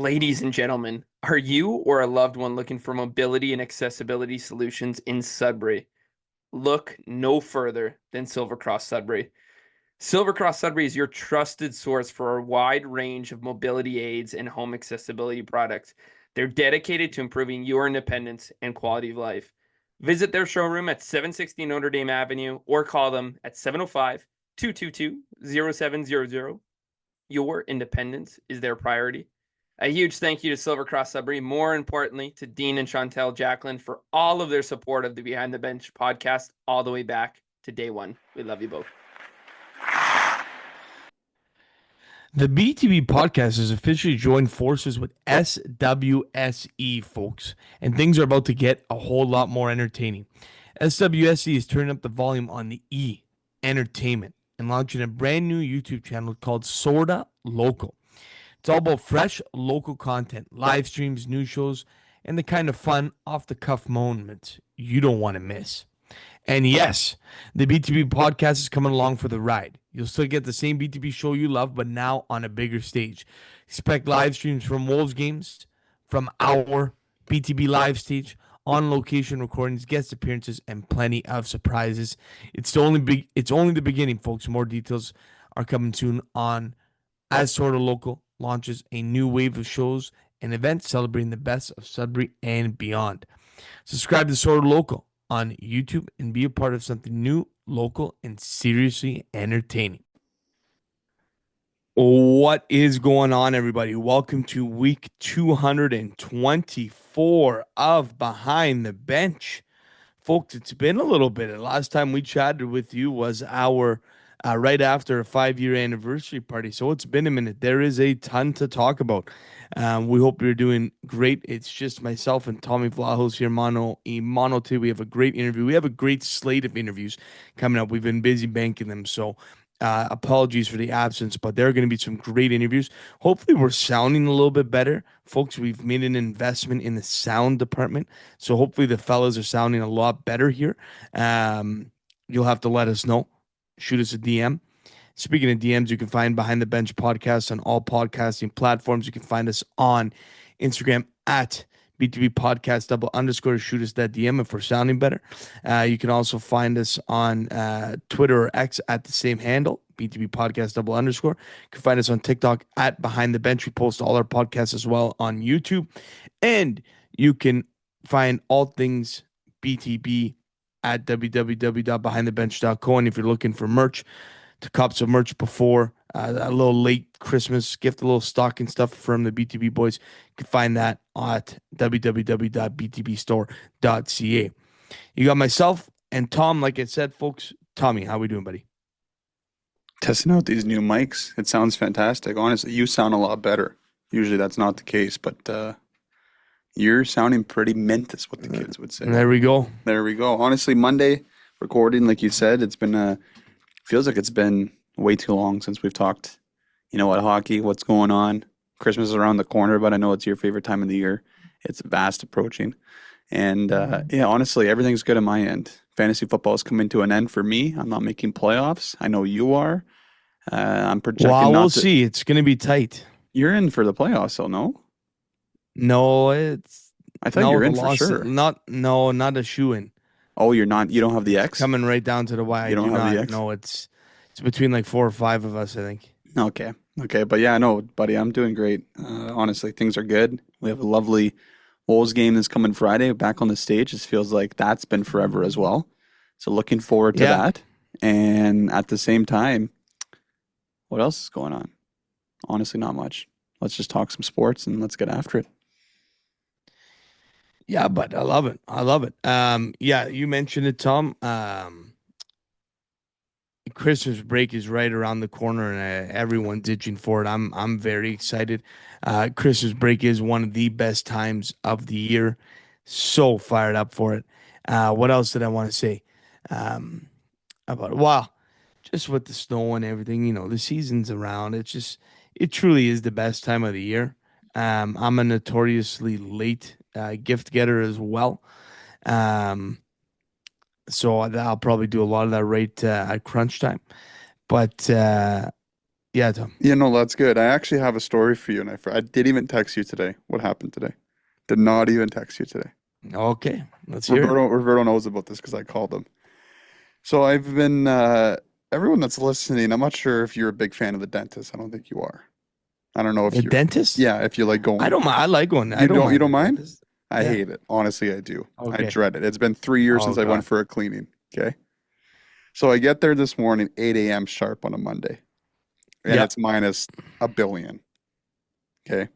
Ladies and gentlemen, are you or a loved one looking for mobility and accessibility solutions in Sudbury? Look no further than Silver Cross Sudbury. Silver Cross Sudbury is your trusted source for a wide range of mobility aids and home accessibility products. They're dedicated to improving your independence and quality of life. Visit their showroom at 760 Notre Dame Avenue or call them at 705 222 0700. Your independence is their priority. A huge thank you to Silver Cross Sudbury, more importantly to Dean and Chantel Jacqueline for all of their support of the Behind the Bench podcast all the way back to day one. We love you both. The BTB podcast has officially joined forces with SWSE, folks, and things are about to get a whole lot more entertaining. SWSE is turning up the volume on the E, entertainment, and launching a brand new YouTube channel called Sorta Local. It's all about fresh, local content, live streams, news shows, and the kind of fun, off-the-cuff moments you don't want to miss. And yes, the BTB podcast is coming along for the ride. You'll still get the same BTB show you love, but now on a bigger stage. Expect live streams from Wolves games, from our BTB live stage, on location recordings, guest appearances, and plenty of surprises. It's only the beginning, folks. More details are coming soon on as Sorta Local launches a new wave of shows and events celebrating the best of Sudbury and beyond. Subscribe to Sorta Local on YouTube and be a part of something new, local, and seriously entertaining. What is going on, everybody? Welcome to week 224 of Behind the Bench. Folks, it's been a little bit. The last time we chatted with you was our right after a 5-year anniversary party. So it's been a minute. There is a ton to talk about. We hope you're doing great. It's just myself and Tommy Vlahos here, mono today. We have a great interview. We have a great slate of interviews coming up. We've been busy banking them. So apologies for the absence, but there are going to be some great interviews. Hopefully we're sounding a little bit better. Folks, we've made an investment in the sound department. So hopefully the fellas are sounding a lot better here. You'll have to let us know. Shoot us a DM. Speaking of DMs, you can find Behind the Bench podcast on all podcasting platforms. You can find us on Instagram at BTB Podcast _. Shoot us that DM if we're sounding better. You can also find us on Twitter or X at the same handle, BTB Podcast _. You can find us on TikTok at Behind the Bench. We post all our podcasts as well on YouTube. And you can find all things BTB at www.behindthebench.co. And if you're looking for merch, to cop some merch before a little late Christmas gift, a little stocking stuff from the BTB boys, you can find that at www.btbstore.ca. You got myself and Tom, like I said, folks. Tommy, how we doing, buddy? Testing out these new mics. It sounds fantastic. Honestly, you sound a lot better. Usually that's not the case, but you're sounding pretty mint, is what the kids would say. There we go. There we go. Honestly, Monday recording, like you said, it's been feels like it's been way too long since we've talked. You know what, hockey, what's going on? Christmas is around the corner, but I know it's your favorite time of the year. It's fast approaching. And yeah, honestly, everything's good on my end. Fantasy football is coming to an end for me. I'm not making playoffs. I know you are. I'm projecting. Well, we'll see. It's going to be tight. You're in for the playoffs, so no? No, I thought you're in for sure. Not a shoe-in. Oh, you're not. You don't have the X? Coming right down to the wire. You don't have the X? No, it's between like 4 or 5 of us, I think. Okay. But yeah, no, buddy, I'm doing great. Honestly, things are good. We have a lovely Wolves game that's coming Friday back on the stage. It feels like that's been forever as well. So looking forward to that. And at the same time, what else is going on? Honestly, not much. Let's just talk some sports and let's get after it. Yeah, but I love it. Yeah, you mentioned it, Tom. Christmas break is right around the corner, and everyone's itching for it. I'm very excited. Christmas break is one of the best times of the year. So fired up for it. What else did I want to say about it? Wow, just with the snow and everything, the season's around. It truly is the best time of the year. I'm a notoriously late gift getter as well. So I'll probably do a lot of that right at crunch time. But Yeah, Tom. You know, that's good. I actually have a story for you, and I didn't even text you today. What happened today? Did not even text you today. Okay, let's hear it. Roberto knows about this because I called him. So I've been everyone that's listening, I'm not sure if you're a big fan of the dentist. I don't think you are. I don't know if The you dentist? yeah, if you like I going. don't mind. I like going. I You don't don't mind the mind? dentist. I Yeah. hate it. Honestly, I do. I Okay. dread it. It's been 3 years Oh since I went God. for a cleaning. Okay. So I get there this morning, 8 a.m. sharp on a Monday, and Yeah. it's minus a billion. Okay.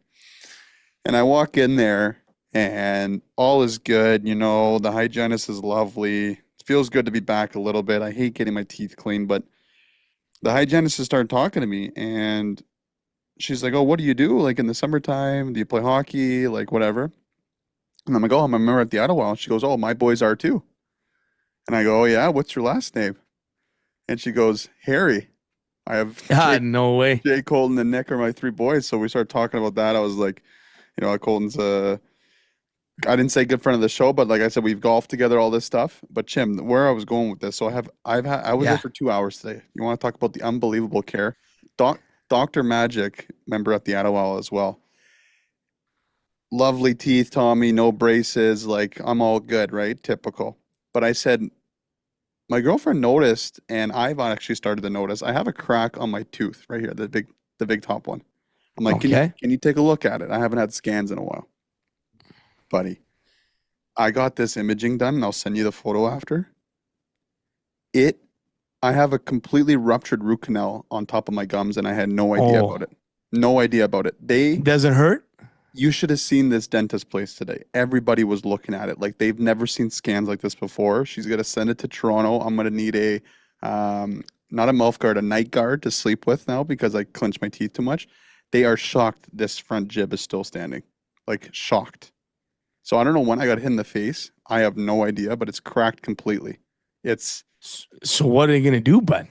And I walk in there and all is good. You know, the hygienist is lovely. It feels good to be back a little bit. I hate getting my teeth cleaned, but the hygienist just started talking to me and she's like, "Oh, what do you do? Like in the summertime? Do you play hockey? Like whatever?" And I'm like, "Oh, I'm a member at the Ottawa." And she goes, "Oh, my boys are too." And I go, "Oh, yeah, what's your last name?" And she goes, "Harry." I have Ah, no way. Jake, Colton, and Nick are my three boys. So we started talking about that. I was like, you know, Colton's I didn't say good friend of the show, but like I said, we've golfed together, all this stuff. But Chim, where I was going with this, so I was there Yeah. for 2 hours today. You want to talk about the unbelievable care? Dr. Magic, member at the Ottawa as well. Lovely teeth, Tommy, no braces, like I'm all good, right? Typical. But I said, my girlfriend noticed, and I've actually started to notice, I have a crack on my tooth right here, the big top one. I'm like, Okay. can you take a look at it? I haven't had scans in a while, buddy. I got this imaging done, and I'll send you the photo after. It, I have a completely ruptured root canal on top of my gums, and I had no idea about Oh, it. No idea about it. does it hurt? You should have seen this dentist place today. Everybody was looking at it like they've never seen scans like this before. She's gonna send it to Toronto. I'm gonna need not a mouth guard, a night guard to sleep with now because I clench my teeth too much. They are shocked this front jib is still standing, like shocked. So I don't know when I got hit in the face. I have no idea, but it's cracked completely. It's So what are you gonna do, bud?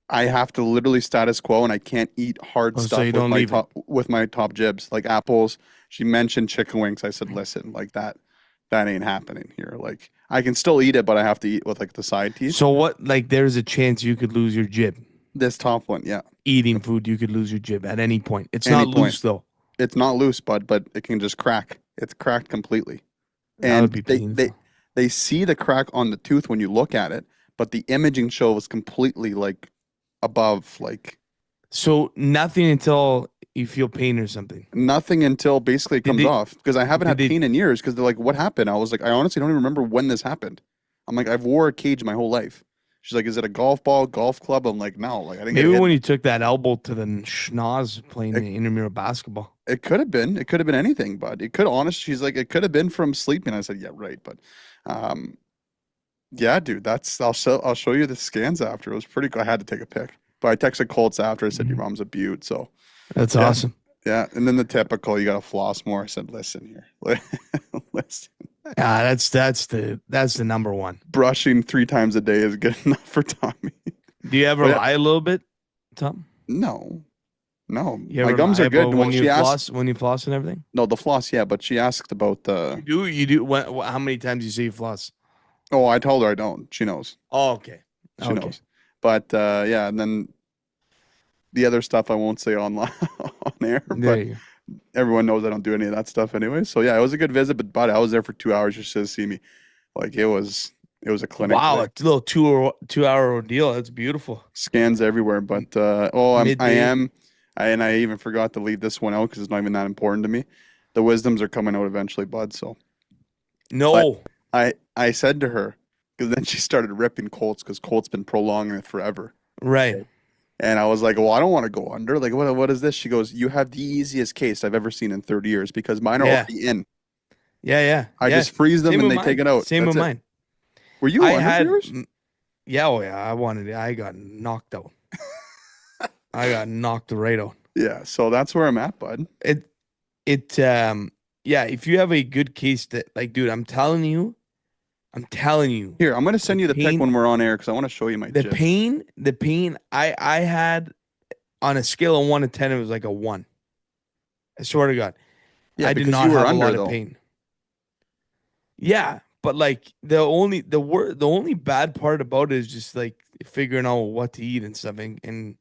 I have to literally status quo, and I can't eat hard Oh, so stuff you don't leave it. with my top jibs like apples. She mentioned chicken wings. I said, listen, like that ain't happening here. Like I can still eat it, but I have to eat with like the side teeth. So what? Like, there's a chance you could lose your jib. This top one, yeah, Eating food, you could lose your jib at any point. It's any not point. loose though. It's not loose, bud, but it can just crack. It's cracked completely, That would and be they painful. they see the crack on the tooth when you look at it, but the imaging shows completely like above, like So nothing until you feel pain or something. nothing until basically it Did comes they? off because I haven't Did had they? pain in years because they're like, what happened? I was like, I honestly don't even remember when this happened. I'm like, I've wore a cage my whole life. She's like, is it a golf ball, golf club? I'm like, no, like I didn't get Maybe hit. when you took that elbow to the schnoz playing It, the intramural basketball. it could have been. It could have been anything, bud. It could honestly, she's like, it could have been from sleeping. I said, yeah, right. But um, yeah, dude, I'll show you the scans after. It was pretty cool. I had to take a pic. But I texted Colts after. I said, your Mhm. mom's a beaut. So That's yeah. awesome. Yeah. And then the typical, you gotta floss more. I said, listen here. Listen. That's the number one. Brushing 3 times a day is good enough for Tommy. Do you ever But yeah, lie a little bit, Tom? no, no, You my ever gums lie are good. about Well, she asked, when you floss and everything? no, the floss, yeah, but she asked about the. You do. How many times you say you floss? Oh, I told her I don't. She knows. Oh, okay. She Okay. knows. But yeah, and then the other stuff I won't say online on air, There but you everyone knows I don't do any of that stuff anyway. So yeah, it was a good visit, but I was there for 2 hours just to see me. Like it was a go. clinic Wow, today. it's a little 2 hour ordeal. That's beautiful. Scans everywhere, M- but I Midday. am, and I even forgot to leave this one out because it's not even that important to me. The wisdoms are coming out eventually, bud. So, but No. I said to her because then she started ripping Colts because Colt's been prolonging it forever, Right. and I was like, well, I don't want to go under. Like, what is this? She goes, you have the easiest case I've ever seen in 30 years because mine are Yeah. already in. Yeah. Yeah. I Yeah. just freeze them Same and with they take mine. it out. Same with That's it. mine. Were you I under for had. yours? Yeah. Oh yeah. I wanted it. I got knocked out. I got knocked right out. Yeah. So that's where I'm at, bud. It. It. Yeah. If you have a good case that, like, dude, I'm telling you. Here, I'm gonna The send you the pic pain. when we're on air because I want to show you my The jibs. pain. The pain. I had on a scale of 1 to 10. It was like a 1. I swear to God. Yeah, I did because you not were have a under lot of though. pain. Yeah, but like the only bad part about it is just like figuring out what to eat and stuff, and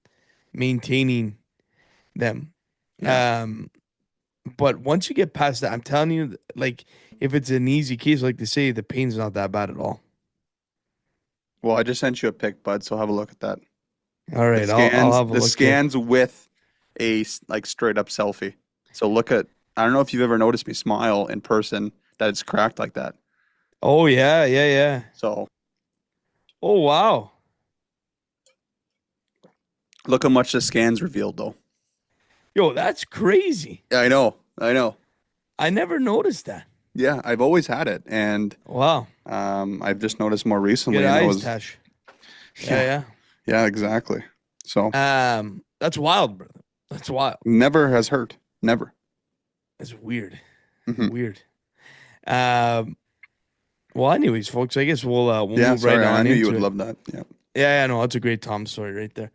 maintaining them. Yeah. Um, but once you get past that, I'm telling you, like if it's an easy case, like they say, the pain's not that bad at all. Well, I just sent you a pic, bud, so have a look at that. All The right, I'll scans, have a the look here. scans with like straight up selfie. So look at, I don't know if you've ever noticed me smile in person that it's cracked like that. Oh yeah, yeah, yeah. So Oh wow. look how much the scans revealed though. Yo, that's crazy. Yeah, I know. I know. I never noticed that. Yeah, I've always had it, and Wow. I've just noticed more Good recently, and it eyes, was Tash. yeah, Yeah, yeah, exactly. So yeah. That's wild, brother. That's wild. never has hurt, never. That's weird. Hmm. Weird. Um, well, anyways, folks, I guess we'll Yeah, move right sorry, I on knew you into would it. love that. Yeah. Yeah, yeah, no, that's a great Tom story right there.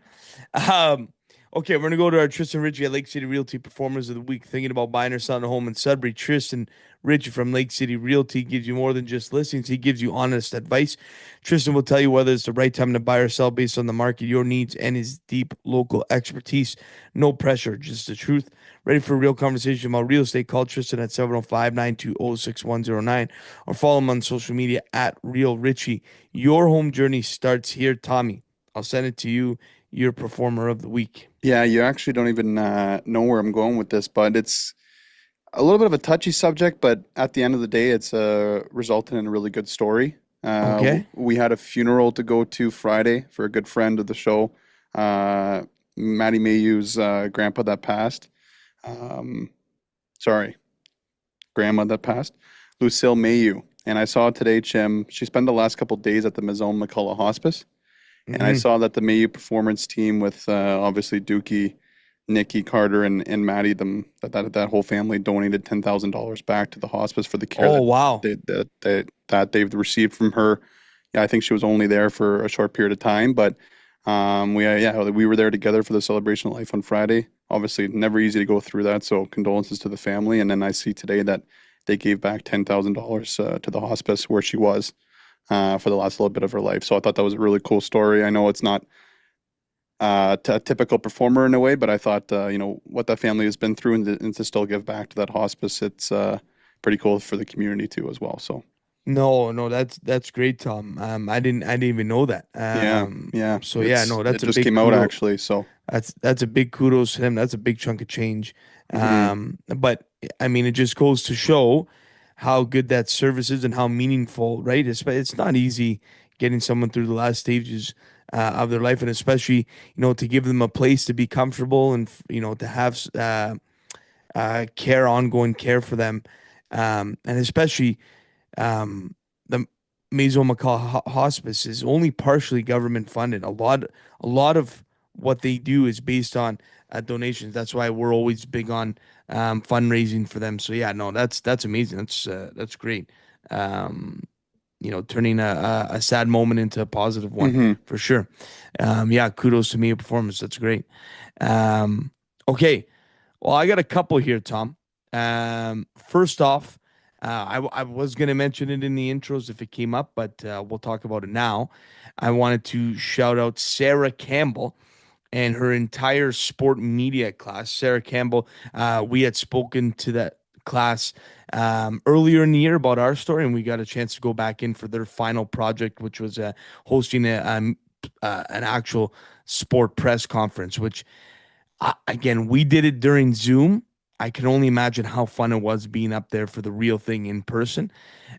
Um, okay, we're gonna go to our Tristan Ritchie at Lake City Realty Performers of the Week. Thinking about buying or selling a home in Sudbury, Tristan Ritchie from Lake City Realty gives you more than just listings. He gives you honest advice. Tristan will tell you whether it's the right time to buy or sell based on the market, your needs, and his deep local expertise. No pressure, just the truth. Ready for a real conversation about real estate? Call Tristan at 705-920-6109 or follow him on social media at Real Richie. Your home journey starts here, Tommy. I'll send it to you, your performer of the week. Yeah, you actually don't even know where I'm going with this, but it's a little bit of a touchy subject, but at the end of the day, it's resulted in a really good story. Okay. We had a funeral to go to Friday for a good friend of the show, uh, Maddie Mayhew's grandpa that passed. Um, sorry, grandma that passed, Lucille Mayhew. And I saw today, Chim, she spent the last couple days at the Mazone McCullough Hospice. And I Hmm. saw that the Mayhew performance team with obviously Dookie, Nikki Carter, and Maddie, that whole family donated $10,000 back to the hospice for the care Oh, wow. that they've received from her. Yeah, I think she was only there for a short period of time, but we were there together for the celebration of life on Friday. Obviously, never easy to go through that, so condolences to the family. And then I see today that they gave back $10,000 to the hospice where she was for the last little bit of her life. So I thought that was a really cool story. I know it's not a typical performer in a way, but I thought what that family has been through and to still give back to that hospice, it's pretty cool for the community too as well. So No, no, that's great, Tom. I didn't even know that. yeah, yeah, So yeah, it's no, it that's a just big came out kudo. actually. So That's a big kudos to him. That's a big chunk of change. mhm. But I mean, it just goes to show how good that service is and how meaningful, right? It's not easy getting someone through the last stages of their life, and especially to give them a place to be comfortable and to have ongoing care for them, and especially the Maison McCall Hospice is only partially government funded. A lot of what they do is based on donations. That's why we're always big on fundraising for them. So yeah, no, that's amazing. That's great. Um, turning a sad moment into a positive one Mhm. for sure. Yeah, kudos to me performance. That's great. Okay, well, I got a couple here, Tom. First off, I was going to mention it in the intros if it came up, but we'll talk about it now. I wanted to shout out Sarah Campbell and her entire sport media class. Sarah Campbell, we had spoken to that class earlier in the year about our story, and we got a chance to go back in for their final project, which was hosting an actual sport press conference, which again, we did it during Zoom. I can only imagine how fun it was being up there for the real thing in person.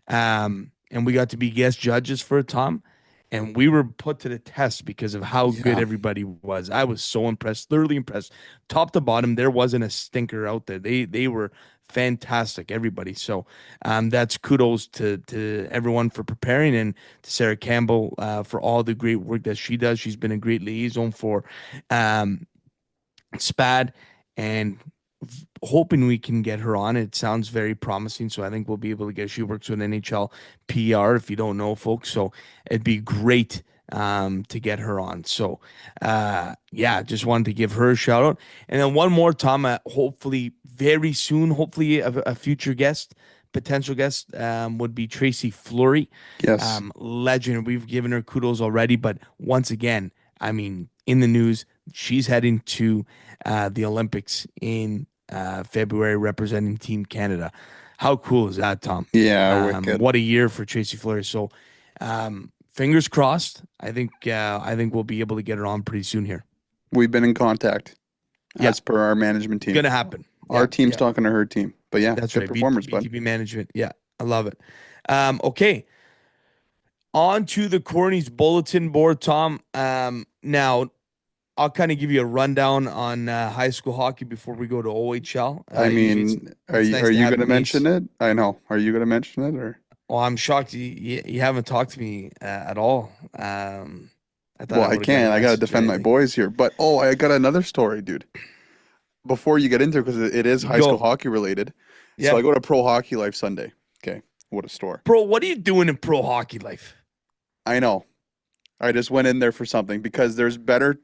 And we got to be guest judges for it, Tom. And we were put to the test because of how good Yeah, everybody was. I was so impressed, thoroughly impressed. Top to bottom, there wasn't a stinker out there. They were fantastic, everybody. So that's kudos to everyone for preparing and to Sarah Campbell for all the great work that she does. She's been a great liaison for um, SPAD, and hoping we can get her on. It sounds very promising, so I think we'll be able to get. She works with NHL PR, if you don't know, folks. So it'd be great to get her on. So yeah, just wanted to give her a shout out, and then one more, Tom. Hopefully, very soon. Hopefully, a future guest. Potential guest would be Tracy Fleury, yes, legend. We've given her kudos already, but once again, I mean, in the news She's heading to the Olympics in February, representing Team Canada. How cool is that, Tom? Yeah, wicked. What a year for Tracy Fleury. So, fingers crossed. I think we'll be able to get her on pretty soon here. We've been in contact Yeah, as per our management team. gonna happen. Our Yeah, team's yeah, talking to her team. But yeah, that's good right. performers, bud. BTB management. Yeah, I love it. Okay, on to the Corny's bulletin board, Tom. Now I'll kind of give you a rundown on high school hockey before we go to OHL. I Usually mean, it's are nice to you have gonna Mace. mention it? I know. Are you gonna mention it or? Well, I'm shocked you haven't talked to me at all. I thought Well, I I would have got a can't. I gotta message or defend my anything. boys here. But I got another story, dude. Before you get into it, because it is high school Go. hockey related. So I Yeah. go to Pro Hockey Life Sunday. Okay, what a store. Bro, what are you doing in pro hockey life? I know. I just went in there for something because there's better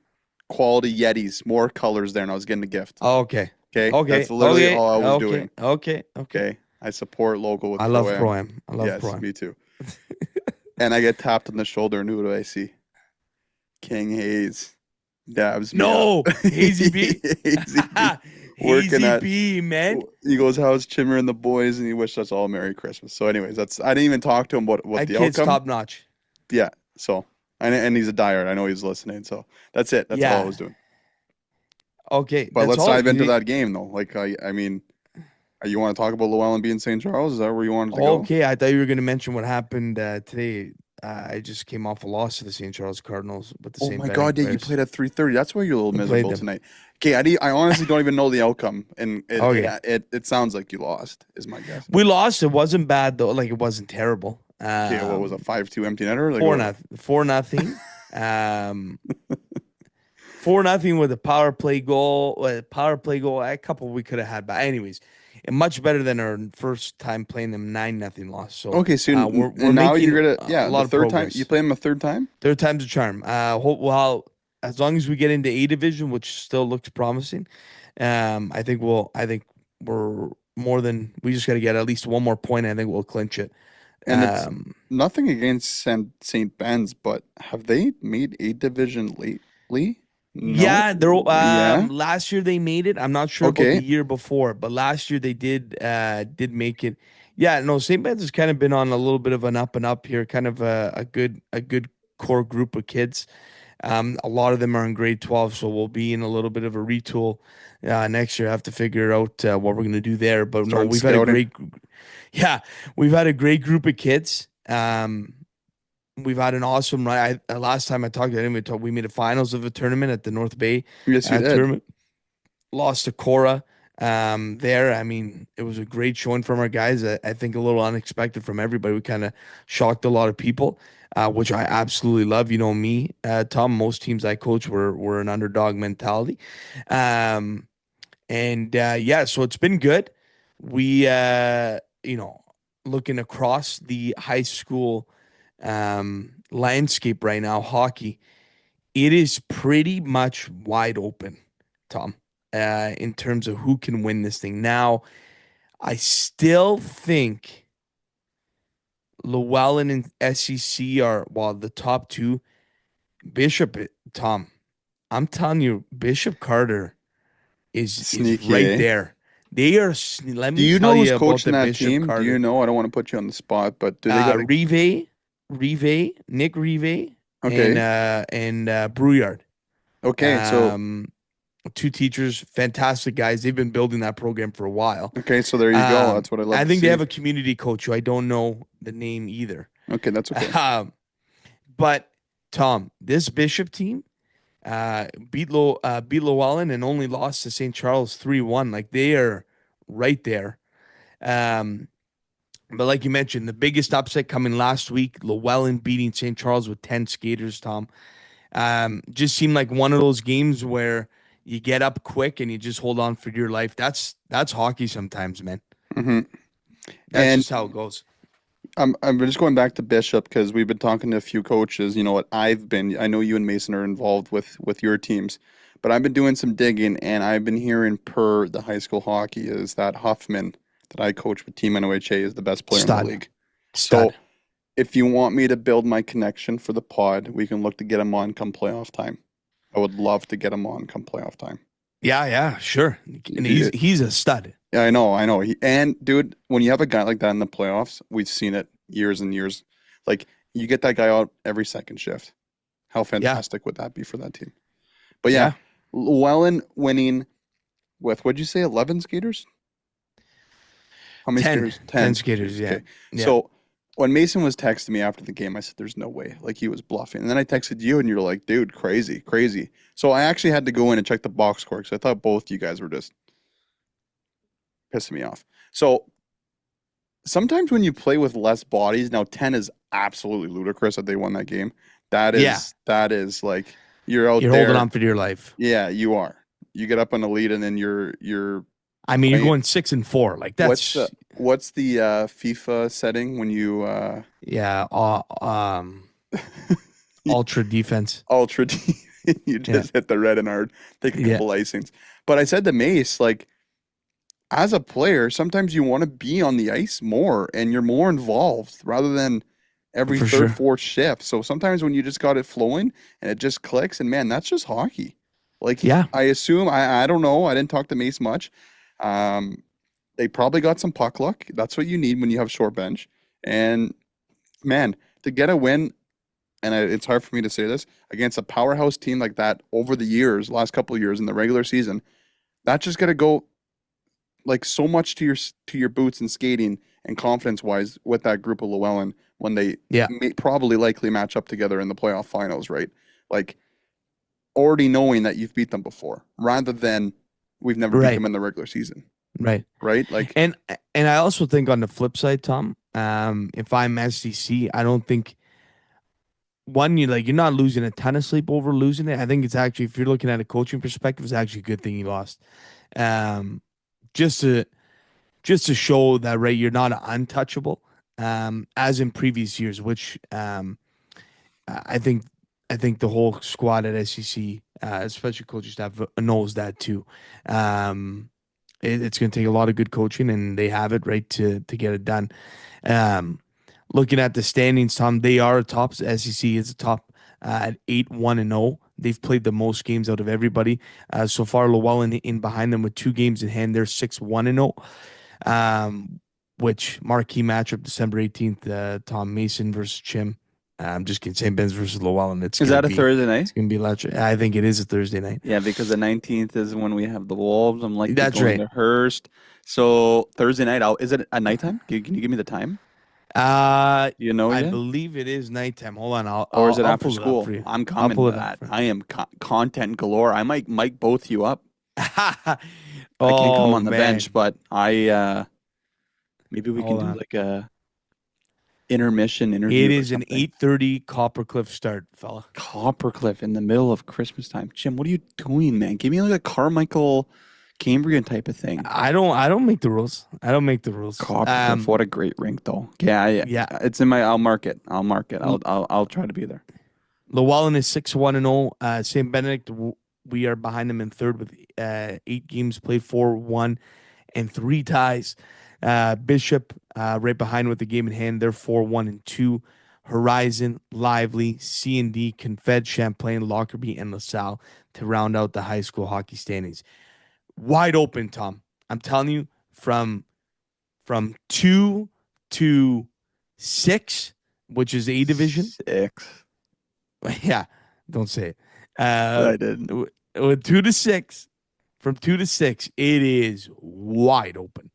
quality Yetis, more colors there, and I was getting a gift. Oh, okay. Okay, Okay. that's literally Okay. all I was Okay. doing. Okay. Okay. Okay, I support local with I love Pro-Am. Pro-Am. I love Yes, Pro-Am. me too. And I get tapped on the shoulder, and who do I see? King Hayes dabs me No, up. Hazy B. Hazy B. Working Hazy at. B, man. He goes, "How's Chimmer and the boys?" And he wished us all Merry Christmas. So, anyways, I didn't even talk to him about what That the kid's outcome. top notch. Yeah. So, and he's a diehard. I know he's listening. So that's it. That's all I Yeah. was doing. Okay. But That's let's all. dive into that game though. Like I mean, you want to talk about Llewellyn being St. Charles? Is that where you wanted to go? Okay. I thought you were going to mention what happened today. I just came off a loss to the St. Charles Cardinals with the Oh same my betting God! Yeah, you players. played at 3:30. That's why you're a little I played miserable them. tonight. Okay, I honestly don't even know the outcome, and Okay. it sounds like you lost. Is my guess. We lost. It wasn't bad though. Like it wasn't terrible. Okay, what was a 5-2 empty netter? Like, 4-0. 4-0. 4-0 with a power play goal. A couple we could have had, but anyways, and much better than our first time playing them 9-0 loss. So okay, so we're and now making you're gonna a the lot of third time progress. you play him a third time. Third time's a charm. Well, as long as we get into A division, which still looks promising, I think we're more than we just got to get at least one more point. I think we'll clinch it. And it's nothing against St. Ben's, but have they made A division lately? No. Yeah, Yeah. last year they made it. I'm not sure about Okay. the year before, but last year they did make it. Yeah, no, St. Ben's has kind of been on a little bit of an up and up here, kind of a good core group of kids. A lot of them are in grade 12, so we'll be in a little bit of a retool next year. I have to figure out what we're going to do there. But no, Starting we've had a scouting. we've had a great group of kids. We've had an awesome ride. Last time I talked to him, we made a finals of a tournament at the North Bay Yes, you did. tournament. Lost to Cora there. I mean, it was a great showing from our guys. I think a little unexpected from everybody. We kind of shocked a lot of people, which I absolutely love. You know me, Tom. Most teams I coach were an underdog mentality, yeah. So it's been good. We looking across the high school landscape right now, hockey, it is pretty much wide open, Tom, in terms of who can win this thing. Now, I still think Llewellyn and SEC are, while the top two. Bishop, Tom, I'm telling you, Bishop Carter is Sneaky, right eh? there. They are. Let Do me you tell know who's you about coaching the that Bishop team? Do you Carter. know? I don't want to put you on the spot, but do they got Nick Rive, Okay. and Brouillard. Okay, so Two teachers, fantastic guys. They've been building that program for a while. okay, so there you go. That's what I love I to think they see. have a community coach who I don't know the name either. Okay, that's okay. But Tom, this Bishop team beat Llewellyn and only lost to St. Charles 3-1. Like they are right there. But like you mentioned, the biggest upset coming last week, Llewellyn beating St. Charles with 10 skaters, Tom. Just seemed like one of those games where you get up quick and you just hold on for your life. That's hockey sometimes, man. hmm That's And just how it goes. I'm just going back to Bishop because we've been talking to a few coaches. You know what I've been. I know you and Mason are involved with your teams, but I've been doing some digging and I've been hearing per the high school hockey is that Huffman that I coach with Team NOHA is the best player in Stud. the league. Stud. So if you want me to build my connection for the pod, we can look to get him on come playoff time. I would love to get him on come playoff time. Yeah, sure. And Yeah. he's a stud. Yeah, I know. And dude, when you have a guy like that in the playoffs, we've seen it years and years. Like you get that guy out every second shift. How fantastic would that be for that team? But yeah, Yeah. Llewellyn winning with, what'd you say, 11 skaters? How many 10. skaters? 10 skaters, yeah. Okay. Yeah. So when Mason was texting me after the game, I said, there's no way. Like he was bluffing. And then I texted you and you're like, dude, crazy, crazy. So I actually had to go in and check the box score because I thought both you guys were just pissing me off. So sometimes when you play with less bodies, now 10 is absolutely ludicrous that they won that game. That is like you're out You're there. holding on for dear life. Yeah, you are. You get up on the lead and then you're I mean, you're playing- going 6-4. Like that's what's the FIFA setting when you yeah, ultra defense. ultra deep, you just hit the red and hard, take a couple icings. But I said to Mace, like, as a player, sometimes you want to be on the ice more and you're more involved rather than every For third, sure. fourth shift. So sometimes when you just got it flowing and it just clicks, and man, that's just hockey. Like, Yeah. I assume, I don't know, I didn't talk to Mace much. They probably got some puck luck. That's what you need when you have short bench. And man, to get a win, and it's hard for me to say this, against a powerhouse team like that over the years, last couple of years in the regular season, that's just got to go like so much to your boots and skating and confidence wise with that group of Llewellyn when they may probably likely match up together in the playoff finals, right? Like already knowing that you've beat them before, rather than we've never beat them in the regular season. Right. Like, and I also think on the flip side, Tom, if I'm SCC, I don't think you're not losing a ton of sleep over losing it. I think it's actually, if you're looking at a coaching perspective, it's actually a good thing you lost. Just to show that, right, you're not untouchable, as in previous years, which I think the whole squad at SEC, especially coaching staff, knows that too. It's going to take a lot of good coaching, and they have it, right, to get it done. Looking at the standings, Tom, they are top. SEC is a top at 8-1-0. They've played the most games out of everybody. So far, Llewellyn in behind them with 2 games in hand. They're 6-1-0. Which marquee matchup December 18th, Tom, Mason versus Chim. Just kidding. St. Ben's versus Llewellyn. Is that a Thursday night? It's going to be electric. I think it is a Thursday night. Yeah, because the 19th is when we have the Wolves. I'm like, that's going right. to Hearst. So Thursday night, is it at nighttime? Can you give me the time? You know I yet? believe it is nighttime. Hold on, or is it after pull it up school? for you. I'm coming to that. I am content galore. I might mic both you up. I can't come on the bench, but maybe we can do like a intermission interview. It is an 8:30 Coppercliff start, fella. Coppercliff in the middle of Christmas time. Jim, what are you doing, man? Give me like a Carmichael Cambrian type of thing. I don't make the rules. Coppercliff, what a great rink though. Yeah. It's in my. I'll mark it. I'll try to be there. Llewellyn is 6-1-0. St. Benedict, we are behind them in third with 8 games played, 4-1 and 3 ties. Bishop right behind with the game in hand. They're 4-1-2. Horizon, Lively, C&D, Confed, Champlain, Lockerbie, and LaSalle to round out the high school hockey standings. Wide open, Tom. I'm telling you, from 2 to 6, which is A division. 6. Yeah, don't say it. I didn't. With 2 to 6, from 2 to 6, it is wide open.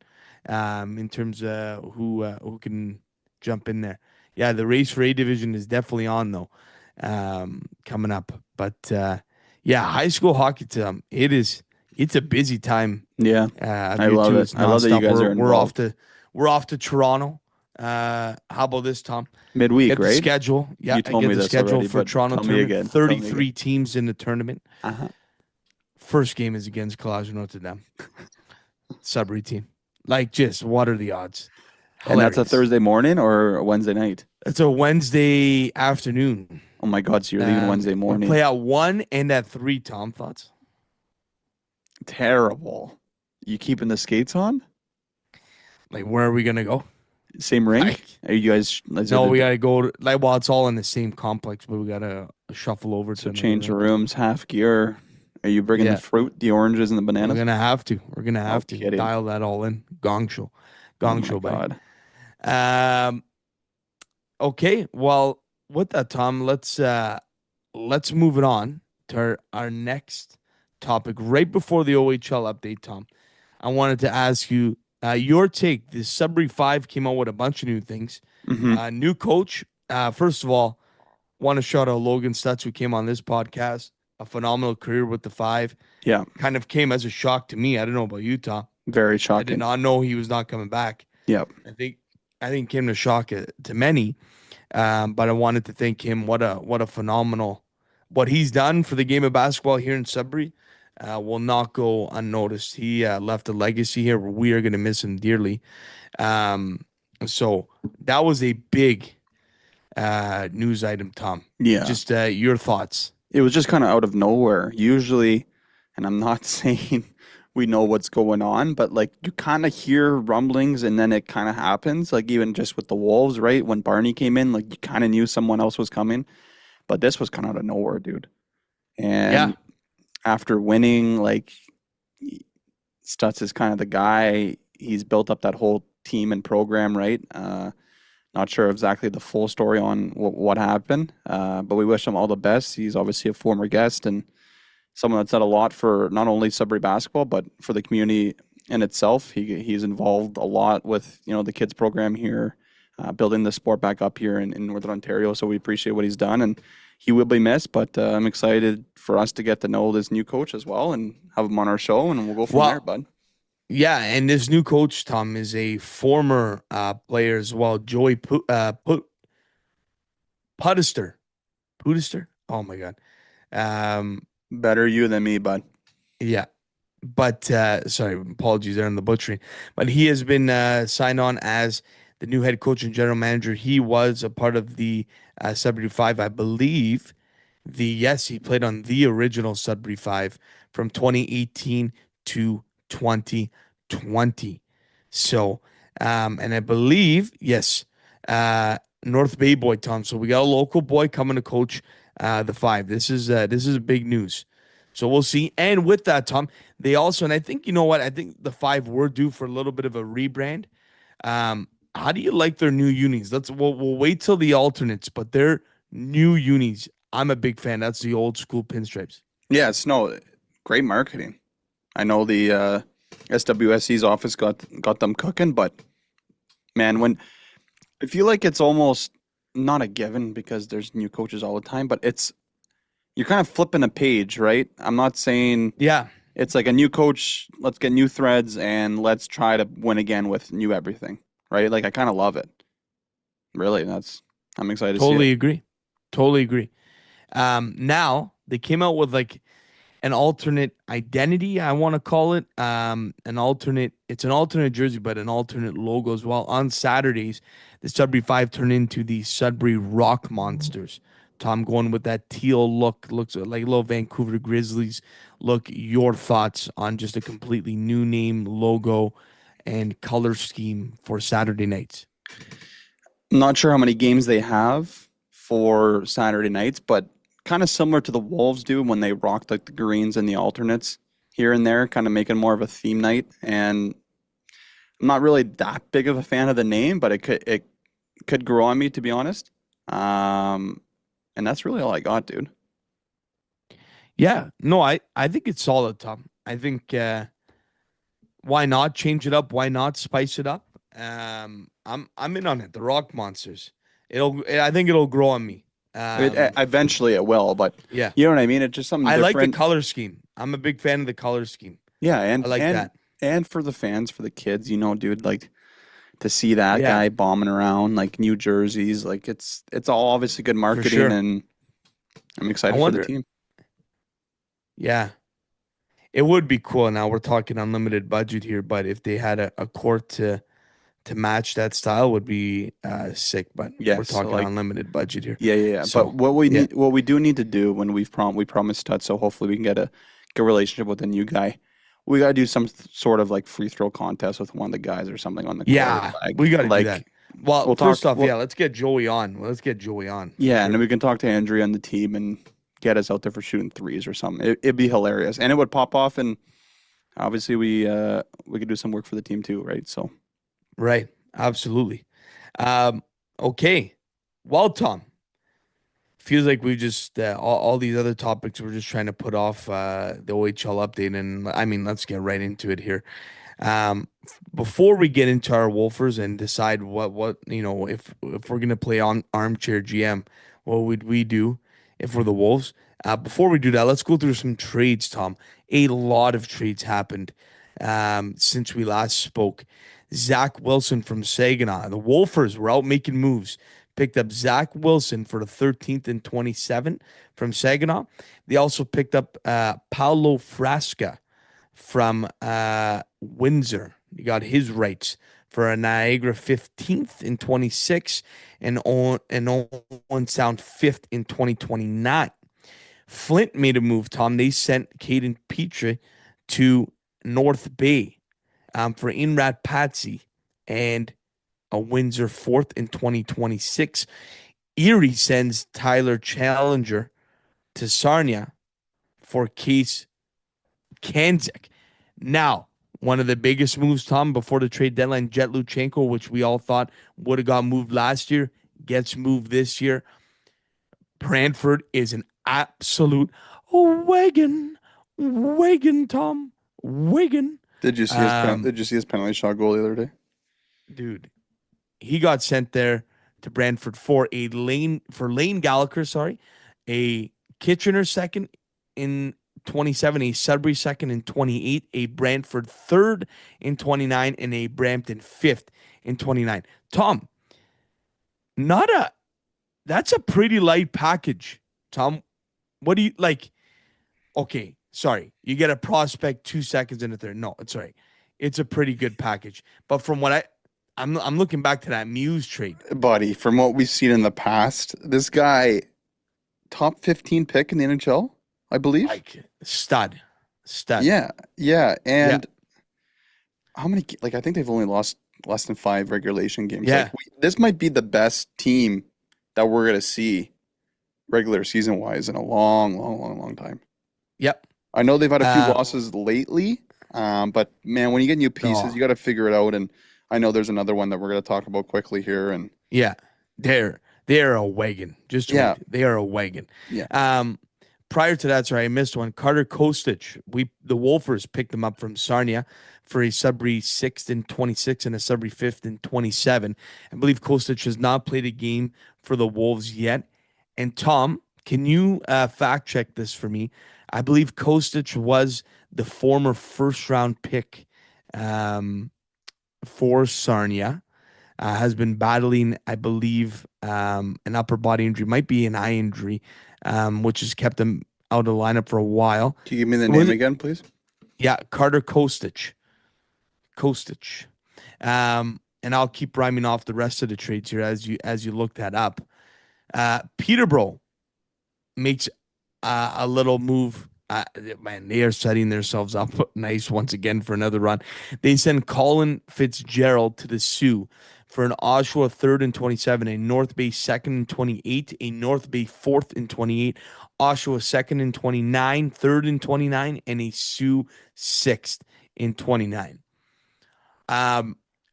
In terms of who can jump in there. Yeah, the race for A division is definitely on though, coming up. But yeah, high school hockey, Tom, it's a busy time. Yeah, I love it. I love that you guys are involved. We're off to Toronto. How about this, Tom? Midweek, get the right? schedule. Yeah, you told me the this schedule already, for Toronto tell tournament. me again. 33 teams in the tournament. Uh-huh. First game is against Collage Notre Dame. Sudbury team. Like, just what are the odds? And that's a Thursday morning or a Wednesday night? It's a Wednesday afternoon. Oh my God! So you're leaving Wednesday morning. We play at 1 and at 3. Tom, thoughts? Terrible. You keeping the skates on? Like, where are we gonna go? Same rink? Are you guys? No, we gotta go. Well, it's all in the same complex, but we got a shuffle over to So another change the rink. rooms, half gear. Are you bringing the Yeah, fruit, the oranges, and the we're bananas? gonna have to. We're gonna No have to kidding. dial that all in. Oh Gong my show, bye. God. Um. Okay. Well, with that, Tom, let's move it on to our next topic. Right before the OHL update, Tom, I wanted to ask you your take. The Sudbury Five came out with a bunch of new things. Hmm. New coach. First of all, want to shout out Logan Stutz, who came on this podcast. A phenomenal career with the Five. Yeah, Kind of came as a shock to me. I don't know about you, Tom. very I did shocking. not know he was not coming back. Yeah. I think I think came to shock to many. But I wanted to thank him. What a phenomenal what he's done for the game of basketball here in Sudbury. Will not go unnoticed. He left a legacy here. We are going to miss him dearly. Um, so that was a big news item, Tom. Yeah. Just your thoughts. It was just kind of out of nowhere. Usually, and I'm not saying we know what's going on, but like you kind of hear rumblings and then it kind of happens. Like even just with the Wolves, right? When Barney came in, like you kind of knew someone else was coming, but this was kind of out of nowhere, dude. Yeah. And after winning, like Stutz is kind of the guy. He's built up that whole team and program, right? Not sure exactly the full story on what happened, but we wish him all the best. He's obviously a former guest and someone that's done a lot for not only Sudbury basketball, but for the community in itself. He's involved a lot with the kids program here, building the sport back up here in Northern Ontario. So we appreciate what he's done, and he will be missed. But I'm excited for us to get to know this new coach as well and have him on our show, and we'll go from there, Well, bud. yeah, and this new coach, Tom, is a former player as well, Joey Pudister. Pudister? Oh my God. Um, Better you than me, bud. yeah. But sorry, apologies there on the butchering. But he has been signed on as the new head coach and general manager. He was a part of the Sudbury Five, I believe. He played on the original Sudbury Five from 2018 to 2020. So, and I believe, yes, North Bay boy, Tom. So we got a local boy coming to coach the Five. This is big news. So we'll see. And with that, Tom, they also, and I think you know what, I think the Five were due for a little bit of a rebrand. How do you like their new unis? We'll wait till the alternates, but their new unis, I'm a big fan. That's the old school pinstripes. Yes, no, great marketing. I know the SWSC's office got them cooking, but man, when I feel like it's almost not a given because there's new coaches all the time, but you're kind of flipping a page, right? I'm not saying Yeah, it's like a new coach, let's get new threads and let's try to win again with new everything, right? Like I kind of love it. Really, I'm excited to see totally it. agree. Totally agree. Now they came out with like an alternate identity, I want to call it. It's an alternate jersey, but an alternate logo as well. On Saturdays, the Sudbury Five turn into the Sudbury Rock Monsters. Tom going with that teal look, looks like little Vancouver Grizzlies look. Your thoughts on just a completely new name, logo, and color scheme for Saturday nights? Not sure how many games they have for Saturday nights, but kind of similar to the Wolves do when they rock like the greens and the alternates here and there, kind of making more of a theme night. And I'm not really that big of a fan of the name, but it could grow on me to be honest. And that's really all I got, dude. Yeah, no, I think it's solid, Tom. I think why not change it up? Why not spice it up? I'm in on it. The Rock Monsters. I think it'll grow on me. Eventually it will, but Yeah, you know what I mean? It's just something I like the different. color scheme. I'm a big fan of the color scheme. Yeah, I like that. and for the fans, for the kids, dude, like to see that Yeah, guy bombing around like New Jerseys, like it's all obviously good for marketing, sure. and I'm I excited for the wonder. team. Yeah, it would be cool. Now we're talking unlimited budget here, but if they had a court to match that style, would be sick. But we're Yes, talking like unlimited budget here. yeah. But So yeah, what we do need to do when we promised Tut, so hopefully we can get a good relationship with the new guy. We gotta do some sort of like free throw contest with one of the guys or something on the court. yeah, we got to do that. Well, We'll talk. first off, Well, yeah, let's get Joey on. Let's get Joey on. for yeah, and sure. then we can talk to Andrea and the team and get us out there for shooting threes or something. It'd be hilarious, and it would pop off. And obviously, we could do some work for the team too, right? So Right. Absolutely. Um, okay. Well, Tom, feels like we just all these other topics we're just trying to put off the OHL update, and I mean, let's get right into it here. Before we get into our Wolfers and decide what if we're gonna play on armchair GM, what would we do if we're the Wolves? Before we do that, let's go through some trades, Tom. A lot of trades happened since we last spoke. Zach Wilson from Saginaw. The Wolfers were out making moves. Picked up Zach Wilson for the 13th and 27th from Saginaw. They also picked up Paulo Frasca from Windsor. You got his rights for a Niagara 15th in 26 and Owen Sound 5th in 2029. Flint made a move, Tom. They sent Caden Petrie to North Bay for Inrad Patsy and a Windsor 4th in 2026. Erie sends Tyler Challenger to Sarnia for Case Kanzik. Now, one of the biggest moves, Tom, before the trade deadline, Jet Luchenko, which we all thought would have got moved last year, gets moved this year. Brantford is an absolute wagon, Tom, wagon. did you see did you see his penalty shot goal the other day? Dude, he got sent there to Brantford for Lane Gallagher, a Kitchener second in 27, a Sudbury second in 28, a Brantford third in 29, and a Brampton fifth in 29. Tom, that's a pretty light package. Tom, what do you like? Okay, sorry. You get a prospect 2 seconds in the third. No, it's all right. It's a pretty good package. But from what I'm looking back to that Muse trade. Buddy, from what we've seen in the past, this guy, top 15 pick in the NHL, I believe. Like stud. Yeah, yeah. Yeah. And how many, like, I think they've only lost less than 5 regulation games. Yeah. Like, this might be the best team that we're going to see regular season wise in a long, long, long, long time. Yep. I know they've had a few losses lately, but man, when you get new pieces, you got to figure it out. And I know there's another one that we're going to talk about quickly here. And yeah, they're a wagon. Just Yeah. wait. They are a wagon. Yeah. Prior to that, sorry, I missed one. Carter Kostic. The Wolfers picked him up from Sarnia for a Sudbury 6th in 26 and a Sudbury 5th in 27. I believe Kostic has not played a game for the Wolves yet. And Tom, can you fact check this for me? I believe Kostic was the former first round pick for Sarnia. Has been battling, I believe, an upper body injury, might be an eye injury, which has kept him out of the lineup for a while. Can you give me the name again, please? Yeah, Carter Kostic. And I'll keep rhyming off the rest of the trades here as you look that up. Peterborough makes a little move. Man, they are setting themselves up nice once again for another run. They send Colin Fitzgerald to the Sioux for an Oshawa 3rd and 27, a North Bay 2nd and 28, a North Bay 4th and 28, Oshawa 2nd and 29, 3rd and 29, and a Sioux 6th in 29.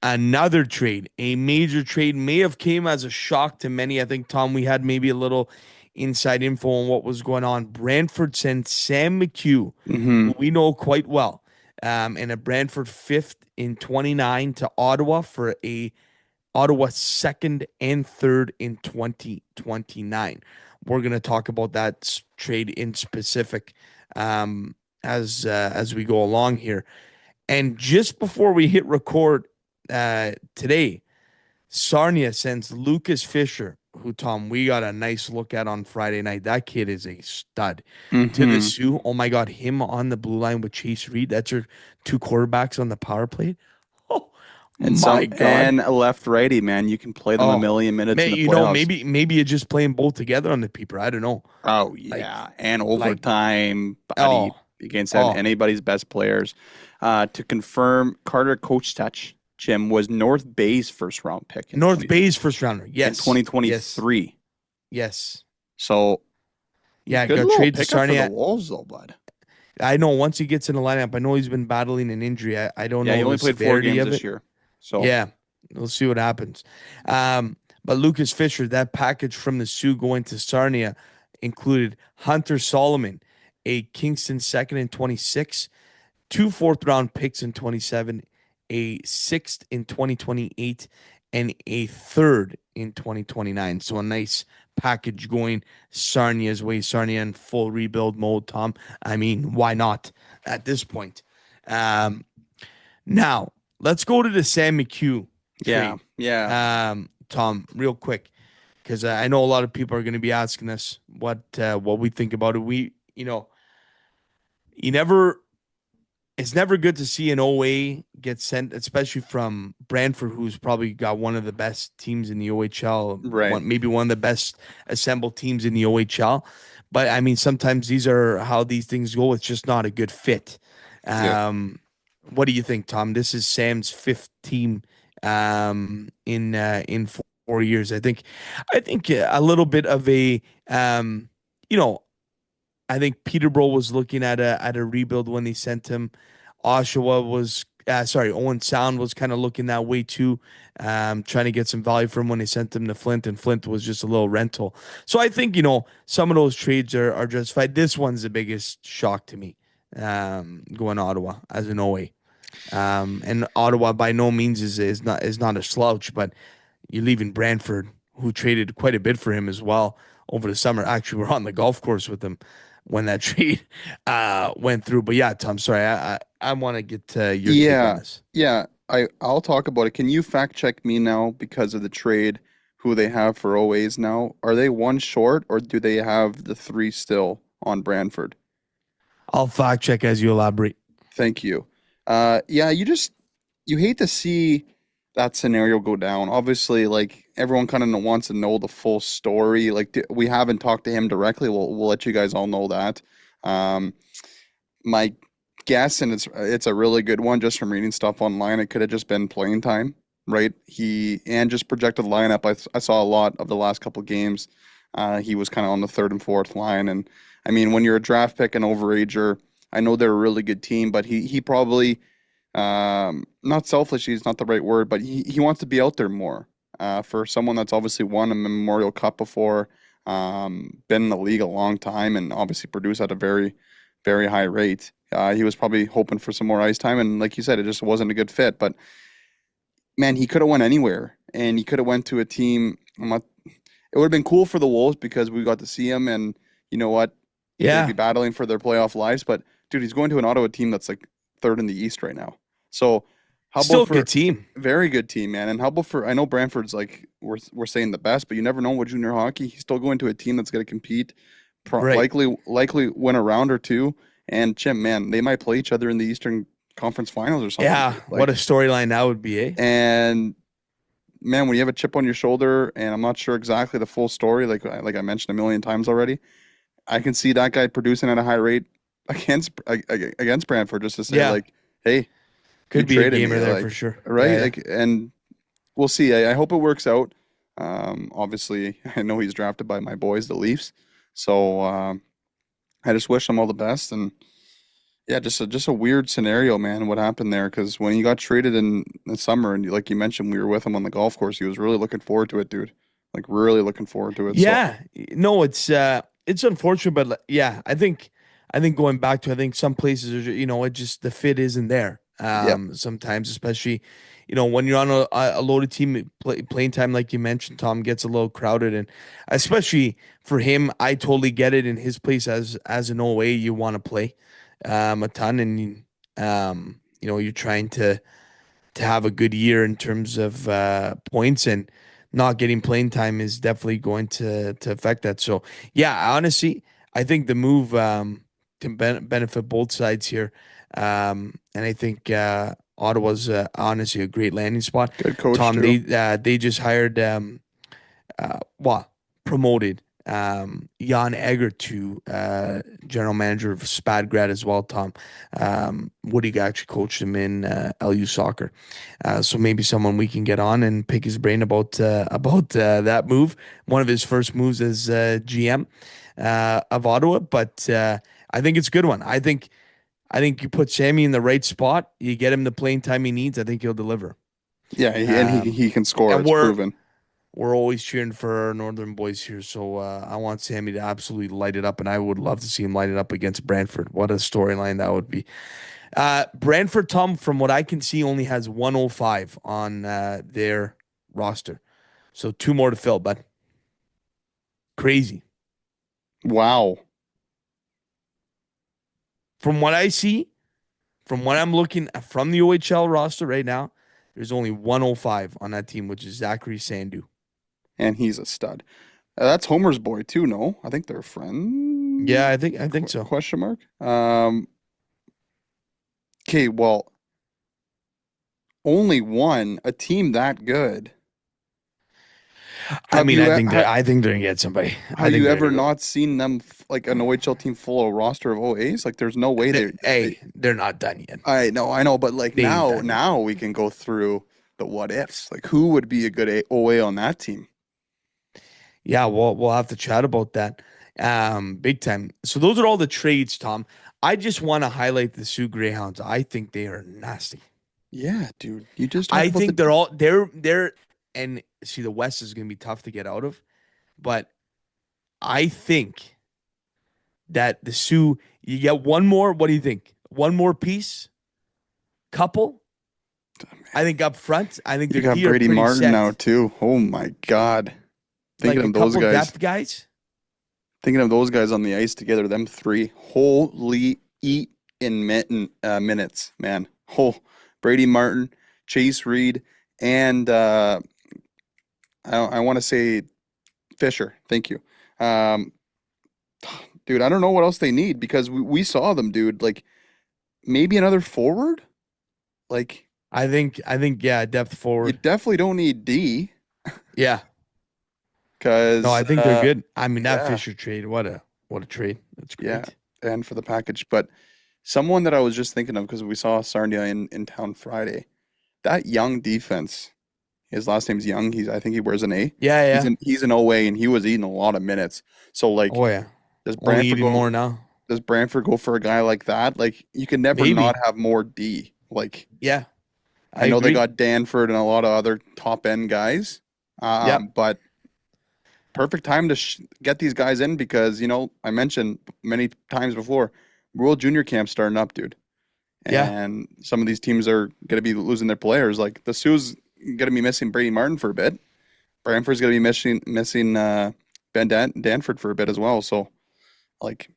Another trade, a major trade, may have came as a shock to many. I think, Tom, we had maybe a little inside info on what was going on. Brantford sent Sam McHugh, who we know quite well, and a Brantford 5th in 29 to Ottawa for a Ottawa 2nd and 3rd in 2029. We're going to talk about that trade in specific as we go along here. And just before we hit record today, Sarnia sends Lucas Fisher, who, Tom, we got a nice look at on Friday night. That kid is a stud. To the Sioux. Oh, my God. Him on the blue line with Chase Reed. That's your 2 quarterbacks on the power play. Oh, And my God. And a left righty, man. You can play them a million minutes in the playoffs. Maybe you're just playing both together on the peeper. I don't know. Oh, yeah. And overtime, buddy, against anybody's best players. To confirm, Carter Kostic Jim, was North Bay's first round pick North Bay's first rounder. in Yes. 2023. Yes. So Yeah, good got little traded to pickup for the Sarnia. Wolves, though, bud. I know once he gets in the lineup, I know he's been battling an injury. I don't Yeah, he know only the played 4 severity games of this it. year. So Yeah, we'll see what happens. But Lucas Fisher, that package from the Sioux going to Sarnia included Hunter Solomon, a Kingston second in 26, 2 fourth-round picks in 27, a sixth in 2028, and a third in 2029. So a nice package going Sarnia's way. Sarnia in full rebuild mode, Tom. I mean, why not at this point? Um, Now, let's go to the Sam McHugh yeah, trade. yeah. Tom, real quick, because I know a lot of people are going to be asking us what we think about it. You never it's never good to see an OA get sent, especially from Brantford, who's probably got one of the best teams in the OHL, Right. maybe one of the best assembled teams in the OHL. But I mean, sometimes these are how these things go. It's just not a good fit. Yep. What do you think, Tom? This is Sam's fifth team in 4 years. I think a little bit of a you know I think Peterborough was looking at a rebuild when they sent him. Oshawa was Owen Sound was kind of looking that way too, trying to get some value from when they sent him to Flint, and Flint was just a little rental. So I think some of those trades are justified. This one's the biggest shock to me, going to Ottawa as an OA. And Ottawa by no means is not a slouch, but you're leaving Brantford, who traded quite a bit for him as well over the summer. Actually, we're on the golf course with him when that trade went through. But yeah, Tom, sorry, I want to get your take on Yeah, this. yeah. I'll talk about it. Can you fact check me now because of the trade, who they have for OAs now? Are they one short or do they have the 3 still on Brantford? I'll fact check as you elaborate. Thank you. Yeah, you hate to see that scenario go down. Obviously, like everyone kind of wants to know the full story. Like we haven't talked to him directly. We'll let you guys all know that. Um, my guess, and it's a really good one just from reading stuff online. It could have just been playing time, right? And just projected lineup. I saw a lot of the last couple games. He was kind of on the third and fourth line, and I mean, when you're a draft pick and overager, I know they're a really good team, but he probably not selfishly is not the right word, but he wants to be out there more. For someone that's obviously won a Memorial Cup before, been in the league a long time, and obviously produced at a very, very high rate. He was probably hoping for some more ice time, and like you said, it just wasn't a good fit. But man, he could have went anywhere, and he could have went to a team. It would have been cool for the Wolves because we got to see him, and you know what, they'd be Yeah, battling for their playoff lives. But dude, he's going to an Ottawa team that's like third in the East right now. So how still about a good for team. very good team, man? And how about for I know Brantford's like we're saying the best, but you never know with junior hockey. He's still going to a team that's going to compete, Right. likely win a round or two. And Jim, man, they might play each other in the Eastern Conference Finals or something, Yeah, dude. what a Like, storyline that would be, eh? and man, when you have a chip on your shoulder, and I'm not sure exactly the full story, like I mentioned a million times already, I can see that guy producing at a high rate against Brantford just to say Yeah, like, hey, you could be a traded me, gamer there for like, sure. Yeah, right? yeah. Like, and we'll see. I hope it works out. Obviously, I know he's drafted by my boys, the Leafs, so I just wish him all the best. And yeah, just a weird scenario, man. What happened there? Because when he got traded in the summer, and like you mentioned, we were with him on the golf course. He was really looking forward to it, dude. Like really looking forward to it. So Yeah, no, it's unfortunate, but yeah, I think going back to I think some places are it just the fit isn't there. yeah, Sometimes, especially when you're on a loaded team, playing time like you mentioned, Tom gets a little crowded, and especially for him, I totally get it. In his place as an OA, you want to play a ton, and you're trying to have a good year in terms of points, and not getting playing time is definitely going to affect that. So yeah, honestly, I think the move can benefit both sides here, and I think Ottawa's honestly a great landing spot. good coach Tom, too. they just hired well promoted Jan Egertu, general manager of Spadgrad as well, Tom. Woody actually coached him in LU soccer. So maybe someone we can get on and pick his brain about that move. One of his first moves as GM of Ottawa, but I think it's a good one. I think you put Sammy in the right spot, you get him the playing time he needs. I think he'll deliver. Yeah, and Um, he can score. and It's proven. we're always cheering for our northern boys here, so I want Sammy to absolutely light it up, and I would love to see him light it up against Brantford. What a storyline that would be. Brantford, Tom, from what I can see, only has 105 on their roster, so two more to fill, but crazy. Wow. From what I see, from what I'm looking at from the OHL roster right now, there's only 105 on that team, which is Zachary Sandu. And he's a stud. That's Homer's boy too, no? I think they're friends. Yeah, I think so. Question mark. Okay, well, only one, a team that good. I Have mean, you I e- think ha, I think they're gonna get somebody. I have think you they're ever gonna go. not seen them like an OHL team full of roster of OAs? Like, there's no way they. Hey, they're not done yet. I know, but like They ain't now, done yet. now we can go through the what ifs. Like, who would be a good OA on that team? Yeah, we'll have to chat about that. Big time. So those are all the trades, Tom. I just want to highlight the Sioux Greyhounds. I think they are nasty. Yeah, dude. You just talked I about think the. they're and see the West is gonna be tough to get out of, but I think that the Sioux you get one more. What do you think? One more piece, couple. I think up front, I think You their got D are Brady pretty Martin now set. too. Oh my God. Thinking Like a of those couple guys. depth guys. Thinking of those guys on the ice together, them three. Holy eat in minutes, man. Oh, Brady Martin, Chase Reed, and I want to say Fisher. Thank you. Um, dude, I don't know what else they need because we saw them, dude. Like maybe another forward. Like I think, yeah, depth you forward. definitely don't need D Yeah. No, because I think they're good. I mean, that yeah, Fisher trade, what a trade. That's yeah, great. and for the package. But someone that I was just thinking of because we saw Sarnia in town Friday. That Young defense. His last name's Young. I think he wears an A. Yeah, yeah. He's an OA and he was eating a lot of minutes. So like Oh yeah. does Only Brantford eating go more now. does Brantford go for a guy like that? Like you can never not Maybe. have more D. Like Yeah, I I know they agree. got Danford and a lot of other top end guys. Yeah. But perfect time to get these guys in because I mentioned many times before, World Junior Camp starting up, dude. Yeah. And some of these teams are going to be losing their players. Like the Sioux's going to be missing Brady Martin for a bit. Brantford's going to be missing Ben Danford for a bit as well. So like,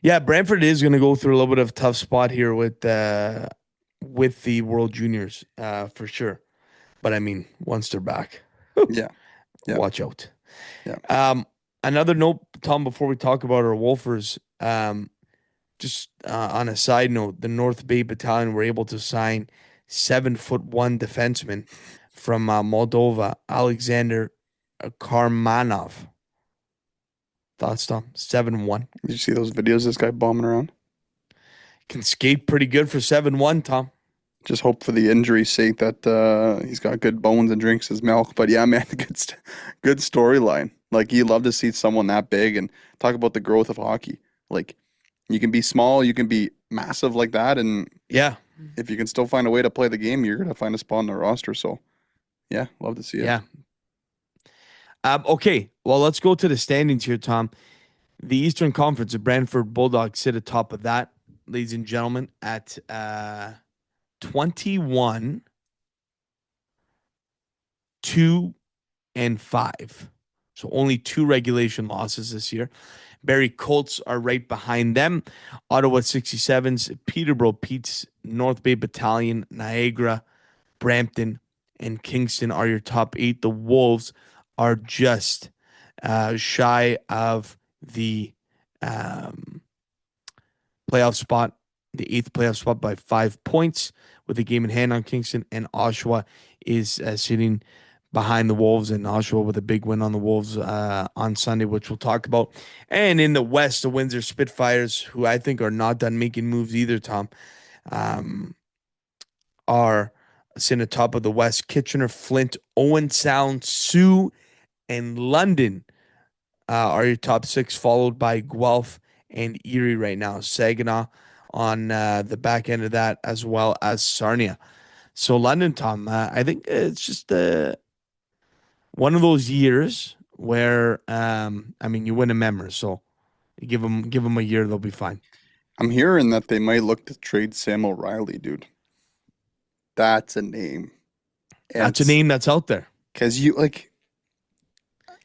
Yeah, Brantford is going to go through a little bit of a tough spot here with the World Juniors, for sure. But I mean, once they're back, yeah, yeah, watch out. yeah. Um, Another note, Tom, before we talk about our Wolfers, just on a side note, the North Bay Battalion were able to sign 7'1" defenseman from Moldova, Alexander Karmanov. Thoughts, Tom? 7'1". Did you see those videos? This guy bombing around. Can skate pretty good for 7'1", Tom. Just hope for the injury's sake that he's got good bones and drinks his milk. But yeah, man, good storyline. Like you love to see someone that big and talk about the growth of hockey. Like you can be small, you can be massive like that, and Yeah, if you can still find a way to play the game, you're gonna find a spot on the roster. So yeah, love to see it. yeah. Okay, well, let's go to the standings here, Tom. The Eastern Conference, the Brantford Bulldogs sit atop of that, ladies and gentlemen, at 21, 2, and 5. So only two regulation losses this year. Barrie Colts are right behind them. Ottawa 67s, Peterborough Petes, North Bay Battalion, Niagara, Brampton, and Kingston are your top 8. The Wolves are just shy of the um, playoff spot, the 8th playoff spot by 5 points with a game in hand on Kingston, and Oshawa is sitting behind the Wolves, and Oshawa with a big win on the Wolves on Sunday, which we'll talk about. And in the West, the Windsor Spitfires, who I think are not done making moves either, Tom, um, are sitting at top of the West. Kitchener, Flint, Owen Sound, Sioux, and London are your top six, followed by Guelph and Erie right now. Saginaw on the back end of that, as well as Sarnia. So London, Tom, I think it's just one of those years where, I mean, you win a member, so you give them a year, they'll be fine. I'm hearing that they might look to trade Sam O'Reilly, dude. That's a name. That's a name that's out there. Because you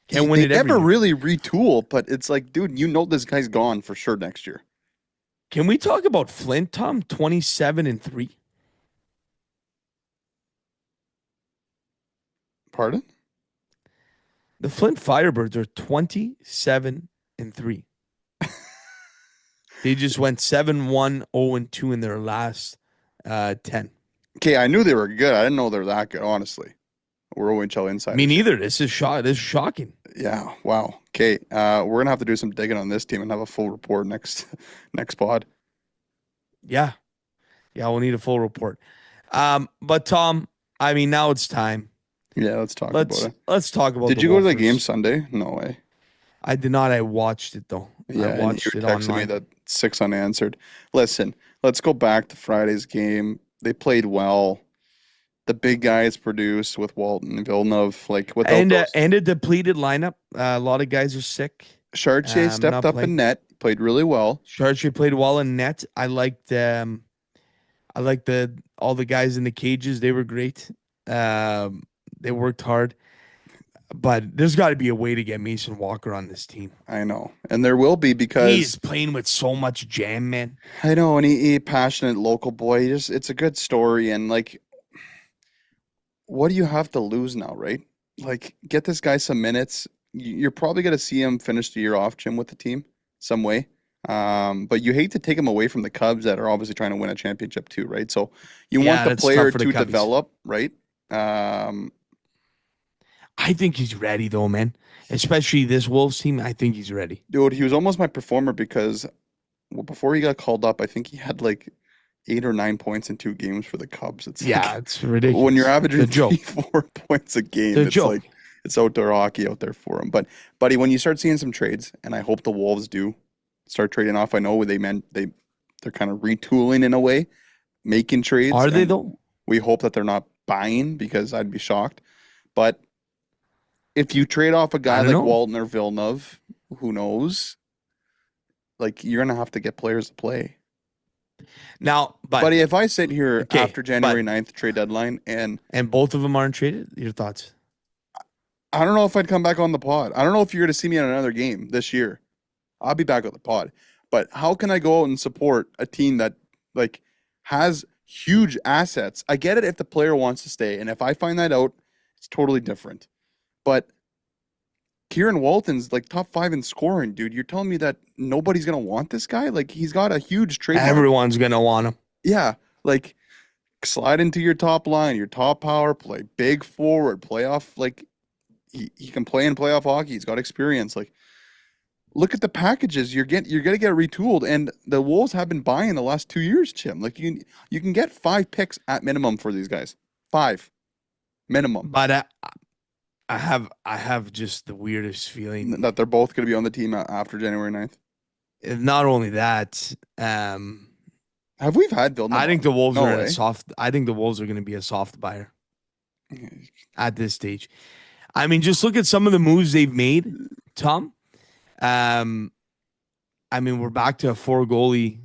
Can't win they it every never year. really retool, but it's like, dude, this guy's gone for sure next year. Can we talk about Flint, Tom? 27-3. Pardon? The Flint Firebirds are 27-3. They just went 7-1, 0-2 in their last 10. Okay, I knew they were good. I didn't know they were that good, honestly. We're OHL insiders. Me neither. This is shocking. Yeah, wow. Okay, we're gonna have to do some digging on this team and have a full report next pod. Yeah, we'll need a full report. But Tom, I mean, now it's time. Yeah, let's talk about it. Let's talk about. Did the you go to the Wolfers. game Sunday? No way. I did not. I watched it though. Yeah, I and watched you it were texting me online. that 6 unanswered. Listen, let's go back to Friday's game. They played well. The big guys produced with Walton and Villeneuve. Like without those, And a depleted lineup. A lot of guys are sick. Chartier stepped not up playing. in net, played really well. Chartier played well in net. I liked all the guys in the cages. They were great. They worked hard. But there's got to be a way to get Mason Walker on this team. I know, and there will be because He's playing with so much jam, man. I know, and he passionate local boy. It's a good story, and like, what do you have to lose now, right? Like, get this guy some minutes. You're probably gonna see him finish the year off, Jim, with the team some way. But you hate to take him away from the Cubs that are obviously trying to win a championship too, right? So you Yeah, want the that's player tough for the to Cubbies. develop, right? Um, I think he's ready though, man. Especially this Wolves team. I think he's ready. dude, he was almost my performer because before he got called up, I think he had like 8 or 9 points in 2 games for the Cubs. It's Yeah, like, it's ridiculous. when you're averaging It's a joke. 3, 4 points a game, It's a it's joke. like it's outdoor hockey out there for him. But buddy, when you start seeing some trades, and I hope the Wolves do start trading off. I know they're kind of retooling in a way, making trades. Are they and though? We hope that they're not buying because I'd be shocked. But if you trade off a guy don't like know. Walton or Villeneuve, who knows? Like, you're gonna have to get players to play. Now, but Buddy, if I sit here Okay, after January 9th trade deadline and both of them aren't traded. Your thoughts? I don't know if I'd come back on the pod. I don't know if you're going to see me in another game this year. I'll be back on the pod. But how can I go out and support a team that like has huge assets? I get it if the player wants to stay, and if I find that out, it's totally different. But Kieran Walton's like top 5 in scoring, dude. You're telling me that nobody's going to want this guy? Like, he's got a huge trade. Everyone's gonna want him. Yeah, like slide into your top line, your top power play, big forward, playoff. Like he can play in playoff hockey. He's got experience. Like, look at the packages you're gonna get retooled, and the Wolves have been buying the last 2 years, Jim. Like you can get 5 picks at minimum for these guys, 5 minimum. But I have just the weirdest feeling. That they're both going to be on the team after January 9th. Not only that, Have we had Villeneuve? I think the Wolves No are way. I think the Wolves are going to be a soft buyer at this stage. I mean, just look at some of the moves they've made, Tom. I mean, we're back to a 4-goalie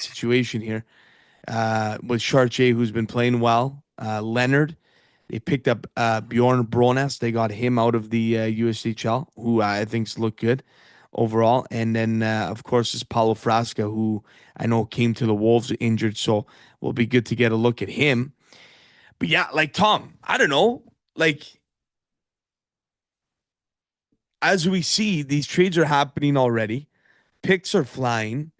situation here with Chartier, who's been playing well. Leonard, they picked up Bjorn Brones. They got him out of the USHL, who I think's looked good overall. And then, of course, is Paulo Frasca, who I know came to the Wolves injured, so will be good to get a look at him. But yeah, like Tom, I don't know. Like, as we see, these trades are happening already. Picks are flying.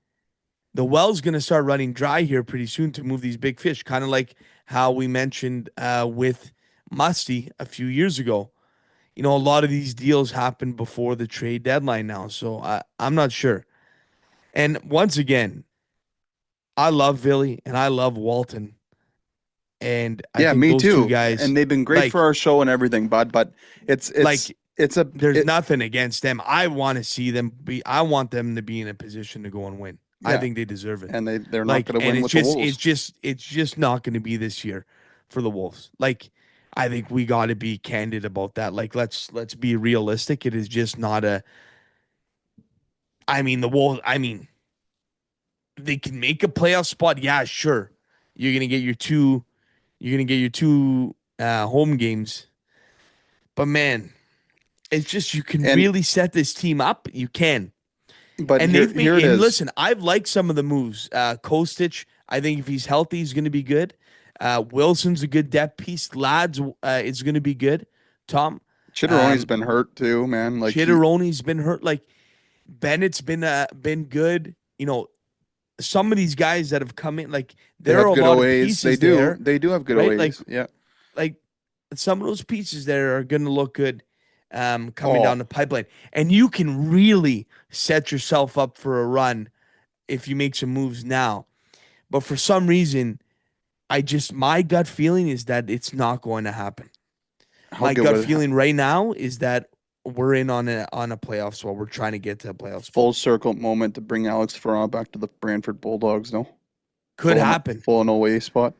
The well's going to start running dry here pretty soon to move these big fish, kind of like how we mentioned with musty a few years ago. A lot of these deals happened before the trade deadline now, so I'm not sure. And once again, I love Billy and I love Walton, and I Yeah, think me those two too. guys, And they've been great for like, our show and everything, bud. But it's it's like it's a there's it, nothing against them. I want to see them be. I want them to be in a position to go and win. I yeah, think they deserve it. and they're not Like, going to and win it's with the just, it's Wolves. just, it's just not going to be this year for the Wolves. Like, I think we got to be candid about that. Like, let's be realistic. It is just not a. I mean, the Wolves. I mean, they can make a playoff spot. Yeah, sure. You're gonna get your two. You're gonna get your two home games. But man, it's just you can And really set this team up. You can. but And here they've made, here it and is. listen, I've liked some of the moves. Kostic, I think if he's healthy, he's going to be good. Wilson's a good depth piece. Lads is going to be good. Tom, Chitteroni's um, been hurt too, man. Like Chitteroni's been hurt. Like Bennett's been good. Some of these guys that have come in, like they there are have a good lot of OAs. They pieces do. there, They do have good right? Like OAs. Yeah. like some of those pieces there are going to look good coming Oh, down the pipeline, and you can really set yourself up for a run if you make some moves now. But for some reason, my gut feeling is that it's not going to happen. how My good gut would feeling right now is that we're in on a playoff spot. We're trying to get to a playoff spot. full circle moment to bring Alex Ferrand back to the Brantford Bulldogs? No, Could happen. full an OA spot.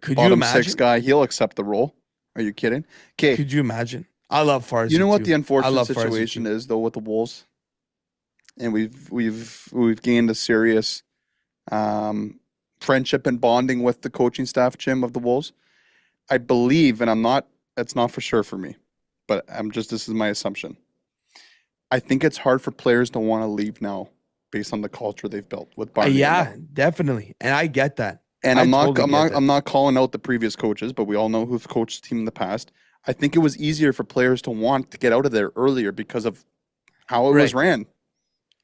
Could you Bottom six imagine? guy. He'll accept the role. Are you kidding? Okay. Could you imagine? I love You know Farzy what the too. I unfortunate love Farzy situation too. is though with the Wolves, and we've gained a serious um, friendship and bonding with the coaching staff, Jim, of the Wolves. I believe, and I'm not. It's not for sure for me, but I'm just. This is my assumption. I think it's hard for players to want to leave now, based on the culture they've built with Barney and Yeah, them. definitely. And I get that. And I I'm not. totally I'm get not. that. I'm not calling out the previous coaches, but we all know who've coached the team in the past. I think it was easier for players to want to get out of there earlier because of how it was Right. ran.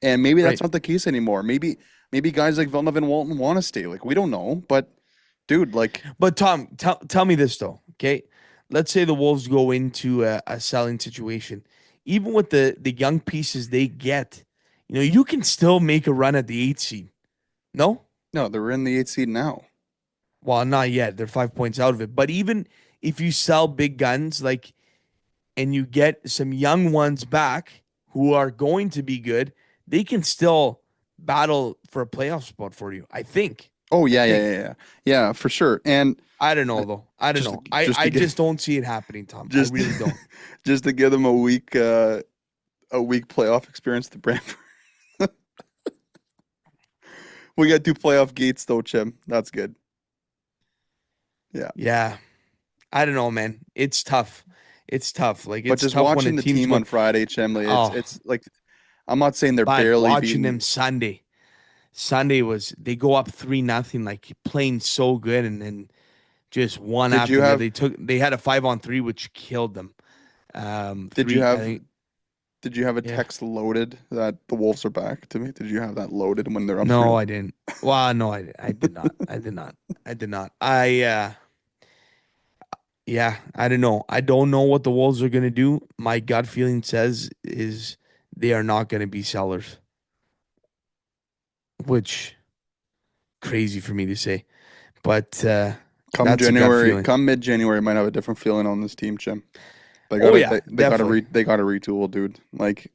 And maybe that's Right. not the case anymore. Maybe guys like Villeneuve and Walton want to stay. Like we don't know, but dude, like But Tom, tell me this though, okay? Let's say the Wolves go into a selling situation. Even with the young pieces they get, you can still make a run at the 8th seed. No? no, they're in the 8th seed now. Well, not yet. They're 5 points out of it. But even if you sell big guns, like, and you get some young ones back who are going to be good, they can still battle for a playoff spot for you. I think. Oh I yeah, yeah, think. yeah, yeah, yeah, for sure. And I don't know though. I don't just to, know. I just to I get just don't see it happening, Tom. I just really don't. just to give them a week playoff experience to Brantford. We got two playoff gates though, Chim. That's good. Yeah. Yeah. I don't know, man. It's tough. It's tough. Like But it's just tough when a watching the team's team on going, Friday, Chimley, it's oh, it's like I'm not saying they're but barely watching beating. them Sunday. Sunday was they go up 3-0, like playing so good, and then just one Did you after the other. have They had a 5-on-3, which killed them. did you Three, I have think. did you have a Yeah. text loaded that the Wolves are back to me? Did you have that loaded when they're up 3? No, I didn't. Well, no, I did not. I did not. I did not. Yeah, I don't know. I don't know what the Wolves are gonna do. My gut feeling says is they are not gonna be sellers, which crazy for me to say, but Come that's a gut January, feeling. come mid-January, might have a different feeling on this team, Jim. They Oh gotta yeah, they definitely. they gotta retool, dude. Like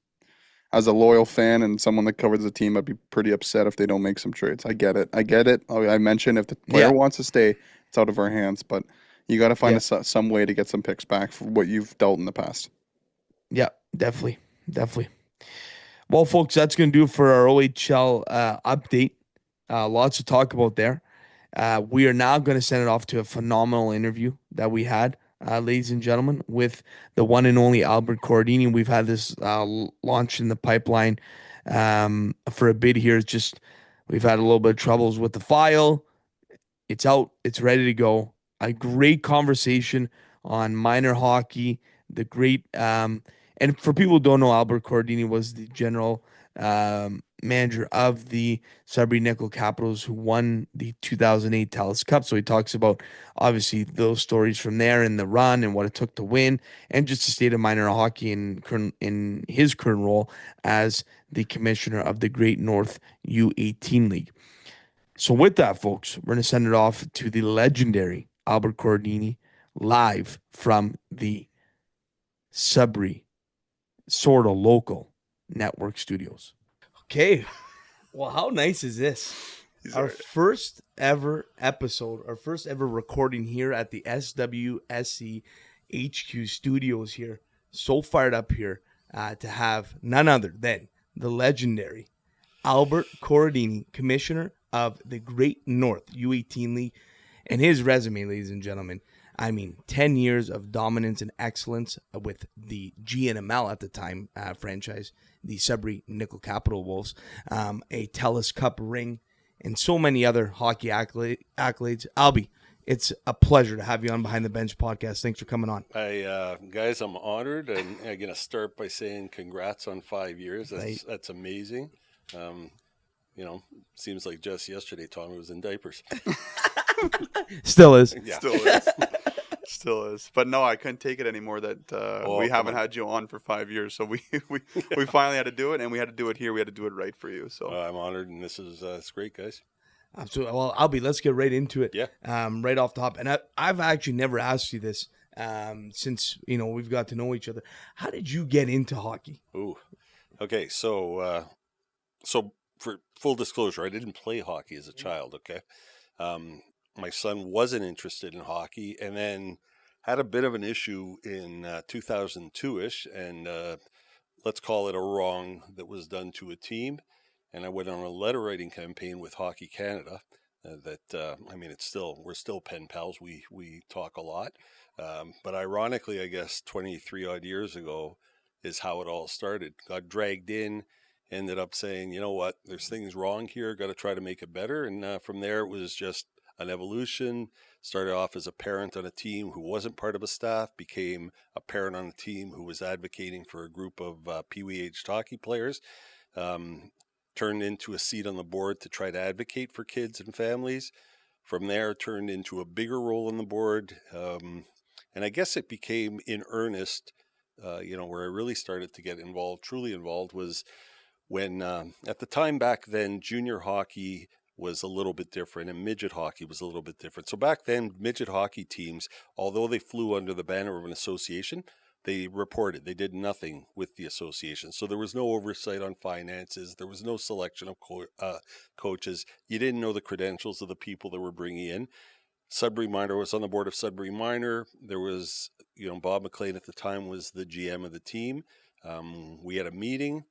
as a loyal fan and someone that covers the team, I'd be pretty upset if they don't make some trades. I get it. I get it. I mentioned if the player Yeah, wants to stay, it's out of our hands, but you got to find yeah, some way to get some picks back for what you've dealt in the past. yeah. Definitely, definitely. Well, folks, that's gonna do it for our OHL update. Lots to talk about there. We are now going to send it off to a phenomenal interview that we had, ladies and gentlemen, with the one and only Albert Corradini. We've had this launch in the pipeline for a bit here. It's just we've had a little bit of troubles with the file. It's out. It's ready to go. A great conversation on minor hockey. The great and for people who don't know, Albert Corradini was the general manager of the Sudbury Nickel Capitals, who won the 2008 TELUS Cup. So he talks about obviously those stories from there and the run and what it took to win, and just the state of minor hockey in his current role as the commissioner of the Great North U18 League. So with that, folks, we're going to send it off to the legendary Albert Corradini live from the Sudbury sort of local network studios. Okay. Well, how nice is this? Our first ever episode, our first ever recording here at the SWSC HQ studios here. So fired up here to have none other than the legendary Albert Corradini, commissioner of the Great North U18 League, and his resume, ladies and gentlemen. I mean, 10 years of dominance and excellence with the GNML at the time franchise, the Sudbury Nickel Capital Wolves, a TELUS Cup ring, and so many other hockey accolades. Albie, it's a pleasure to have you on Behind the Bench podcast. Thanks for coming on. Guys, I'm honored, and I'm going to start by saying congrats on 5 years. That's amazing. Seems like just yesterday Tommy was in diapers. Still is. Yeah. Still is. But no, I couldn't take it anymore that we haven't had you on for 5 years. So we finally had to do it, and we had to do it here. We had to do it right for you. So I'm honored, and this is it's great, guys. Absolutely. Well, Albie, let's get right into it. Yeah. Right off the top. And I've actually never asked you this since, we've got to know each other. How did you get into hockey? Ooh. Okay, so for full disclosure, I didn't play hockey as a child, okay? My son wasn't interested in hockey, and then had a bit of an issue in 2002-ish, and let's call it a wrong that was done to a team. And I went on a letter writing campaign with Hockey Canada. We're still pen pals. We talk a lot, but ironically, I guess 23 odd years ago is how it all started. Got dragged in. Ended up saying, you know what, there's things wrong here, got to try to make it better. And from there, it was just an evolution. Started off as a parent on a team who wasn't part of a staff, became a parent on a team who was advocating for a group of Pee-wee-aged hockey players, turned into a seat on the board to try to advocate for kids and families. From there, turned into a bigger role on the board. And I guess it became in earnest, where I really started to get truly involved was when at the time back then, junior hockey was a little bit different and midget hockey was a little bit different. So back then, midget hockey teams, although they flew under the banner of an association, they reported. They did nothing with the association. So there was no oversight on finances. There was no selection of coaches. You didn't know the credentials of the people that were bringing in. Sudbury Minor was on the board of Sudbury Minor. There was, Bob McLean at the time was the GM of the team. We had a meeting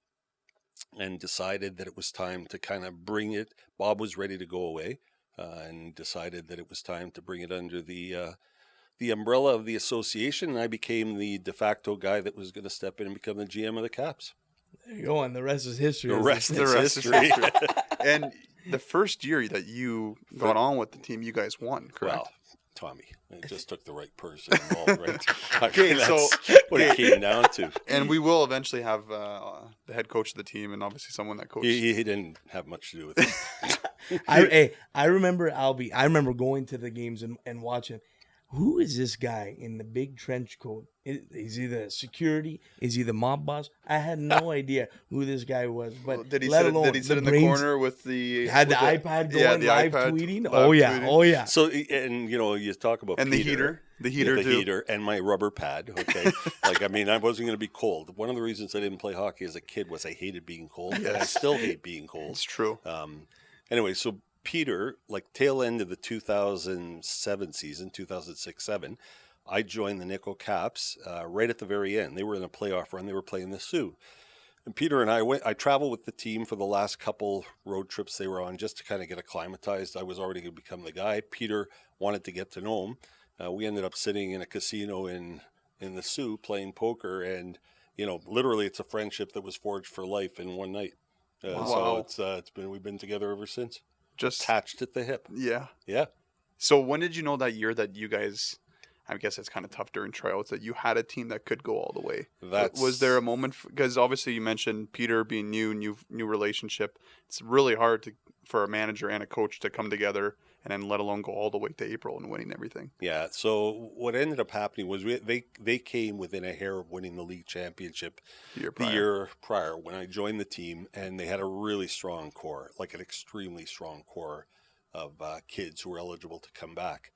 and decided that it was time to kind of bring it. Bob was ready to go away and decided that it was time to bring it under the umbrella of the association. And I became the de facto guy that was going to step in and become the GM of the Caps. There you go, and the rest is history. The rest is history. And the first year that you got on with the team, you guys won, correct? Well, Tommy, it just took the right person involved, right? Okay, that's what it came down to. And we will eventually have the head coach of the team, and obviously someone that coached. He didn't have much to do with it. I remember Albie. I remember going to the games and watching. Who is this guy in the big trench coat? Is he the security? Is he the mob boss? I had no idea who this guy was. But did he sit in the corner with the iPad going, live iPad tweeting? tweeting. Oh yeah. So, and you talk about and Peter, the heater and my rubber pad. Okay, I wasn't going to be cold. One of the reasons I didn't play hockey as a kid was I hated being cold, and I still hate being cold. It's true. Anyway, so Peter, tail end of the 2007 season, 2006-07, I joined the Nickel Caps right at the very end. They were in a playoff run. They were playing the Sioux. And Peter and I traveled with the team for the last couple road trips they were on just to kind of get acclimatized. I was already going to become the guy. Peter wanted to get to know him. We ended up sitting in a casino in the Sioux playing poker. And, literally it's a friendship that was forged for life in one night. Wow. So we've been together ever since. Just attached at the hip. Yeah. Yeah. So when did you know that year that you guys I guess it's kind of tough during tryouts that you had a team that could go all the way. That's Was there a moment, because obviously you mentioned Peter being new relationship. It's really hard for a manager and a coach to come together and then let alone go all the way to April and winning everything. Yeah. So what ended up happening was they came within a hair of winning the league championship the year prior when I joined the team, and they had a really strong core, like an extremely strong core of kids who were eligible to come back.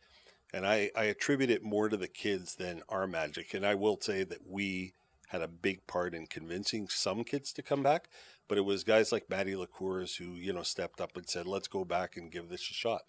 And I attribute it more to the kids than our magic. And I will say that we had a big part in convincing some kids to come back, but it was guys like Matty Lacours who, stepped up and said, let's go back and give this a shot.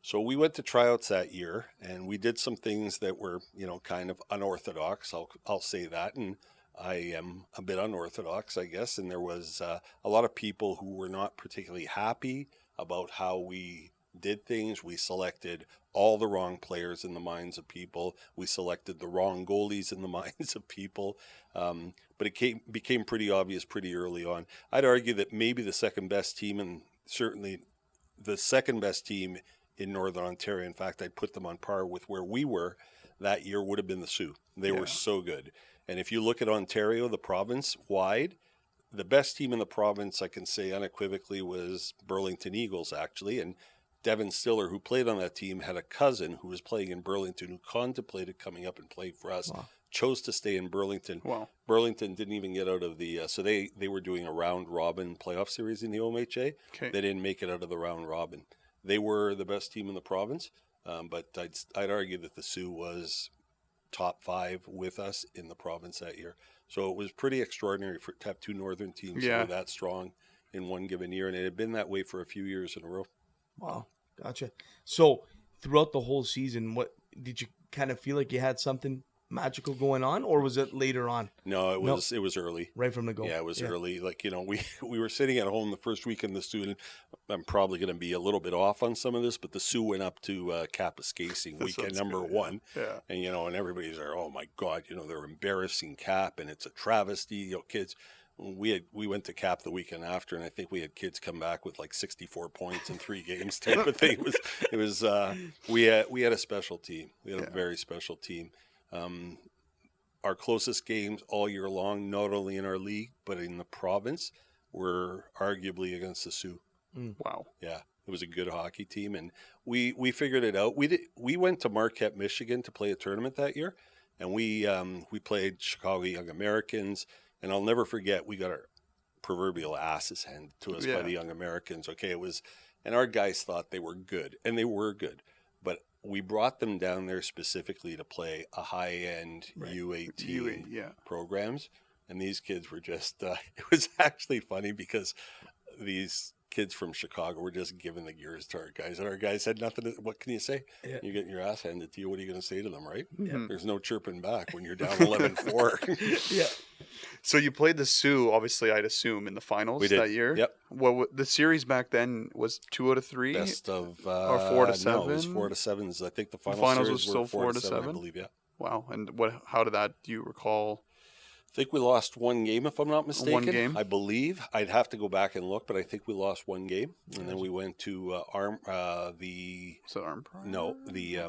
So we went to tryouts that year, and we did some things that were, kind of unorthodox. I'll say that, and I am a bit unorthodox, I guess. And there was a lot of people who were not particularly happy about how we did things. We selected all the wrong players in the minds of people. We selected the wrong goalies in the minds of people. But it became pretty obvious pretty early on. I'd argue that maybe the second best team, and certainly the second best team in Northern Ontario, in fact, I'd put them on par with where we were that year, would have been the Sioux. They were so good. And if you look at Ontario, the province wide, the best team in the province, I can say unequivocally, was Burlington Eagles, actually. And Devin Stiller, who played on that team, had a cousin who was playing in Burlington who contemplated coming up and playing for us, chose to stay in Burlington. Wow. Burlington didn't even get out of the, so they were doing a round robin playoff series in the OMHA. Okay. They didn't make it out of the round robin. They were the best team in the province, but I'd argue that the Sioux was top 5 with us in the province that year. So it was pretty extraordinary to have 2 northern teams who were that strong in one given year, and it had been that way for a few years in a row. Wow, gotcha. So throughout the whole season, what did you kind of feel like you had something magical going on, or was it later on? No, it was early. Right from the go. Yeah, it was early. Like, we were sitting at home the first week in the Sioux, and I'm probably going to be a little bit off on some of this, but the Sioux went up to Kapuskasing weekend number 1. Yeah. And, and everybody's there, oh my God, they're embarrassing Cap, and it's a travesty, kids. We went to Cap the weekend after, and I think we had kids come back with like 64 points in 3 games type of thing. It was we had a special team. We had a very special team. Our closest games all year long, not only in our league but in the province, were arguably against the Sioux. Wow. Yeah, it was a good hockey team, and we figured it out. We went to Marquette, Michigan, to play a tournament that year, and we played Chicago Young Americans. And I'll never forget, we got our proverbial asses handed to us by the Young Americans. Okay, and our guys thought they were good, and they were good. But we brought them down there specifically to play a high-end U18 programs. And these kids were just, it was actually funny because these kids from Chicago were just giving the gears to our guys. And our guys had nothing what can you say? Yeah. You're getting your ass handed to you. What are you going to say to them, right? Yeah. There's no chirping back when you're down 11-4. Yeah. So you played the Sioux, obviously, I'd assume, in the finals that year? Yep. Well, the series back then was 2 out of 3? Best of... or 4 to 7? No, it was 4 to 7. I think the finals series was still 4 to 7? I believe, yeah. Wow. And how did that, do you recall? I think we lost 1 game, if I'm not mistaken. 1 game? I believe. I'd have to go back and look, but I think we lost 1 game. And then we went to Was it Arm Pride? No, the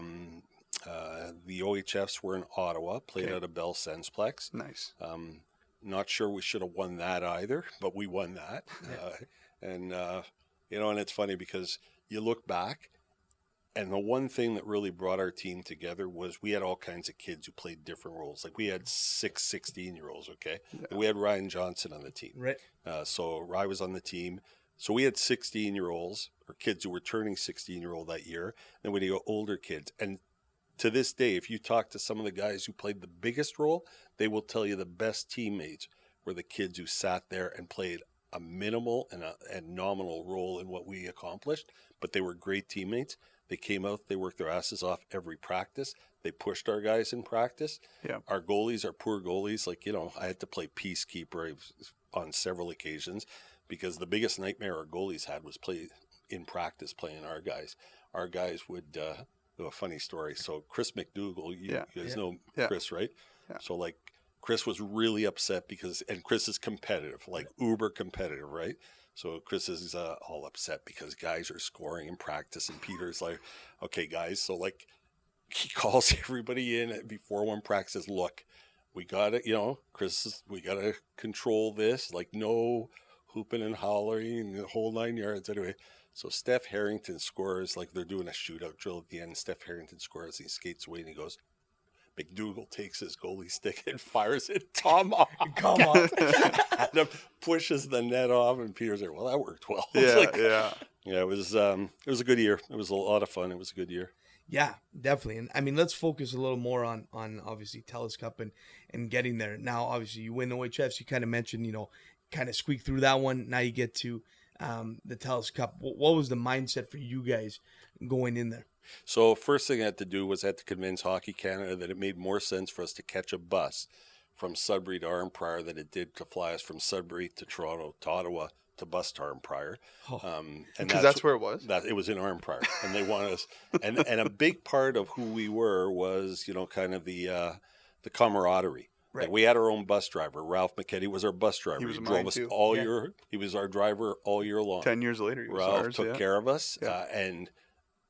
OHFs were in Ottawa, played out of Bell Sensplex. Nice. Not sure we should have won that either, but we won that. And it's funny because you look back, and the one thing that really brought our team together was we had all kinds of kids who played different roles. Like we had 6 16-year-olds, okay? Yeah. And we had Ryan Johnson on the team. Right. So Ryan was on the team. So we had 16-year-olds, or kids who were turning 16-year-old that year. Then we had older kids. And to this day, if you talk to some of the guys who played the biggest role, they will tell you the best teammates were the kids who sat there and played a minimal and nominal role in what we accomplished, but they were great teammates. They came out, they worked their asses off every practice. They pushed our guys in practice. Yeah. Our goalies, our poor goalies, I had to play peacekeeper on several occasions because the biggest nightmare our goalies had was playing playing our guys. Our guys would, a funny story. So Chris McDougall, you guys know Chris, right? Yeah. So Chris was really upset and Chris is competitive, uber competitive, right? So Chris is all upset because guys are scoring in practice, and Peter's like, okay, guys, so he calls everybody in before one practice. Look, we got to, Chris, we got to control this. Like, no hooping and hollering the whole 9 yards. Anyway, so Steph Harrington scores, like they're doing a shootout drill at the end. Steph Harrington scores, he skates away and he goes, McDougal takes his goalie stick and fires it. Come on. Adam pushes the net off, and Peter's like, well, that worked well. Yeah. Yeah, it was a good year. It was a lot of fun. It was a good year. Yeah, definitely. And I mean, let's focus a little more on obviously TELUS Cup and getting there. Now, obviously, you win OHFs. You kind of mentioned, kind of squeak through that one. Now you get to the TELUS Cup. What was the mindset for you guys going in there? So first thing I had to do was I had to convince Hockey Canada that it made more sense for us to catch a bus from Sudbury to Arnprior than it did to fly us from Sudbury to Toronto to Ottawa to bus to Arnprior. And that's where it was? It was in Arnprior. And they wanted us. And a big part of who we were was, kind of the camaraderie. Right. Like we had our own bus driver. Ralph McKetty was our bus driver. He was drove us too. all year. He was our driver all year long. 10 years later, he was Ralph ours, took care of us. Yeah. And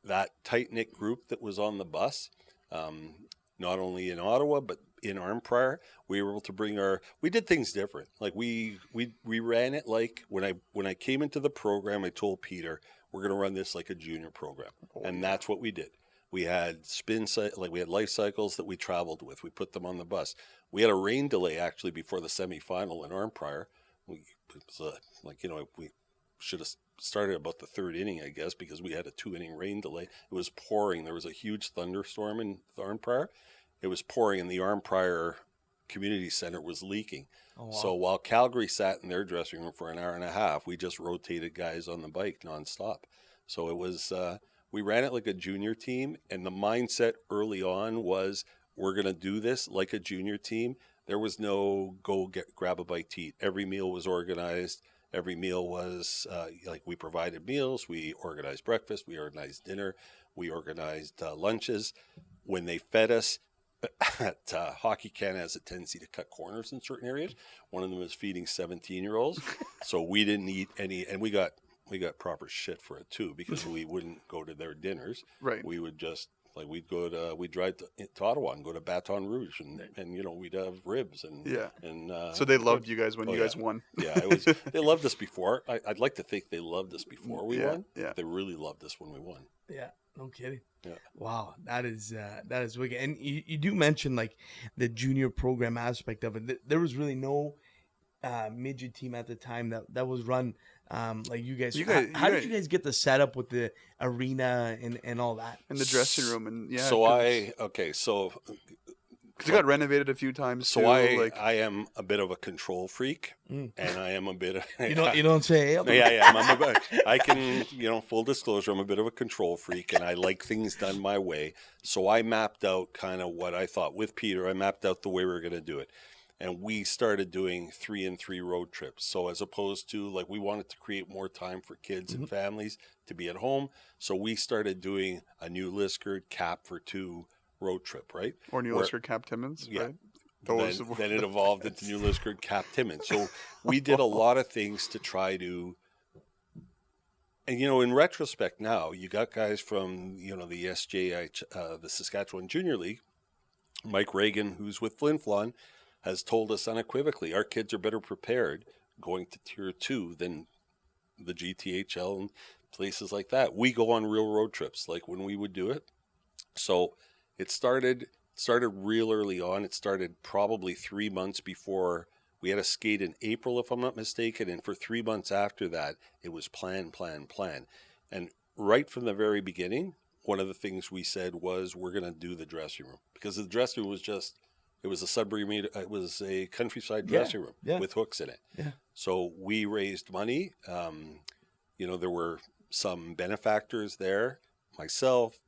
that tight-knit group that was on the bus, not only in Ottawa, but in Arnprior, we were able to bring we did things different. Like we ran it like when I came into the program, I told Peter, we're going to run this like a junior program. That's what we did. We had we had life cycles that we traveled with. We put them on the bus. We had a rain delay actually before the semifinal in Arnprior. We should have started about the third inning, I guess, because we had a 2-inning rain delay. It was pouring. There was a huge thunderstorm in Arnprior. It was pouring, and the Arnprior Community Center was leaking. Oh, wow. So while Calgary sat in their dressing room for an hour and a half, we just rotated guys on the bike nonstop. So it was we ran it like a junior team, and the mindset early on was we're going to do this like a junior team. There was no grab a bite to eat. Every meal was organized. Every meal was we provided meals. We organized breakfast. We organized dinner. We organized lunches. When they fed us, Hockey Canada has a tendency to cut corners in certain areas. One of them was feeding 17-year-olds. So we didn't eat any, and we got proper shit for it too, because we wouldn't go to their dinners. Right. We would just we'd drive to Ottawa and go to Baton Rouge and we'd have ribs and so they loved you guys when you guys won. Yeah, they loved us before. I'd like to think they loved us before we won. Yeah, they really loved us when we won. Yeah, no kidding. Yeah. Wow, that is wicked. And you do mention like the junior program aspect of it. There was really no midget team at the time that was run like you guys. How did you guys get the setup with the arena and all that? In the dressing room so because it got renovated a few times. So too, I am a bit of a control freak, and I am a bit of you don't say. I can full disclosure, I'm a bit of a control freak, and I like things done my way. So I mapped out kind of what I thought with Peter. I mapped out the way we were going to do it. And we started doing 3-and-3 road trips. So as opposed to we wanted to create more time for kids and families to be at home. So we started doing a New Liskeard Cap for 2 road trip, right? Or New Liskeard Cap Timmins, right? Then it evolved into New Liskeard Cap Timmins. So we did a lot of things to try to, and in retrospect now, you got guys from the SJH, the Saskatchewan Junior League, Mike Reagan, who's with Flin Flon, has told us unequivocally our kids are better prepared going to Tier 2 than the GTHL and places like that. We go on real road trips like when we would do it. So it started real early on. It started probably 3 months before we had a skate in April, if I'm not mistaken. And for 3 months after that, it was plan. And right from the very beginning, one of the things we said was we're going to do the dressing room, because the dressing room was it was a Sudbury meet. It was a countryside dressing room with hooks in it. Yeah. So we raised money. There were some benefactors there. Myself,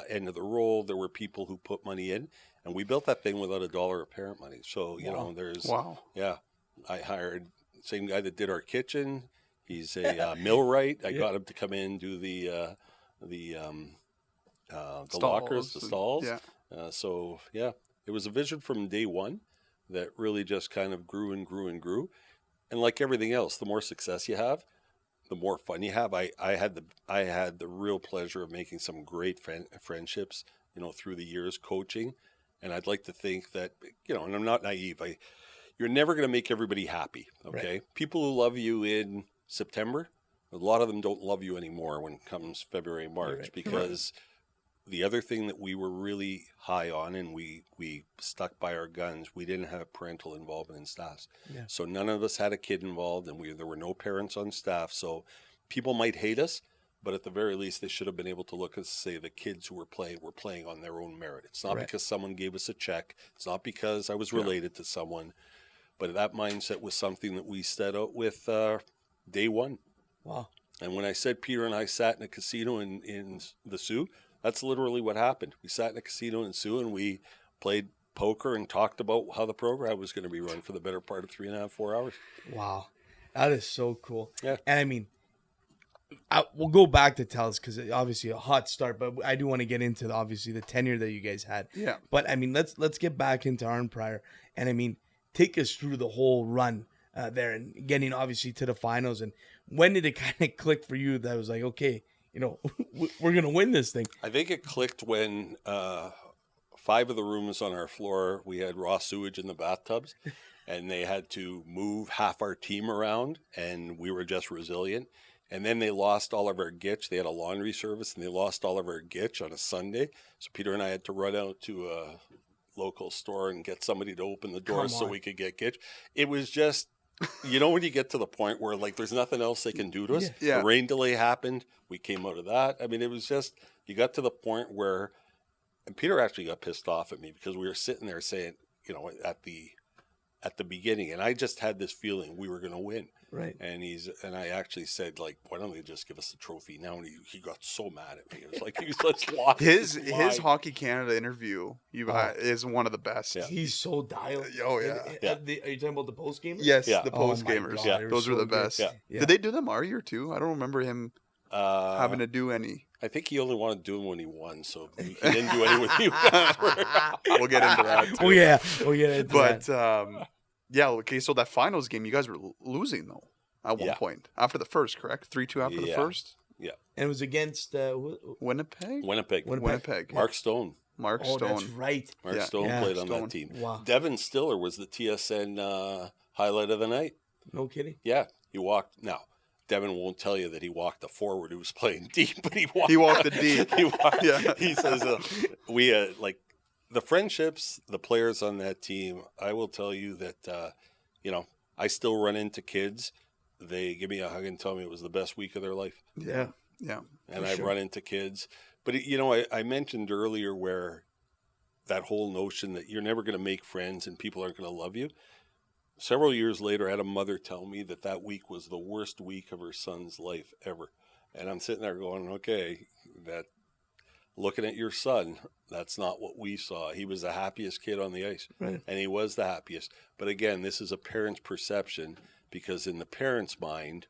end of the roll. There were people who put money in, and we built that thing without $1 of parent money. So I hired the same guy that did our kitchen. He's a millwright. I got him to come in and do the lockers, the stalls. Yeah. It was a vision from day one that really just kind of grew and grew and grew. And like everything else, the more success you have, the more fun you have. I had the real pleasure of making some great friendships through the years coaching. And I'd like to think that, and I'm not naive. You're never going to make everybody happy. Okay. Right. People who love you in September, a lot of them don't love you anymore when it comes February, March, Right. because the other thing that we were really high on and we stuck by our guns, we didn't have parental involvement in staffs. Yeah. So none of us had a kid involved, and there were no parents on staff. So people might hate us, but at the very least, they should have been able to look and say the kids who were playing on their own merit. It's not Right. because someone gave us a check. It's not because I was related to someone. But that mindset was something that we set out with day one. Wow. And when I said Peter and I sat in a casino in the Sioux, that's literally what happened. We sat in a casino in Sioux and we played poker and talked about how the program was going to be run for the better part of 3.5, 4 hours. Wow. That is so cool. Yeah. And I mean, we'll go back to TELUS because obviously a hot start, but I do want to get into obviously the tenure that you guys had. Yeah. But I mean, let's get back into Arn Prior, and I mean, take us through the whole run there and getting obviously to the finals. And when did it kind of click for you that was like, okay, we're gonna win this thing? I think it clicked when 5 of the rooms on our floor, we had raw sewage in the bathtubs, and they had to move half our team around, and we were just resilient. And then they lost all of our gitch. They had a laundry service, and they lost all of our gitch on a Sunday. So Peter and I had to run out to a local store and get somebody to open the door so we could get gitch. It was just, when you get to the point where like there's nothing else they can do to us. Yeah. The rain delay happened. We came out of that. I mean, it was just, you got to the point where, and Peter actually got pissed off at me because we were sitting there saying, at the beginning, and I just had this feeling we were going to win. Right. And I actually said, like, why don't they just give us the trophy now? And he got so mad at me. It was like, he was just lost. His Hockey Canada interview is one of the best. Yeah. He's so dialed. Oh, yeah. Are you talking about the post game? Yes, Yeah. the Oh post my gamers. God, Yeah, they were those were so the good. best. Yeah. Yeah. Did they do them our year too? I don't remember him having to do any. I think he only wanted to do them when he won, so he didn't do any with you. We'll get into that too. Oh yeah. But yeah, okay. So that finals game, you guys were losing though at one Yeah. point after the first, correct? 3-2 after the Yeah. first. And it was against Winnipeg. Winnipeg. Mark Stone. Mark Oh, Stone. that's right. Mark Yeah. Stone Yeah. played on Stone. that team. Wow. Devin Stiller was the TSN highlight of the night. No kidding. Yeah, he walked. Now, Devin won't tell you that he walked the forward who was playing deep, but he walked. He walked the deep. Yeah. He says, we like the friendships, the players on that team. I will tell you that, I still run into kids. They give me a hug and tell me it was the best week of their life. Yeah. Yeah. And For I've sure. run into kids. But, I mentioned earlier where that whole notion that you're never going to make friends and people aren't going to love you. Several years later, I had a mother tell me that week was the worst week of her son's life ever. And I'm sitting there going, okay, looking at your son, that's not what we saw. He was the happiest kid on the ice. Right. And he was the happiest. But again, this is a parent's perception because in the parent's mind,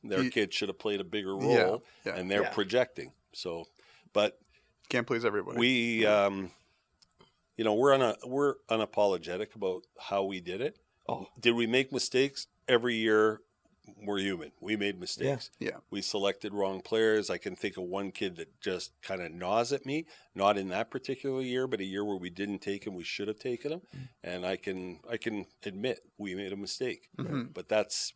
their kid should have played a bigger role Yeah. and they're Yeah. projecting. So, but Can't please everybody. we, we're unapologetic about how we did it. Oh. Did we make mistakes? Every year, we're human. We made mistakes. Yeah. We selected wrong players. I can think of one kid that just kind of gnaws at me. Not in that particular year, but a year where we didn't take him, we should have taken him. And I can admit we made a mistake. Mhm. But that's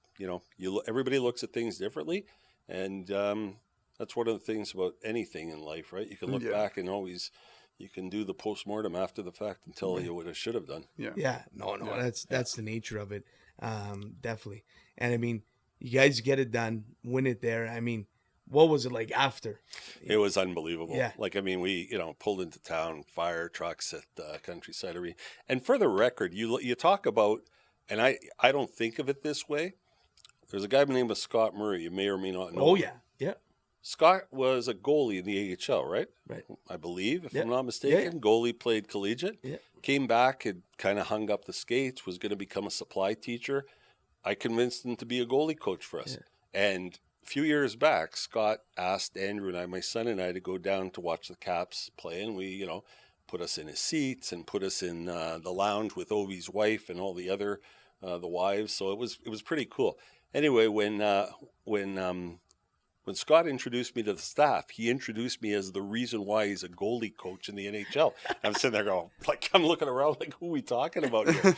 everybody looks at things differently, and that's one of the things about anything in life, right? You can look Yeah. back and always. You can do the postmortem after the fact and tell you what I should have done. Yeah. Yeah. No. Yeah. That's the nature of it. Definitely. And I mean, you guys get it done, win it there. I mean, what was it like after? It was unbelievable. Yeah. Like, I mean, we, pulled into town, fire trucks at Countryside Arena. And for the record, you talk about, and I don't think of it this way. There's a guy named Scott Murray. You may or may not know. Oh him. yeah. Yeah. Scott was a goalie in the AHL, right? Right. I believe, if Yeah. I'm not mistaken. Yeah. Goalie played collegiate. Yeah. Came back, had kind of hung up the skates, was going to become a supply teacher. I convinced him to be a goalie coach for us. Yeah. And a few years back, Scott asked Andrew and I, my son and I, to go down to watch the Caps play. And we, put us in his seats and put us in the lounge with Ovi's wife and all the other, the wives. So it was pretty cool. Anyway, when When Scott introduced me to the staff, he introduced me as the reason why he's a goalie coach in the NHL. I'm sitting there going, like, I'm looking around like, who are we talking about here?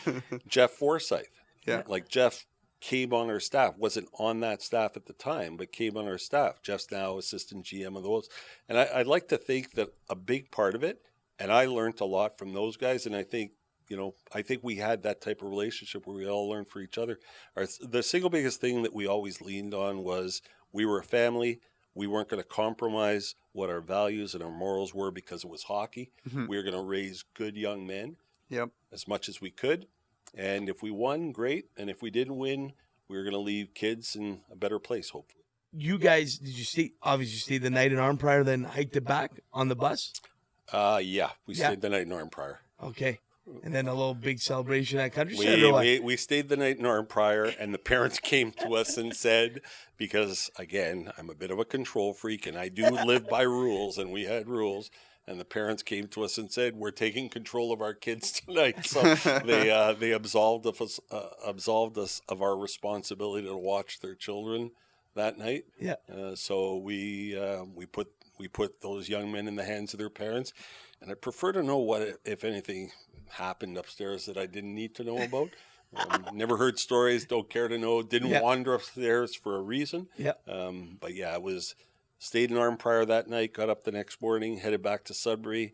Jeff Forsyth. Yeah. Like, Jeff came on our staff, wasn't on that staff at the time, but came on our staff. Jeff's now assistant GM of those. And I'd like to think that a big part of it, and I learned a lot from those guys, and I think, I think we had that type of relationship where we all learned for each other. The single biggest thing that we always leaned on was we were a family. We weren't going to compromise what our values and our morals were because it was hockey. Mhm. We were going to raise good young men Yep. as much as we could. And if we won, great. And if we didn't win, we were going to leave kids in a better place, hopefully. You guys, did you stay? Obviously, you stayed the night in Arnprior, then hiked it back on the bus. Yeah, we Yeah. stayed the night in Arnprior. Okay, and then a little big celebration at Countryside. or what? We stayed the night in Arnprior, and the parents came to us and said, because again, I'm a bit of a control freak, and I do live by rules, and we had rules. And the parents came to us and said, "We're taking control of our kids tonight." So they absolved us of our responsibility to watch their children that night. Yeah. So we put those young men in the hands of their parents, and I prefer to know what, if anything, happened upstairs that I didn't need to know about. Never heard stories. Don't care to know. Didn't Yeah. wander upstairs for a reason. Yeah. But yeah, it was. Stayed in Arnprior that night, got up the next morning, headed back to Sudbury,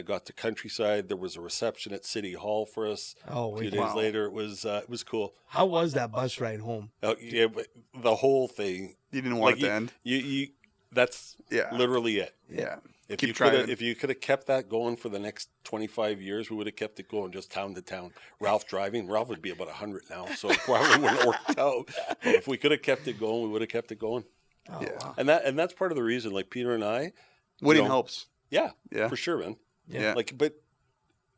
got to Countryside. There was a reception at City Hall for us. Oh, A few wait, days wow. later, it was cool. how was that bus ride home? Yeah, but the whole thing, You didn't want like it to end. you that's Yeah. literally it. Yeah. If Keep you trying. could have kept that going for the next 25 years, we would have kept it going just town to town. Ralph driving, Ralph would be about 100 now, so it probably wouldn't have worked out. But if we could have kept it going, we would have kept it going. Oh, Yeah. wow. And that's part of the reason. Like Peter and I, Winning know, helps. yeah, Yeah. for sure, man. Yeah. Like, but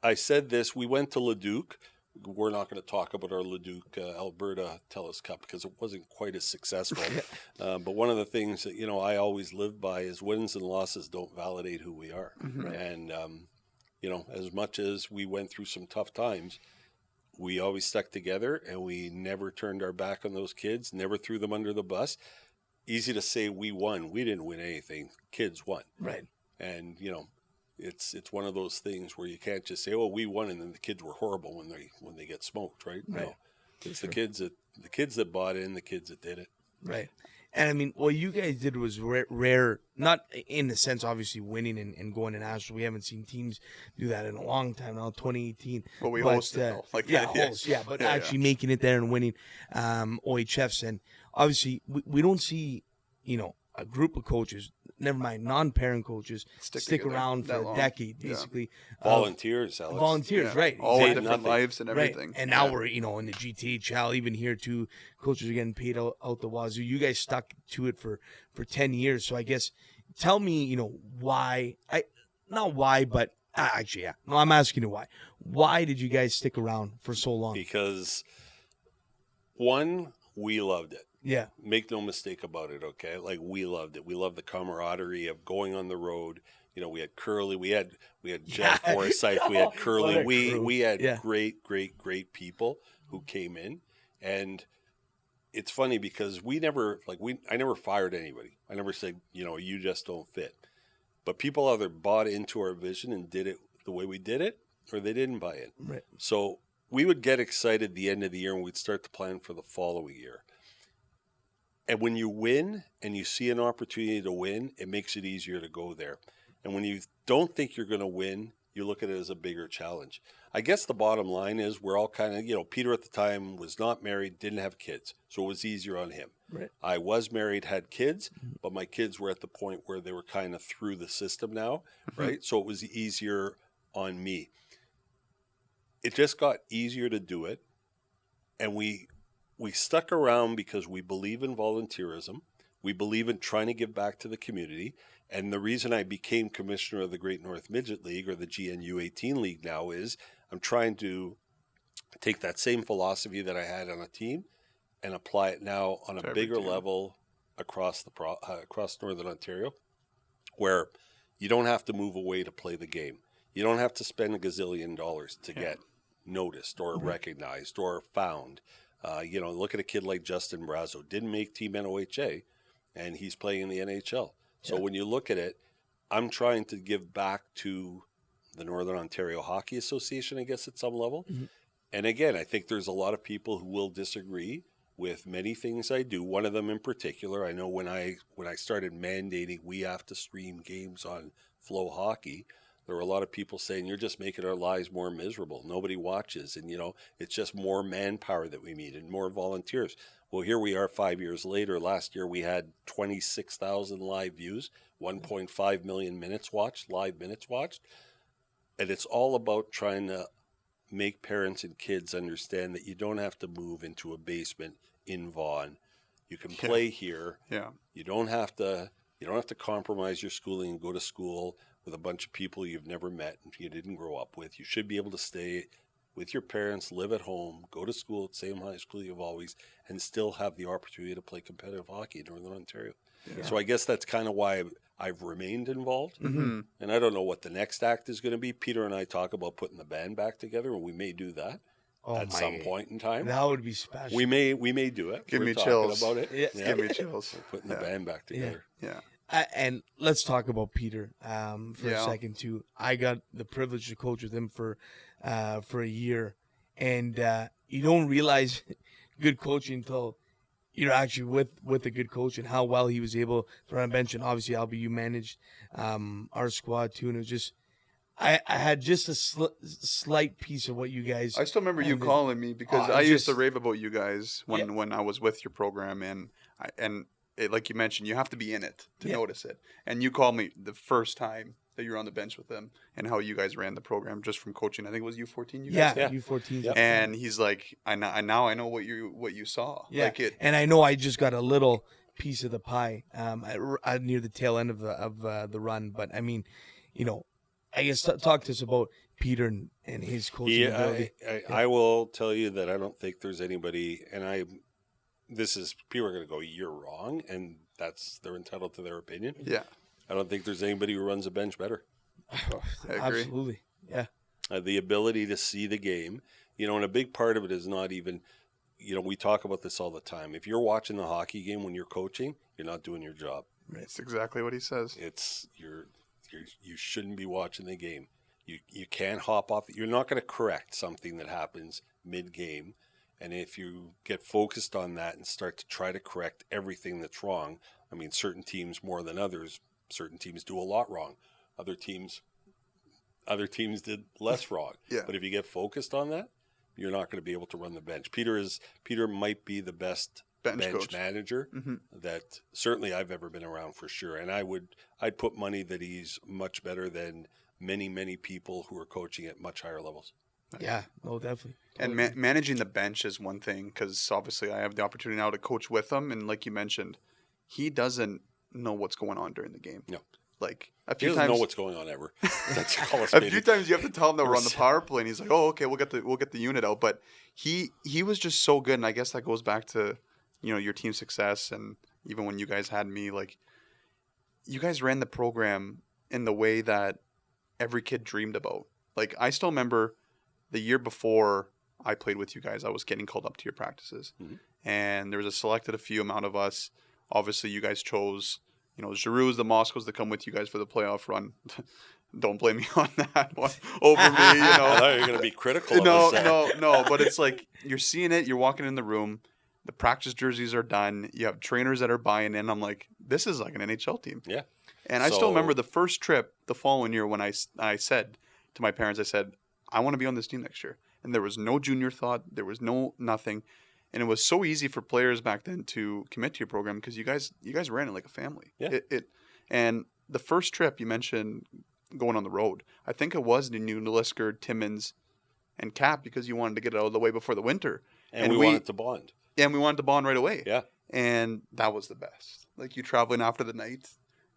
I said this. We went to Leduc. We're not going to talk about our Leduc, Alberta TELUS Cup because it wasn't quite as successful. But one of the things that I always live by is wins and losses don't validate who we are. Mhm. And as much as we went through some tough times, we always stuck together and we never turned our back on those kids. Never threw them under the bus. Easy to say we won. We didn't win anything. Kids won. Right. And it's one of those things where you can't just say, "Oh, we won," and then the kids were horrible when they get smoked, right? Right. No, it's the kids that bought in, the kids that did it. Right. And I mean, what you guys did was rare, not in the sense, obviously, winning and going to national. We haven't seen teams do that in a long time now, 2018. But we But, hosted though. Like Yeah, yeah. host, yeah, but Yeah, yeah. actually making it there and winning OHFs. And obviously, we don't see, a group of coaches, never mind non-parent coaches, stick together around that for a long. decade, Yeah. basically. Volunteers, Alex. Volunteers, Yeah. right. All our exactly. different Nothing. lives and Right. everything. And now Yeah. we're, in the GTHL, even here too, coaches are getting paid out the wazoo. You guys stuck to it for 10 years. So I guess, tell me, why, not why, but actually, yeah. No, I'm asking you why. Why did you guys stick around for so long? Because one, we loved it. Yeah. Make no mistake about it, okay? Like, we loved it. We loved the camaraderie of going on the road. We had Curly, we had Jeff Yeah. Forsyth, we had What Curly. a We crew. had Yeah. great people who came in. And it's funny because I never fired anybody. I never said, you just don't fit. But people either bought into our vision and did it the way we did it, or they didn't buy it. Right. So we would get excited at the end of the year and we'd start to plan for the following year. And when you win and you see an opportunity to win, it makes it easier to go there. And when you don't think you're going to win, you look at it as a bigger challenge. I guess the bottom line is we're all kind of, Peter at the time was not married, didn't have kids. So it was easier on him. Right. I was married, had kids, but my kids were at the point where they were kind of through the system now, right? So it was easier on me. It just got easier to do it. And we stuck around because we believe in volunteerism. We believe in trying to give back to the community. And the reason I became commissioner of the Great North Midget League, or the GNU 18 League now, is I'm trying to take that same philosophy that I had on a team and apply it now on a To every bigger team. level across across Northern Ontario, where you don't have to move away to play the game. You don't have to spend $1 gazillion to get noticed or recognized or found. Look at a kid like Justin Brazo. Didn't make Team NOHA, and he's playing in the NHL. So Yeah. when you look at it, I'm trying to give back to the Northern Ontario Hockey Association, I guess, at some level. Mhm. And again, I think there's a lot of people who will disagree with many things I do. One of them in particular, I know when I started mandating we have to stream games on Flow Hockey, there were a lot of people saying you're just making our lives more miserable. Nobody watches, and it's just more manpower that we need and more volunteers. Well, here we are 5 years later. Last year we had 26,000 live views, 1.5 million live minutes watched. And it's all about trying to make parents and kids understand that you don't have to move into a basement in Vaughan. You can play here. Yeah. You don't have to compromise your schooling and go to school with a bunch of people you've never met and you didn't grow up with. You should be able to stay with your parents, live at home, go to school at the same high school you've always, and still have the opportunity to play competitive hockey in Northern Ontario. Yeah. So I guess that's kind of why I've remained involved. Mm-hmm. And I don't know what the next act is going to be. Peter and I talk about putting the band back together, and we may do that at some point in time. That would be special. We may do it. Give We're me talking chills. about it. Yeah. Give me chills. We're putting the band back together. Yeah. And let's talk about Peter for Yeah. a second too. I got the privilege to coach with him for a year, and you don't realize good coaching until you're actually with a good coach and how well he was able to run a bench. And obviously, Albert, you managed our squad too, and it was just I had just a slight piece of what you guys. I still remember you and calling me because Oh, I I used to just- rave about you guys when I was with your program, and like you mentioned, you have to be in it to Yeah. notice it. And you called me the first time that you were on the bench with them and how you guys ran the program just from coaching. I think it was U14. You guys Yeah, did? U14. Yeah. And he's like, now I know what you saw. Yeah, Like it. and I know I just got a little piece of the pie near the tail end of the run. But I mean, I guess talk to us about Peter and his coaching ability. I will tell you that I don't think there's anybody, and people are going to go, you're wrong, and they're entitled to their opinion. Yeah. I don't think there's anybody who runs a bench better. I agree. Absolutely, yeah. The ability to see the game, and a big part of it is not even, we talk about this all the time. If you're watching the hockey game when you're coaching, you're not doing your job. That's exactly what he says. You shouldn't be watching the game. You can't hop off. You're not going to correct something that happens mid-game. And if you get focused on that and start to try to correct everything that's wrong, I mean, certain teams more than others, certain teams do a lot wrong. Other teams did less wrong. Yeah. But if you get focused on that, you're not going to be able to run the bench. Peter might be the best bench coach. manager Mm-hmm. that certainly I've ever been around for sure. And I'd put money that he's much better than many, many people who are coaching at much higher levels. Yeah, no, definitely. And managing the bench is one thing because obviously I have the opportunity now to coach with him. And like you mentioned, he doesn't know what's going on during the game. No. Like a He few doesn't times, know what's going on ever. That's all a few times you have to tell him that we're on the power play, and he's like, "Oh, okay, we'll get the unit out." But he was just so good, and I guess that goes back to your team success, and even when you guys had me, like you guys ran the program in the way that every kid dreamed about. Like I still remember the year before I played with you guys, I was getting called up to your practices, and there was a few amount of us. Obviously, you guys chose. Giroux's, the Moscows that come with you guys for the playoff run. Don't blame me on that one over me. I thought you were going to be critical of us. No. But it's like you're seeing it. You're walking in the room. The practice jerseys are done. You have trainers that are buying in. I'm like, this is like an NHL team. Yeah. And I still remember the first trip the following year when I said to my parents, I said, I want to be on this team next year. And there was no junior thought. There was nothing. And it was so easy for players back then to commit to your program because you guys ran it like a family. Yeah. And the first trip you mentioned going on the road, I think it was New Liskard, Timmins, and Cap because you wanted to get it out of the way before the winter. And we wanted to bond. And we wanted to bond right away. Yeah. And that was the best. Like you traveling after the night.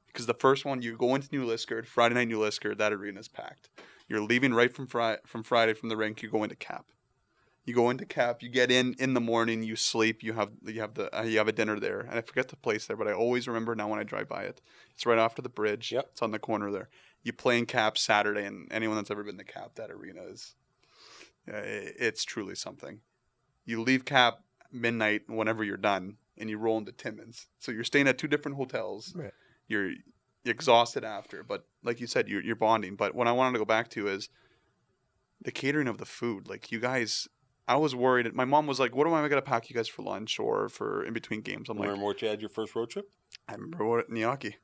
Because the first one, you go into New Liskard, Friday night New Liskard, that arena's packed. You're leaving right from Friday from the rink, you go into Cap. You go into Cap, you get in the morning, you sleep, you have a dinner there. And I forget the place there, but I always remember now when I drive by it. It's right after the bridge. Yep. It's on the corner there. You play in Cap Saturday, and anyone that's ever been to Cap, that arena it's truly something. You leave Cap midnight whenever you're done, and you roll into Timmins. So you're staying at 2 different hotels. Right. You're exhausted after, but like you said, you're bonding. But what I wanted to go back to is the catering of the food. Like you guys, I was worried. My mom was like, "What am I gonna pack you guys for lunch or for in between games?" I'm like, Remember what you had your first road trip? I remember what gnocchi.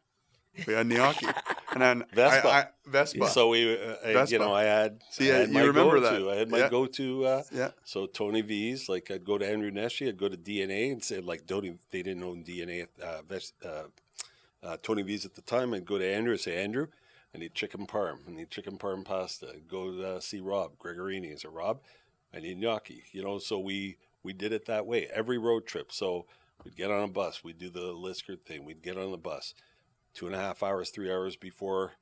We had gnocchi, and then Vespa. Vespa. So we, Vespa. you know, I had you my remember go-to. that. I had my Yeah. go-to. Yeah. So Tony V's, like I'd go to Andrew Neshy, I'd go to DNA and say like, they didn't own DNA at Tony V's at the time. I'd go to Andrew and say, Andrew, I need chicken parm. I need chicken parm pasta. I'd go to see Rob Gregorini. I said, Rob, I need gnocchi. You know, so we did it that way every road trip. So we'd get on a bus. We'd do the Liskert thing. We'd get on the bus. 2.5 hours, 3 hours before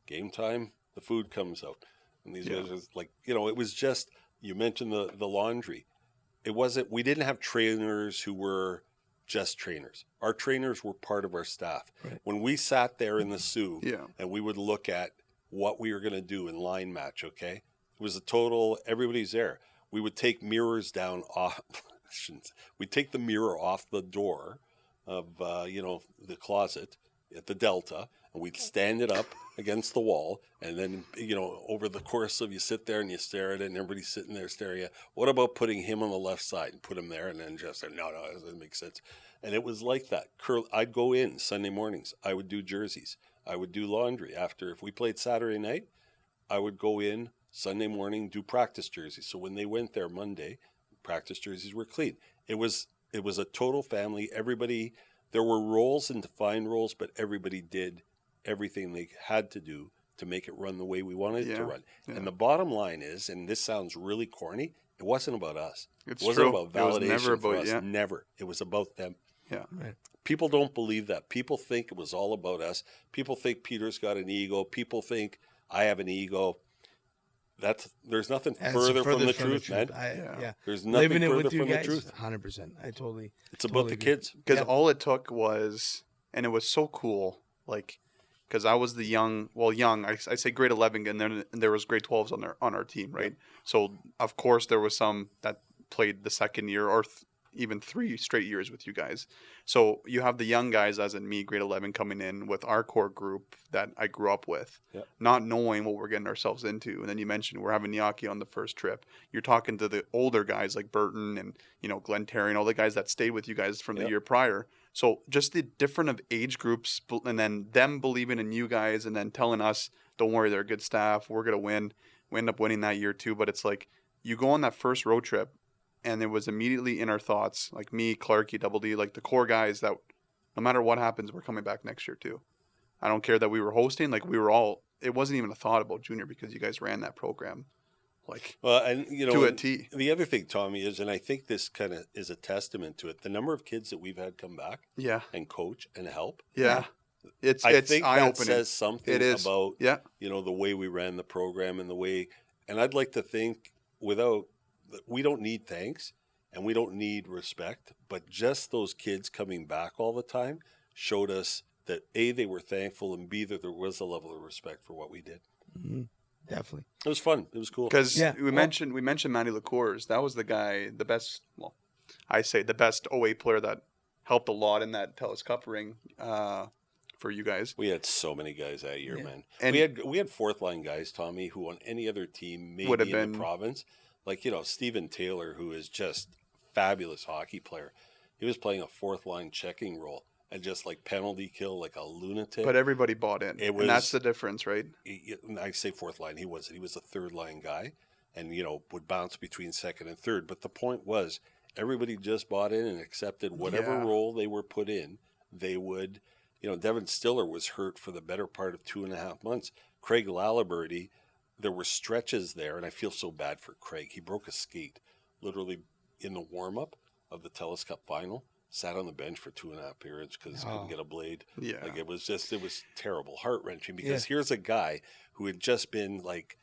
game time, the food comes out. And these guys are like, you know, it was just, you mentioned the laundry. It wasn't, we didn't have trainers who were just trainers. Our trainers were part of our staff. Right. When we sat there in the Sioux Yeah. and we would look at what we were going to do in line match, okay? It was a total, everybody's there. We would take mirrors down off, we'd take the mirror off the door of, you know, the closet at the Delta, and we'd stand it up against the wall, and then, you know, over the course of you sit there and you stare at it, and everybody's sitting there staring at you. What about putting him on the left side and put him there, and then just say, no, it doesn't make sense. And it was like that. I'd go in Sunday mornings. I would do jerseys. I would do laundry. After, if we played Saturday night, I would go in Sunday morning, do practice jerseys. So when they went there Monday, practice jerseys were clean. It was a total family. Everybody, there were roles and defined roles, but everybody did everything they had to do to make it run the way we wanted it to run. Yeah. And the bottom line is, and this sounds really corny, it wasn't about us. It's it wasn't true. about validation It was never for about, us. Never. It was about them. Yeah. Right. People don't believe that. People think it was all about us. People think Peter's got an ego. People think I have an ego. There's nothing further from the truth, man. There's nothing Living it further with you from the guys, truth. 100%. I totally. It's about totally the agree. kids. Because all it took was, and it was so cool, like, because I was the young, I say grade 11, and then there was grade 12s on our team, right? So of course there was some that played the second year or even 3 straight years with you guys. So you have the young guys, as in me, grade 11, coming in with our core group that I grew up with, not knowing what we're getting ourselves into. And then you mentioned we're having gnocchi on the first trip. You're talking to the older guys like Burton and, you know, Glenn Terry and all the guys that stayed with you guys from the year prior. So just the different of age groups, and then them believing in you guys, and then telling us, don't worry, they're good staff. We're going to win. We end up winning that year too. But it's like you go on that first road trip, and it was immediately in our thoughts, like me, Clarky, Double D, like the core guys, that no matter what happens, we're coming back next year too. I don't care that we were hosting. Like we were all, it wasn't even a thought about junior because you guys ran that program. Like, well, and you know, to a T. The other thing, Tommy, is, and I think this kind of is a testament to it, the number of kids that we've had come back and coach and help. Yeah. It's I think eye-opening. that says something about, you know, the way we ran the program and the way, and I'd like to think we don't need thanks and we don't need respect, but just those kids coming back all the time showed us that A, they were thankful, and B, that there was a level of respect for what we did. Mm-hmm. Definitely. It was fun. It was cool. Because we mentioned Matty LaCours. That was the guy, the best OA player that helped a lot in that TELUS Cup ring for you guys. We had so many guys that year, man. And we had fourth line guys, Tommy, who on any other team, maybe would have in been the province, like, you know, Stephen Taylor, who is just fabulous hockey player. He was playing a fourth line checking role and just like penalty kill like a lunatic. But everybody bought in. And that's the difference, right? I say fourth line. He wasn't. He was a third line guy and, you know, would bounce between second and third. But the point was everybody just bought in and accepted whatever role they were put in. They would, you know, Devin Stiller was hurt for the better part of 2.5 months. Craig Laliberty, there were stretches there, and I feel so bad for Craig. He broke a skate literally in the warm-up of the TELUS Cup final, sat on the bench for 2.5 periods because he couldn't get a blade. Yeah. Like it was terrible, heart-wrenching, because here's a guy who had just been like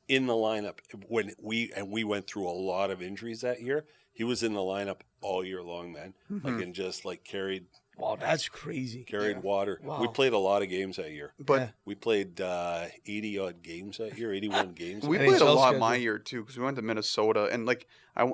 in the lineup when we went through a lot of injuries that year. He was in the lineup all year long, man. Like, and just like carried Wow, that's crazy. Carried water. We Wow. played a lot of games that year. But Yeah. We played 80 odd games that year, 81 games. we And played a NHL lot my schedule. year too, because we went to Minnesota, and like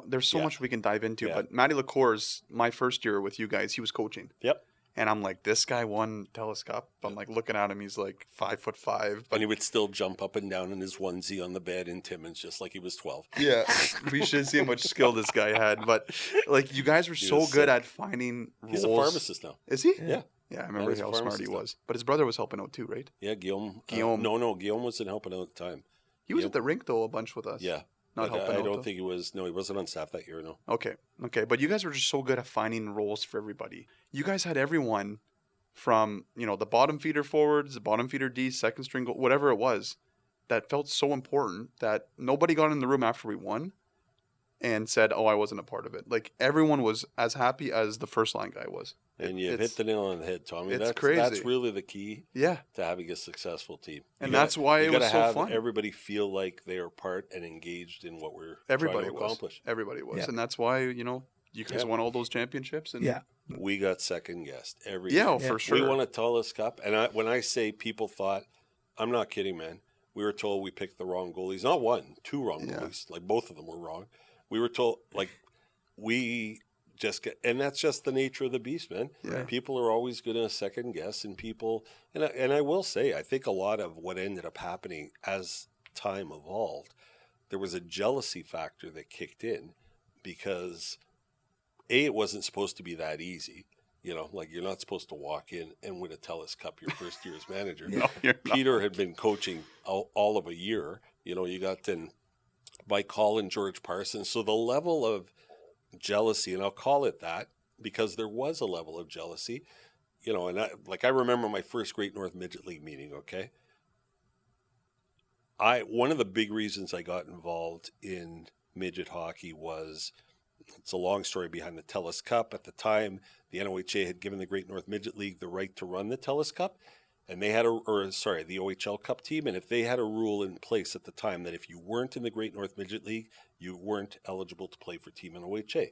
there's so Yeah. much we can dive into. Yeah. But Matty LaCour's my first year with you guys, he was coaching, Yep. and I'm like, this guy won TELUS Cup. I'm like looking at him, he's like 5'5", but And he would still jump up and down in his onesie on the bed in Timmins just like he was 12. yeah, we should see how much skill this guy had. But like, you guys were He so was good sick. at finding roles. He's a pharmacist now. Is he? Yeah. Yeah, I remember he's a how smart he pharmacist now. was. But his brother was helping out too, right? Yeah, Guillaume. Guillaume. Guillaume wasn't helping out at the time. He was Guillaume- at the rink though a bunch with us. Yeah. Not But helping I out. don't though. think he was. No, he wasn't on staff that year, no. Okay. But you guys were just so good at finding roles for everybody. You guys had everyone from, the bottom feeder forwards, the bottom feeder D, second string, whatever it was, that felt so important that nobody got in the room after we won and said, oh, I wasn't a part of it. Like, everyone was as happy as the first line guy was. And you've It's- hit the nail on the head, Tommy. it's That's crazy. really the key Yeah. to having a successful team. And that's why it was so have fun. everybody feel like they are part and engaged in what we're Everybody trying to was. accomplish. Everybody was. Yeah. And that's why, you guys Yeah. won all those championships. And Yeah. We got second guessed every Yeah, year. oh, for sure. We won a TELUS Cup, and when I say people thought, I'm not kidding, man. We were told we picked the wrong goalies. Not one, two wrong Yeah. goalies. Like, both of them were wrong. We were told, like, we just get, and that's just the nature of the beast, man. Yeah. People are always going to second guess, and people, and I will say, I think a lot of what ended up happening as time evolved, there was a jealousy factor that kicked in because it wasn't supposed to be that easy. Like, you're not supposed to walk in and win a TELUS Cup your first year as manager. No, you're not. Peter had been coaching all of a year. You got then Mike Hall and George Parsons. So the level of jealousy, and I'll call it that because there was a level of jealousy, and I remember my first Great North Midget League meeting, okay? One of the big reasons I got involved in midget hockey was, it's a long story behind the TELUS Cup. At the time, the NOHA had given the Great North Midget League the right to run the TELUS Cup, and they had the OHL Cup team, and if they had a rule in place at the time that if you weren't in the Great North Midget League, you weren't eligible to play for Team NOHA.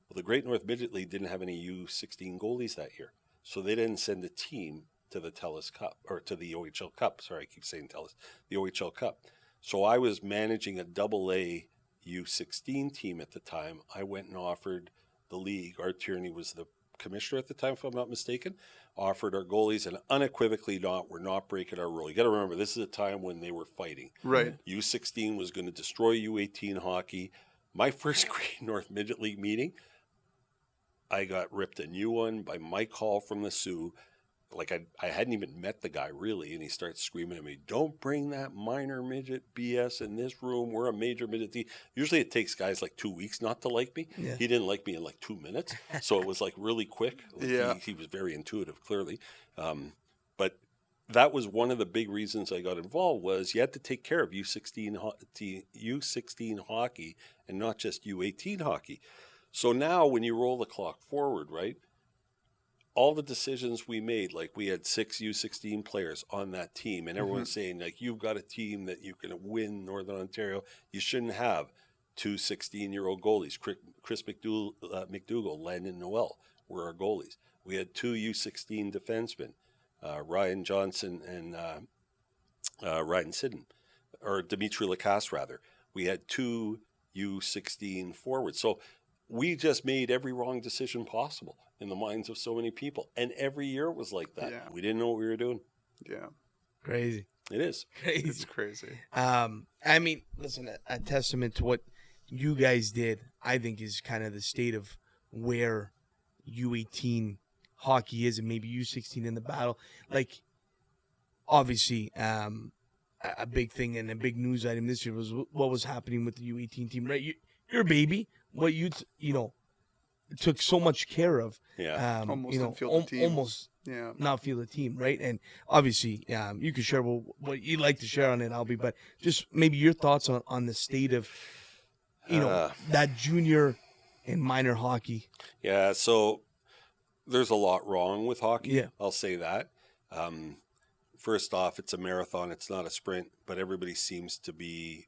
Well, the Great North Midget League didn't have any U16 goalies that year, so they didn't send a team to the TELUS Cup, or to the OHL Cup. Sorry, I keep saying TELUS, the OHL Cup. So I was managing a AA U16 team at the time. I went and offered the league, Art Tierney was the commissioner at the time, if I'm not mistaken, offered our goalies, and unequivocally we're not breaking our rule. You got to remember, this is a time when they were fighting. Right. U16 was going to destroy U18 hockey. My first Great North Midget League meeting, I got ripped a new one by Mike Hall from the Sioux. Like, I hadn't even met the guy really, and he starts screaming at me, "Don't bring that minor midget BS in this room. We're a major midget team." Usually it takes guys like 2 weeks not to like me. Yeah. He didn't like me in like 2 minutes, so it was like really quick. Like, Yeah. he was very intuitive, clearly. But that was one of the big reasons I got involved, was you had to take care of U16 hockey and not just U18 hockey. So now when you roll the clock forward, right, all the decisions we made, like we had 6 U16 players on that team, and everyone's saying, like, you've got a team that you can win Northern Ontario. You shouldn't have 2 16-year-old goalies. Chris McDougall, Landon Noel were our goalies. We had 2 U16 defensemen, Ryan Johnson and Ryan Sidden, or Dimitri Lacasse, rather. We had 2 U16 forwards. So we just made every wrong decision possible in the minds of so many people. And every year it was like that. Yeah. We didn't know what we were doing. Yeah. Crazy. It is. Crazy. It's crazy. I mean, listen, a testament to what you guys did, I think, is kind of the state of where U18 hockey is, and maybe U16 in the battle. Like, obviously, a big thing and a big news item this year was what was happening with the U18 team, right? Your baby, what you took so much care of. Yeah. Almost you know, didn't feel the team. almost Yeah. not feel the team, right? And obviously, you can share what you'd like to share on it, Albie, but just maybe your thoughts on the state of, that junior and minor hockey. Yeah, so there's a lot wrong with hockey. Yeah. I'll say that. First off, it's a marathon. It's not a sprint, but everybody seems to be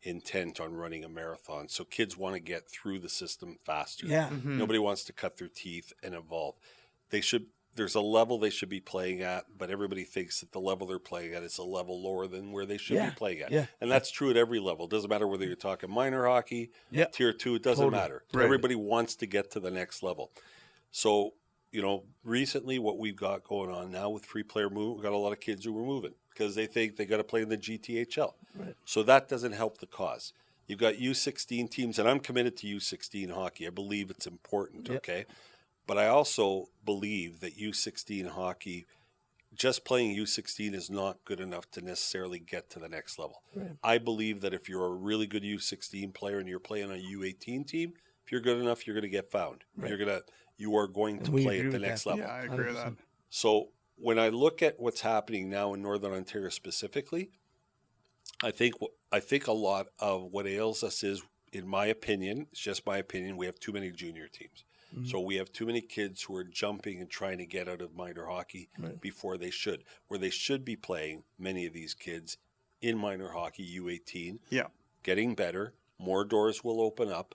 intent on running a marathon. So kids want to get through the system faster. Yeah. Mm-hmm. Nobody wants to cut their teeth and evolve. there's a level they should be playing at, but everybody thinks that the level they're playing at is a level lower than where they should be playing at. Yeah. And that's true at every level. It doesn't matter whether you're talking minor hockey, tier 2, it doesn't Totally. matter. Right. Everybody wants to get to the next level. So, recently what we've got going on now with free player move, we've got a lot of kids who are moving because they think they got to play in the GTHL. Right. So that doesn't help the cause. You've got U16 teams, and I'm committed to U16 hockey. I believe it's important, okay? But I also believe that U16 hockey, just playing U16 is not good enough to necessarily get to the next level. Right. I believe that if you're a really good U16 player and you're playing on a U18 team, if you're good enough, you're going to get found. Right. You are going to we play agree at the with next that. level. Yeah, I agree with that. 100%. So when I look at what's happening now in Northern Ontario specifically, I think a lot of what ails us is, in my opinion, it's just my opinion, we have too many junior teams. Mm-hmm. So we have too many kids who are jumping and trying to get out of minor hockey before they should. Where they should be playing, many of these kids, in minor hockey, U18, getting better, more doors will open up.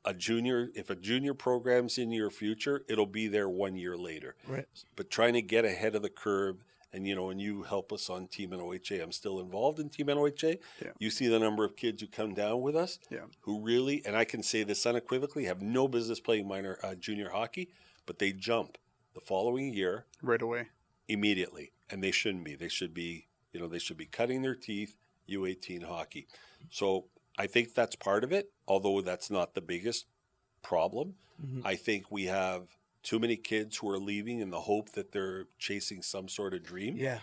If a junior program's in your future, it'll be there 1 year later. Right. But trying to get ahead of the curve, and you help us on Team NOHA. I'm still involved in Team NOHA. Yeah. You see the number of kids who come down with us, who really, and I can say this unequivocally, have no business playing junior hockey, but they jump the following year Right away. immediately, and they shouldn't be. They should be, they should be cutting their teeth U18 hockey. So I think that's part of it, although that's not the biggest problem. Mm-hmm. I think we have too many kids who are leaving in the hope that they're chasing some sort of dream. Yeah.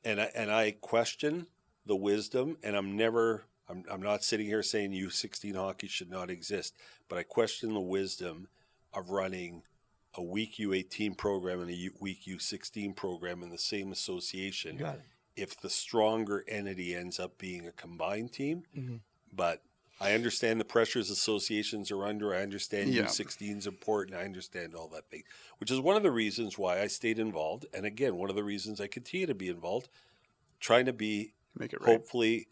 And I question the wisdom, and I'm not sitting here saying U16 hockey should not exist, but I question the wisdom of running a weak U18 program and a weak U16 program in the same association. Got it. If the stronger entity ends up being a combined team. Mm-hmm. But I understand the pressures associations are under. I understand U16 is important. I understand all that thing, which is one of the reasons why I stayed involved. And again, one of the reasons I continue to be involved, trying to be Make it right. hopefully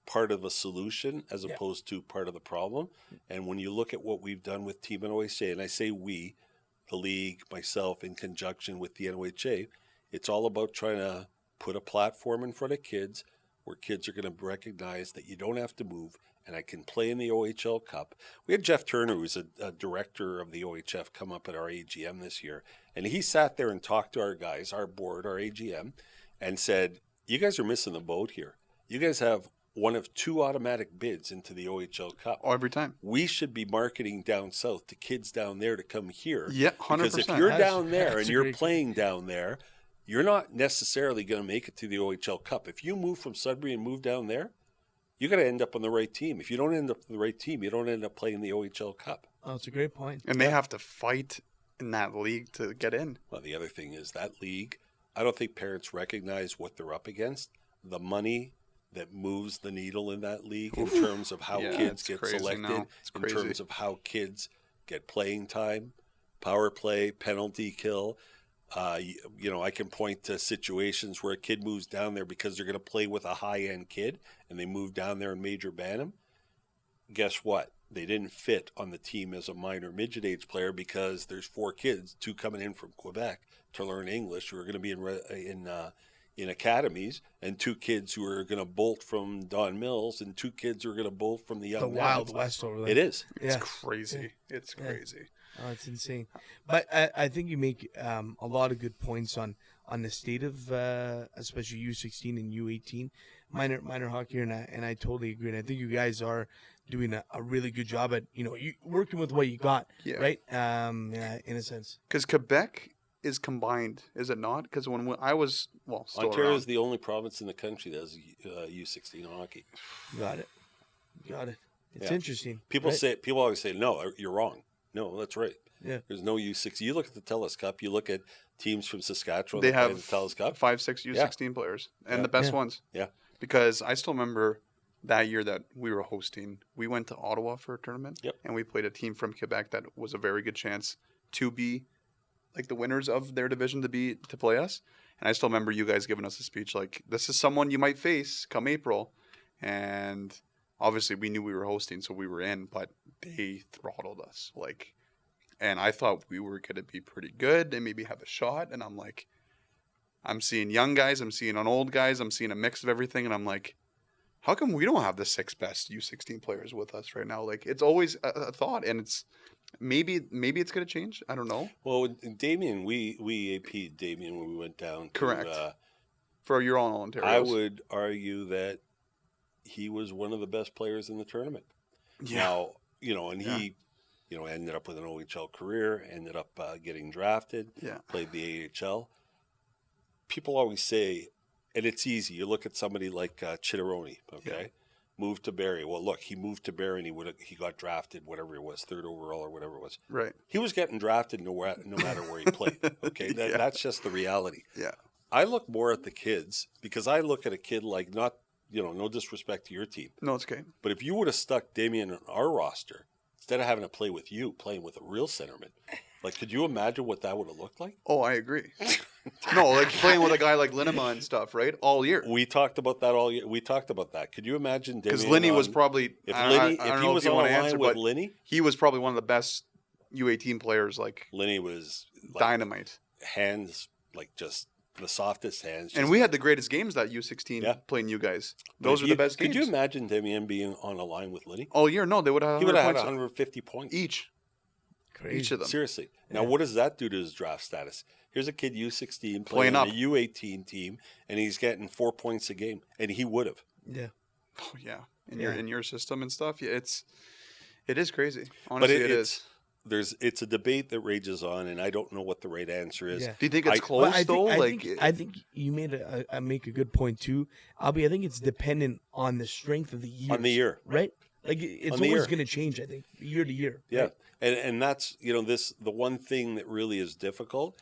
part of a solution as opposed to part of the problem. And when you look at what we've done with Team NOHA, and I say we, the league, myself, in conjunction with the NOHA, it's all about trying to put a platform in front of kids where kids are going to recognize that you don't have to move, and I can play in the OHL Cup. We had Jeff Turner, who's a director of the OHF, come up at our AGM this year, and he sat there and talked to our guys, our board, our AGM, and said, you guys are missing the boat here. You guys have one of 2 automatic bids into the OHL Cup. Oh, every time. We should be marketing down south to kids down there to come here. Yeah, 100%. Because if you're down there that's and a you're great- playing down there, you're not necessarily going to make it to the OHL Cup. If you move from Sudbury and move down there, you got to end up on the right team. If you don't end up on the right team, you don't end up playing the OHL Cup. Oh, it's a great point. And they have to fight in that league to get in. Well, the other thing is that league, I don't think parents recognize what they're up against. The money that moves the needle in that league in terms of how kids it's get crazy selected, now. It's in crazy. terms of how kids get playing time, power play, penalty kill. I can point to situations where a kid moves down there because they're going to play with a high-end kid, and they move down there in Major Bantam. Guess what? They didn't fit on the team as a minor midget age player because there's 4 kids, 2 coming in from Quebec to learn English, who are going to be in academies, and 2 kids who are going to bolt from Don Mills, and 2 kids who are going to bolt from the Young The Wild Nats. West over there. It is. It's Yeah. crazy. It's Yeah. crazy. Oh, it's insane. But I think you make a lot of good points on the state of especially U16 and U18 minor hockey, and I totally agree. And I think you guys are doing a really good job at you working with what you got, right? In a sense. Because Quebec is combined, is it not? Because when I was, still Ontario around. is the only province in the country that has U16 hockey. Got it. It's Yeah. interesting. People right? people always say, no, you're wrong. No, that's right. Yeah. There's no U6. You look at the TELUS Cup, you look at teams from Saskatchewan They that play in have the TELUS Cup. 5-6 U16 players, and Yeah. the best Yeah. ones. Yeah. Because I still remember that year that we were hosting, we went to Ottawa for a tournament, Yep. and we played a team from Quebec that was a very good chance to be like the winners of their division to play us. And I still remember you guys giving us a speech like, "This is someone you might face come April," and obviously we knew we were hosting, so we were in, but they throttled us. Like, and I thought we were going to be pretty good and maybe have a shot. And I'm like, I'm seeing young guys, I'm seeing old guys, I'm seeing a mix of everything, and I'm like, how come we don't have the 6 best U16 players with us right now? Like, it's always a thought, and it's maybe it's going to change. I don't know. Well, Damien, we AP'd Damien when we went down to, Correct. For your all Ontario. I would argue that he was one of the best players in the tournament. Yeah. Now, and he, ended up with an OHL career, ended up getting drafted, played the AHL. People always say, and it's easy, you look at somebody like Chitteroni, okay? Moved to Barrie. Well, look, he moved to Barrie and he got drafted, whatever it was, 3rd overall or whatever it was. Right. He was getting drafted no matter where he played, okay? That's just the reality. Yeah. I look more at the kids because I look at a kid like not, no disrespect to your team. No, it's okay. But if you would have stuck Damien on our roster, instead of having to play with you, playing with a real centerman, like, could you imagine what that would have looked like? Oh, I agree. No, like playing with a guy like Linema and stuff, right? All year. We talked about that all year. We talked about that. Could you imagine Damien? Because Linny was probably, if I he was on a line with Linny, he was probably one of the best U18 players, like Linny was like dynamite. Hands, like just the softest hands. And we had the greatest games that U16 playing you guys. Those were the best games. Could you imagine Damien being on a line with Linny? All year? No, they would have. He would have had 150 points each. Crazy. Each of them. Seriously. Now, what does that do to his draft status? Here's a kid U16 Playing on up. a U18 team, and he's getting 4 points a game, and he would have. Yeah. Oh yeah, in your system and stuff. Yeah, it is crazy. Honestly, But it is. It's a debate that rages on, and I don't know what the right answer is. Yeah. Do you think it's close Well, though? I think you made make a good point too, Albie. I think it's dependent on the strength of the year. On the year. right? Like it's On the always year. going to change. I think year to year. Yeah. right? And that's, the one thing that really is difficult.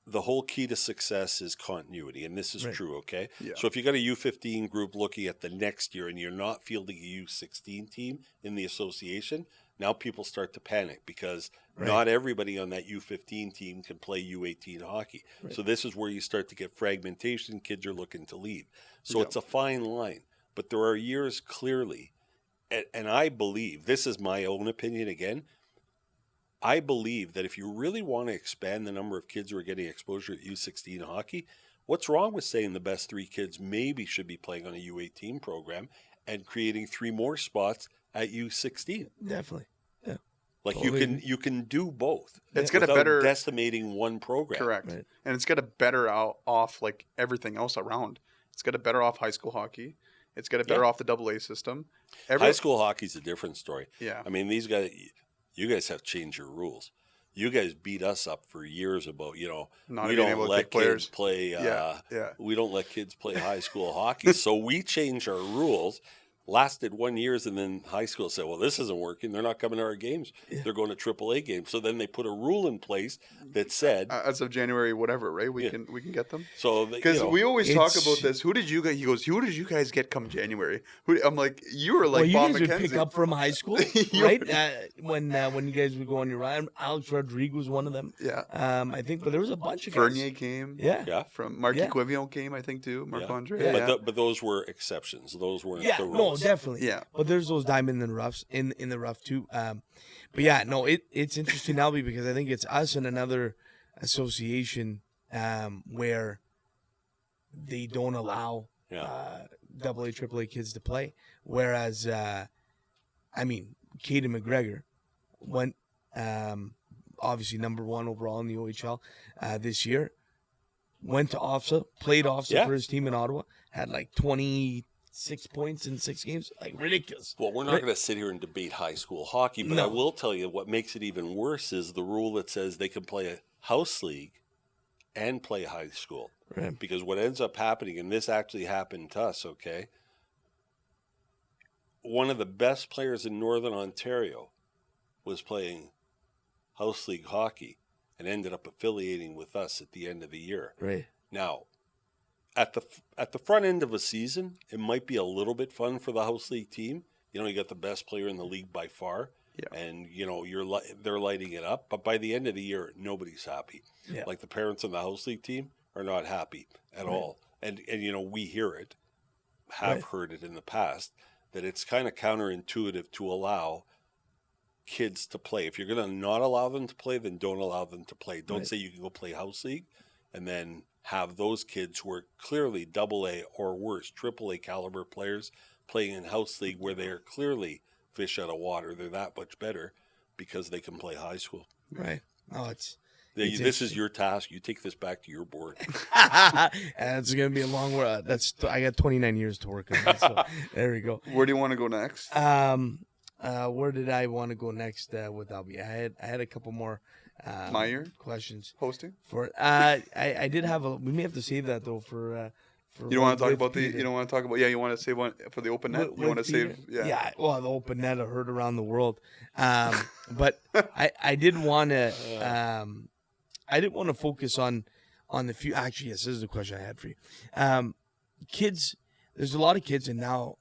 The whole key to success is continuity, and this is Right. true, okay? Yeah. So if you got a U15 group looking at the next year and you're not fielding a U16 team in the association, now people start to panic because not everybody on that U15 team can play U18 hockey. Right. So this is where you start to get fragmentation. Kids are looking to leave. So it's a fine line. But there are years clearly, and I believe, this is my own opinion again, I believe that if you really want to expand the number of kids who are getting exposure at U16 hockey, what's wrong with saying the best 3 kids maybe should be playing on a U18 program and creating 3 more spots at U16? Definitely. Yeah. Like Totally. you can do both. It's got a without better decimating one program. correct, Right. and it's got a better off like everything else around. It's got a better off high school hockey. It's got a better off the AA system. High school hockey's a different story. Yeah. I mean, you guys have changed your rules. You guys beat us up for years about, Not we being don't able to let kick players. kids play. Yeah. We don't let kids play high school hockey. So we changed our rules. Lasted 1 year, and then high school said, "Well, this isn't working. They're not coming to our games. They're going to AAA games." So then they put a rule in place that said, As of January, whatever, right? We can get them. "So Because we always talk it's- about this. Who did you guys? He goes, "Who did you guys get come January?" I'm like, you were Well, like you Bob guys would McKenzie. pick up from high school, You right? When you guys would go on your ride, Alex Rodriguez was one of them. Yeah. I think, but there was a bunch of guys. Vernier came. Yeah. yeah." From Marky Yeah. Quivillon came, I think too. Marc Andre. Yeah. Yeah. But those were exceptions. Those weren't Yeah, the no, rules. definitely. Yeah. But there's those diamond in the roughs in the rough too. But yeah, no, it's interesting, Albie, because I think it's us and another association where they don't allow AA, AAA kids to play. Whereas, Caden McGregor went obviously number 1 overall in the OHL this year. Went to OFSA, played OFSA for his team in Ottawa, had like 26 points in 6 games, like ridiculous. Well, we're not going to sit here and debate high school hockey, but I will tell you what makes it even worse is the rule that says they can play a house league and play high school. Right. Because what ends up happening, and this actually happened to us, okay? One of the best players in Northern Ontario was playing house league hockey and ended up affiliating with us at the end of the year. Right. Now, at the front end of a season, it might be a little bit fun for the house league team. You got the best player in the league by far, and they're lighting it up. But by the end of the year, nobody's happy. Yeah. Like the parents on the house league team are not happy at all. And we hear it, have heard it in the past, that it's kind of counterintuitive to allow kids to play. If you're going to not allow them to play, then don't allow them to play. Don't Right. say you can go play house league and then have those kids who are clearly AA or worse, AAA caliber players playing in house league where they are clearly fish out of water. They're that much better because they can play high school. Right. Oh, it's This is interesting. your task. You take this back to your board. it's gonna be a long road. I got 29 years to work on it. So there we go. Where do you want to go next? Where did I want to go next with Albie? I had a couple more My year? questions Hosting? for. I did have a. We may have to save that though for. You don't want to talk with about Peter. You don't want to talk about. Yeah, you want to save one for the open net. With- You want to with Peter. save. Yeah. Well, the open net I heard around the world. But I did want to. I didn't want to focus on the few. Actually, yes, this is the question I had for you. Kids, there's a lot of kids, and now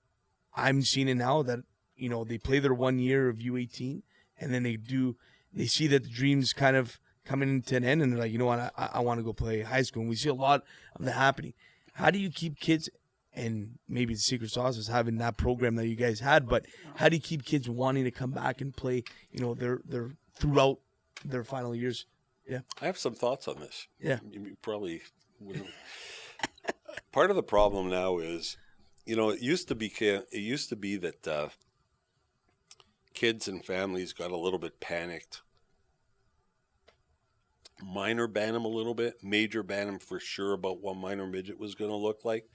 I'm seeing it now that they play their 1 year of U18, and then they see that the dream's kind of coming to an end, and they're like, you know what, I want to go play high school. And we see a lot of that happening. How do you keep kids? And maybe the secret sauce is having that program that you guys had, but how do you keep kids wanting to come back and play? Their throughout their final years. Yeah. I have some thoughts on this. Yeah. You probably wouldn't. Part of the problem now is, it used to be that kids and families got a little bit panicked. Minor ban them a little bit, major ban them for sure about what minor midget was going to look like.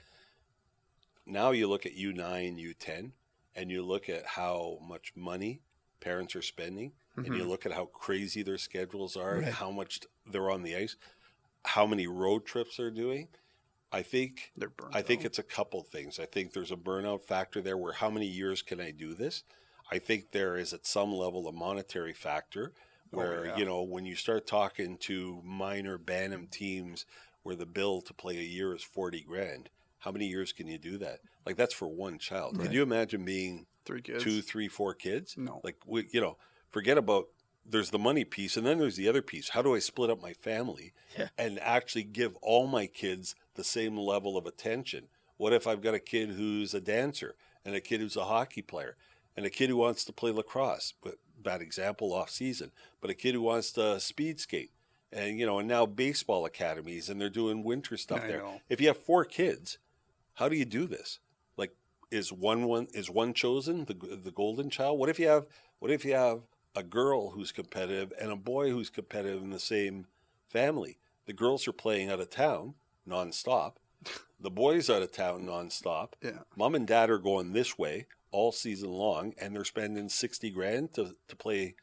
Now you look at U9, U10, and you look at how much money parents are spending, and you look at how crazy their schedules are, and how much they're on the ice, how many road trips they're doing. I think They're burnt it's a couple things. I think there's a burnout factor there where how many years can I do this? I think there is at some level a monetary factor where, when you start talking to minor Bantam teams where the bill to play a year is 40 grand, how many years can you do that? Like that's for one child. Can you imagine being 3 kids? 2, 3, 4 kids? No. Like, forget about, there's the money piece and then there's the other piece. How do I split up my family and actually give all my kids the same level of attention? What if I've got a kid who's a dancer and a kid who's a hockey player and a kid who wants to play lacrosse, but bad example off season, but a kid who wants to speed skate and, and now baseball academies and they're doing winter stuff I there. know. If you have 4 kids, how do you do this? Like, is one chosen the golden child? What if you have a girl who's competitive and a boy who's competitive in the same family? The girls are playing out of town nonstop. The boys out of town nonstop. Yeah. Mom and dad are going this way all season long, and they're spending 60 grand to play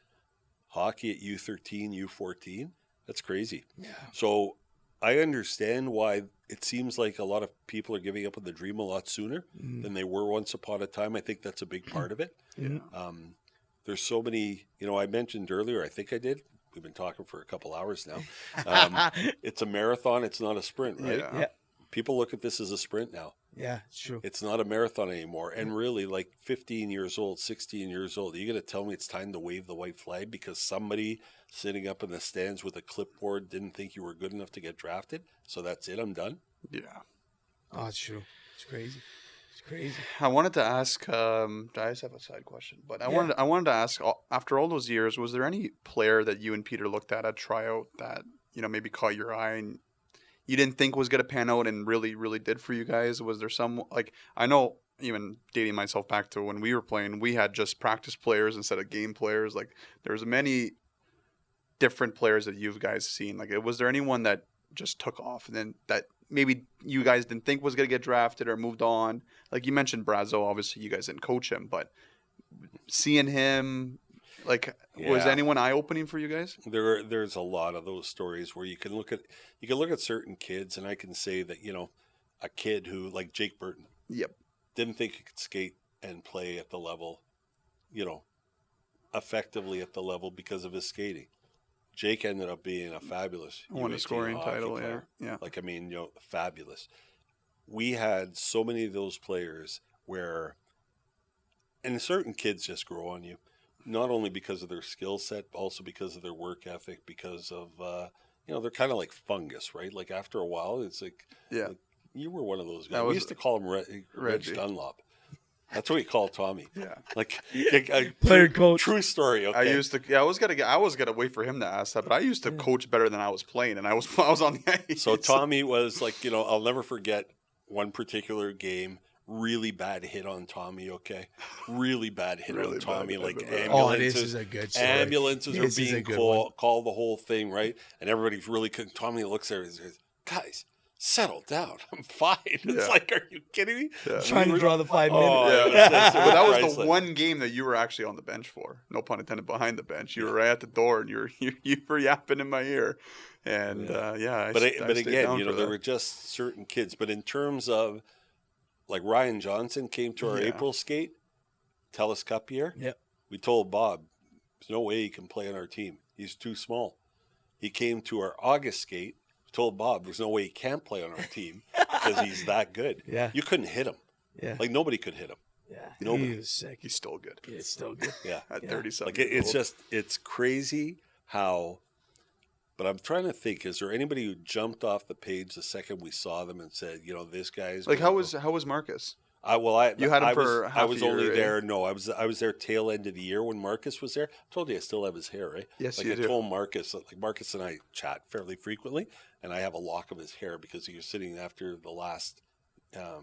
hockey at U13, U14. That's crazy. Yeah. So I understand why it seems like a lot of people are giving up on the dream a lot sooner than they were once upon a time. I think that's a big part of it. Yeah. There's so many, I mentioned earlier, I think I did. We've been talking for a couple hours now. It's a marathon. It's not a sprint, right? Yeah. People look at this as a sprint now. Yeah, it's true. It's not a marathon anymore. And really, like 15 years old, 16 years old, are you going to tell me it's time to wave the white flag because somebody sitting up in the stands with a clipboard didn't think you were good enough to get drafted? So that's it. I'm done. Yeah. Oh, it's true. It's crazy. It's crazy. I wanted to ask. I just have a side question, but I wanted to ask. After all those years, was there any player that you and Peter looked at tryout that maybe caught your eye and you didn't think was going to pan out and really, really did for you guys? Was there some I know, even dating myself back to when we were playing, we had just practice players instead of game players. Like there's many different players that you guys seen. Like, was there anyone that just took off and then that maybe you guys didn't think was going to get drafted or moved on? Like you mentioned Brazo, obviously you guys didn't coach him, but seeing him, was anyone eye-opening for you guys? There's a lot of those stories where you can look at certain kids, and I can say that a kid who like Jake Burton, didn't think he could skate and play at the level, effectively at the level because of his skating. Jake ended up being a fabulous won a scoring hockey title, player. yeah. Fabulous. We had so many of those players where, and certain kids just grow on you. Not only because of their skill set, but also because of their work ethic, because of, they're kind of like fungus, right? Like after a while, it's like, you were one of those guys. We used to call him Reg Dunlop. That's what we call Tommy. Yeah. Like a Player coach. True story. Okay. I used to. Yeah, I was gonna wait for him to ask that, but I used to coach better than I was playing, and I was on the ice. So Tommy was like, I'll never forget one particular game. Really bad hit on Tommy. Okay, really bad hit Really on Tommy. bad. Like Oh, ambulances. this is a good story. Ambulances This are is a being good called the whole thing, right? And everybody's really. Tommy looks there and says, "Guys, settle down. I'm fine." It's Yeah. like, are you kidding me? Yeah. Trying to draw the 5 minutes. Oh, Yeah, it was but that was the priceless. one game that you were actually on the bench for. No pun intended, behind the bench. You were right at the door, and you were yapping in my ear, and I But stayed again, down for there that. were just certain kids. But in terms of, like, Ryan Johnson came to our Yeah. April skate, TELUS Cup year. Yep. We told Bob, there's no way he can play on our team. He's too small. He came to our August skate. Told Bob, there's no way he can't play on our team because he's that good. Yeah. You couldn't hit him. Yeah. Like, nobody could hit him. Yeah. Nobody. He was sick. He's still good It's still good. Yeah. at Yeah. 37. Like, it's crazy how, but I'm trying to think, is there anybody who jumped off the page the second we saw them and said, this guy's like gonna how was Marcus? You had him I for was, half I was a year, only eh? there. No, I was there tail end of the year when Marcus was there. I told you I still have his hair, right? Yes, like you I do. told Marcus, like Marcus and I chat fairly frequently, and I have a lock of his hair because he was sitting after the last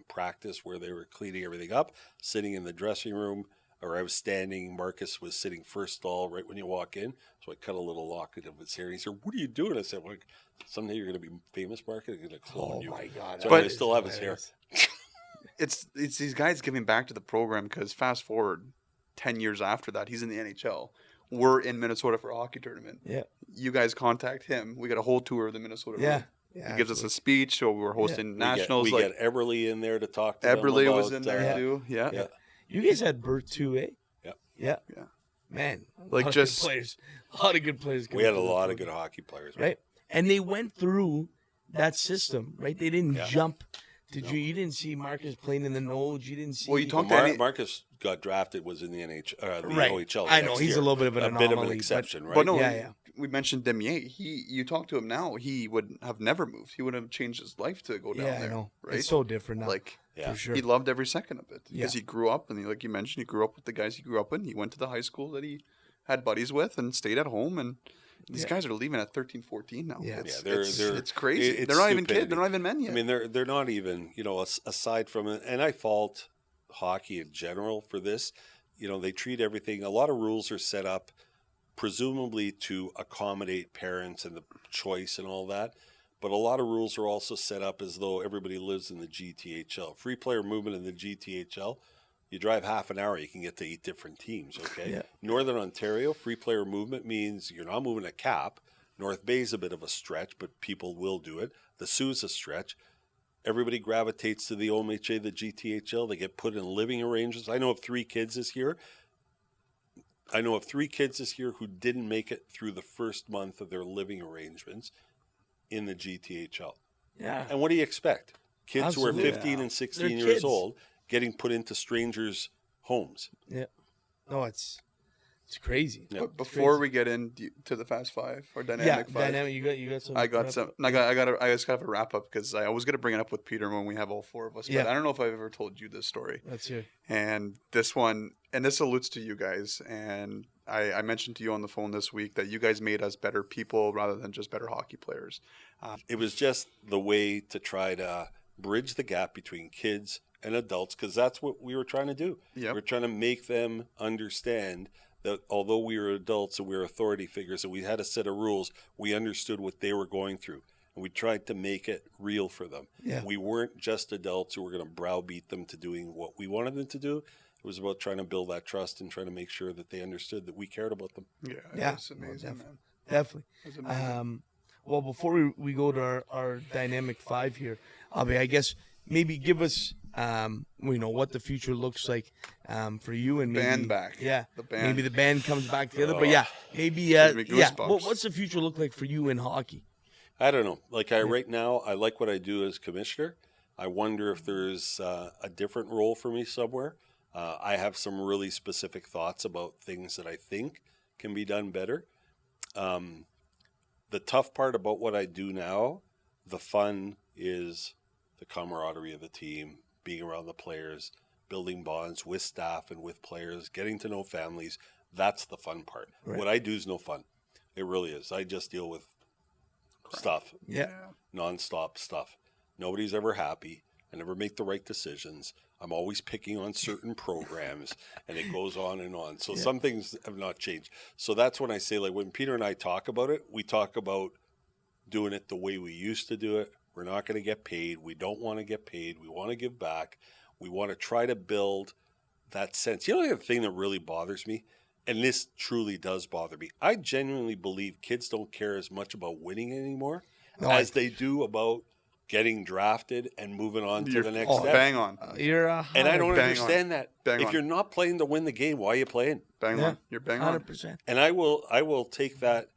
practice where they were cleaning everything up, sitting in the dressing room, or I was standing. Marcus was sitting first stall right when you walk in, so I cut a little lock of his hair. And he said, "What are you doing?" I said, "Well, someday you're going to be famous, Marcus. I'm going to clone Oh you." my God. So But- I still have his hair. It's these guys giving back to the program because fast forward 10 years after that, he's in the NHL. We're in Minnesota for a hockey tournament. Yeah. You guys contact him. We got a whole tour of the Minnesota. Yeah. room. Yeah. He gives us a speech. So we were hosting nationals. We get Eberle in there to talk to Eberle them was about, in there Yeah. too. Yeah. yeah. You guys had Bert too, eh? Yeah. Yeah. Yeah. Man, Like, lot of just- good players. A lot of good players. We had a coming through lot the of good program, hockey players. man. right? And they went through that system, right? They didn't Yeah. jump. You didn't see Marcus playing in the nose. You didn't see. Well, you Well, talked to any, Marcus got drafted, was in the the Right. OHL. I the know, next he's a year. little bit of an a bit of anomaly, an but- exception, right? but no, Yeah. we mentioned Demier. You talk to him now. He would have never moved. He would have changed his life to go down Yeah, I there. know. Right? It's so different now. like Yeah. for sure. he loved every second of it because Yeah. he grew up and like you mentioned, he grew up with the guys he grew up in. He went to the high school that he had buddies with and stayed at home. And these Yeah. guys are leaving at 13, 14 now. Yeah. It's, Yeah, it's, they're- it's crazy. it's they're not even stupidity. kids. They're not even men yet. I mean, they're not even, aside from it, and I fault hockey in general for this. They treat everything. A lot of rules are set up, presumably to accommodate parents and the choice and all that. But a lot of rules are also set up as though everybody lives in the GTHL. Free player movement in the GTHL. You drive half an hour, you can get to 8 different teams. Okay. Yeah. Northern Ontario, free player movement means you're not moving a cap. North Bay's a bit of a stretch, but people will do it. The Sioux's a stretch. Everybody gravitates to the OMHA, the GTHL. They get put in living arrangements. I know of 3 kids this year. Who didn't make it through the first month of their living arrangements in the GTHL. Yeah. And what do you expect? Kids who Absolutely. are 15 and 16 They're years kids. old getting put into strangers' homes. Yeah. No, it's crazy. Yeah. but before we get into the Fast Five or Yeah, Dynamic Five, dynamic. You got some. I got some. I just got to wrap up because I was gonna bring it up with Peter when we have all 4 of us. But Yeah. I don't know if I've ever told you this story. Let's hear. And this one, and this alludes to you guys. And I mentioned to you on the phone this week that you guys made us better people rather than just better hockey players. It was just the way to try to bridge the gap between kids and adults, because that's what we were trying to do. Yep. We're trying to make them understand that although we were adults and we were authority figures and we had a set of rules, we understood what they were going through. And we tried to make it real for them. Yeah. We weren't just adults who were going to browbeat them to doing what we wanted them to do. It was about trying to build that trust and trying to make sure that they understood that we cared about them. Yeah, It's amazing, definitely. man. Definitely. It's amazing. Well, before we go to our dynamic 5 here, Abby, I guess maybe give us what the future looks like for you and maybe, Band back. Yeah, The band. maybe the band comes back together. But yeah, maybe Gives me yeah. goosebumps. What's the future look like for you in hockey? I don't know. Right now, I like what I do as commissioner. I wonder if there's a different role for me somewhere. I have some really specific thoughts about things that I think can be done better. The tough part about what I do now, the fun is the camaraderie of the team, being around the players, building bonds with staff and with players, getting to know families. That's the fun part. Right. What I do is no fun. It really is. I just deal with stuff, Yeah. nonstop stuff. Nobody's ever happy. I never make the right decisions. I'm always picking on certain programs, and it goes on and on. So some things have not changed. So that's when I say, like, when Peter and I talk about it, we talk about doing it the way we used to do it. We're not going to get paid. We don't want to get paid. We want to give back. We want to try to build that sense. You know, the other thing that really bothers me, and this truly does bother me, I genuinely believe kids don't care as much about winning anymore as they do about getting drafted and moving on to the next step. Bang on. And I don't Bang understand that. Bang if on. you're not playing to win the game, why are you playing? Bang on. You're bang on. 100%. And I will take that.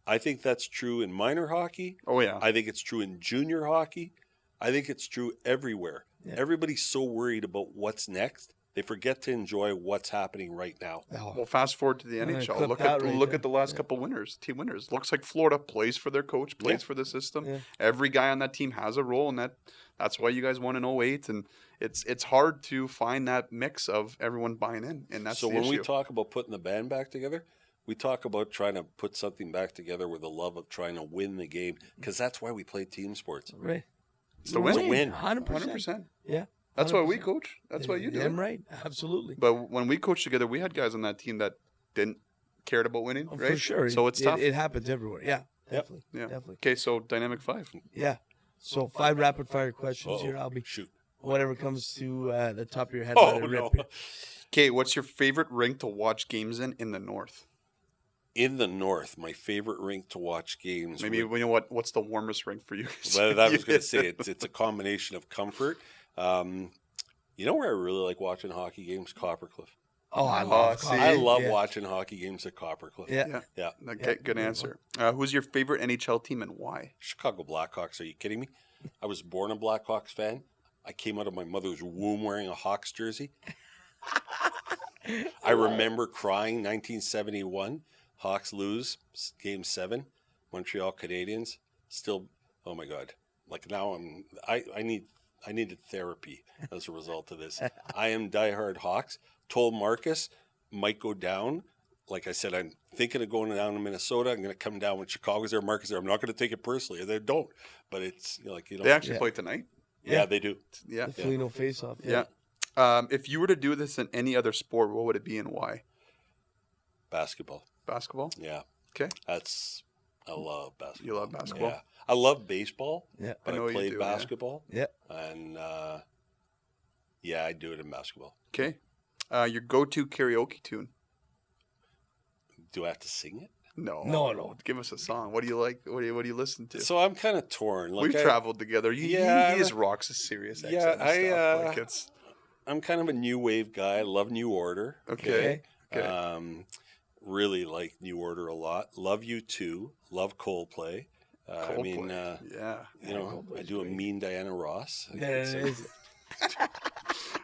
I think that's true in minor hockey. Oh, yeah. I think it's true in junior hockey. I think it's true everywhere. Yeah. Everybody's so worried about what's next. They forget to enjoy what's happening right now. Well, fast forward to the NHL. clip Look that at right look there. at the last couple winners, team winners. Looks like Florida plays for their coach, plays for the system. Yeah. Every guy on that team has a role, and that's why you guys won in 08. And it's hard to find that mix of everyone buying in, and that's So the when issue. we talk about putting the band back together, we talk about trying to put something back together with the love of trying to win the game, because that's why we play team sports. Right. It's the win. win. 100%. 100%. Yeah. That's why we 100%. coach. That's why you do. Damn right. Absolutely. But when we coached together, we had guys on that team that didn't cared about winning, right? For sure. So it's tough. It happens everywhere. Yeah. Yep. Definitely. Yeah. Definitely. Okay, so dynamic 5. Yeah. So 5 rapid fire questions Uh-oh. here. I'll be Shoot. whatever comes to the top of your head. Oh, let it rip no. here. Okay, what's your favorite rink to watch games in the north? In the north, my favorite rink to watch games. Maybe would- you know what's the warmest rink for you? Well, I was going to say it's a combination of comfort. You know where I really like watching hockey games? Coppercliff. Oh, I love see. coffee. I love Yeah. watching hockey games at Coppercliff. Yeah. Yeah. Okay, good answer. Who's your favorite NHL team and why? Chicago Blackhawks. Are you kidding me? I was born a Blackhawks fan. I came out of my mother's womb wearing a Hawks jersey. I remember crying 1971. Hawks lose Game 7. Montreal Canadiens. Still, oh my God. Like now I needed therapy as a result of this. I am diehard Hawks. Told Marcus might go down. Like I said, I'm thinking of going down to Minnesota. I'm going to come down when Chicago's there. Marcus there. I'm not going to take it personally. They don't. But it's like, you know. They actually Yeah. play tonight. Yeah, they do. Yeah. The Foligno face-off. Yeah. If you were to do this in any other sport, what would it be and why? Basketball. Basketball? Yeah. Okay. I love basketball. You love basketball? Yeah. I love baseball, Yeah. but I I, know you played do, yeah. basketball. Yeah. And yeah, I do it in basketball. Okay. Your go-to karaoke tune? Do I have to sing it? No. No. Give us a song. What do you like? What do you listen to? So I'm kind of torn. Like We've traveled together. He just rocks a serious Yeah, accent and stuff. I, Like it's I'm kind of a new wave guy. I love New Order. okay. Really like New Order a lot. Love U2. Love Coldplay. I mean, yeah. you know, I do a mean Diana Ross. There it is.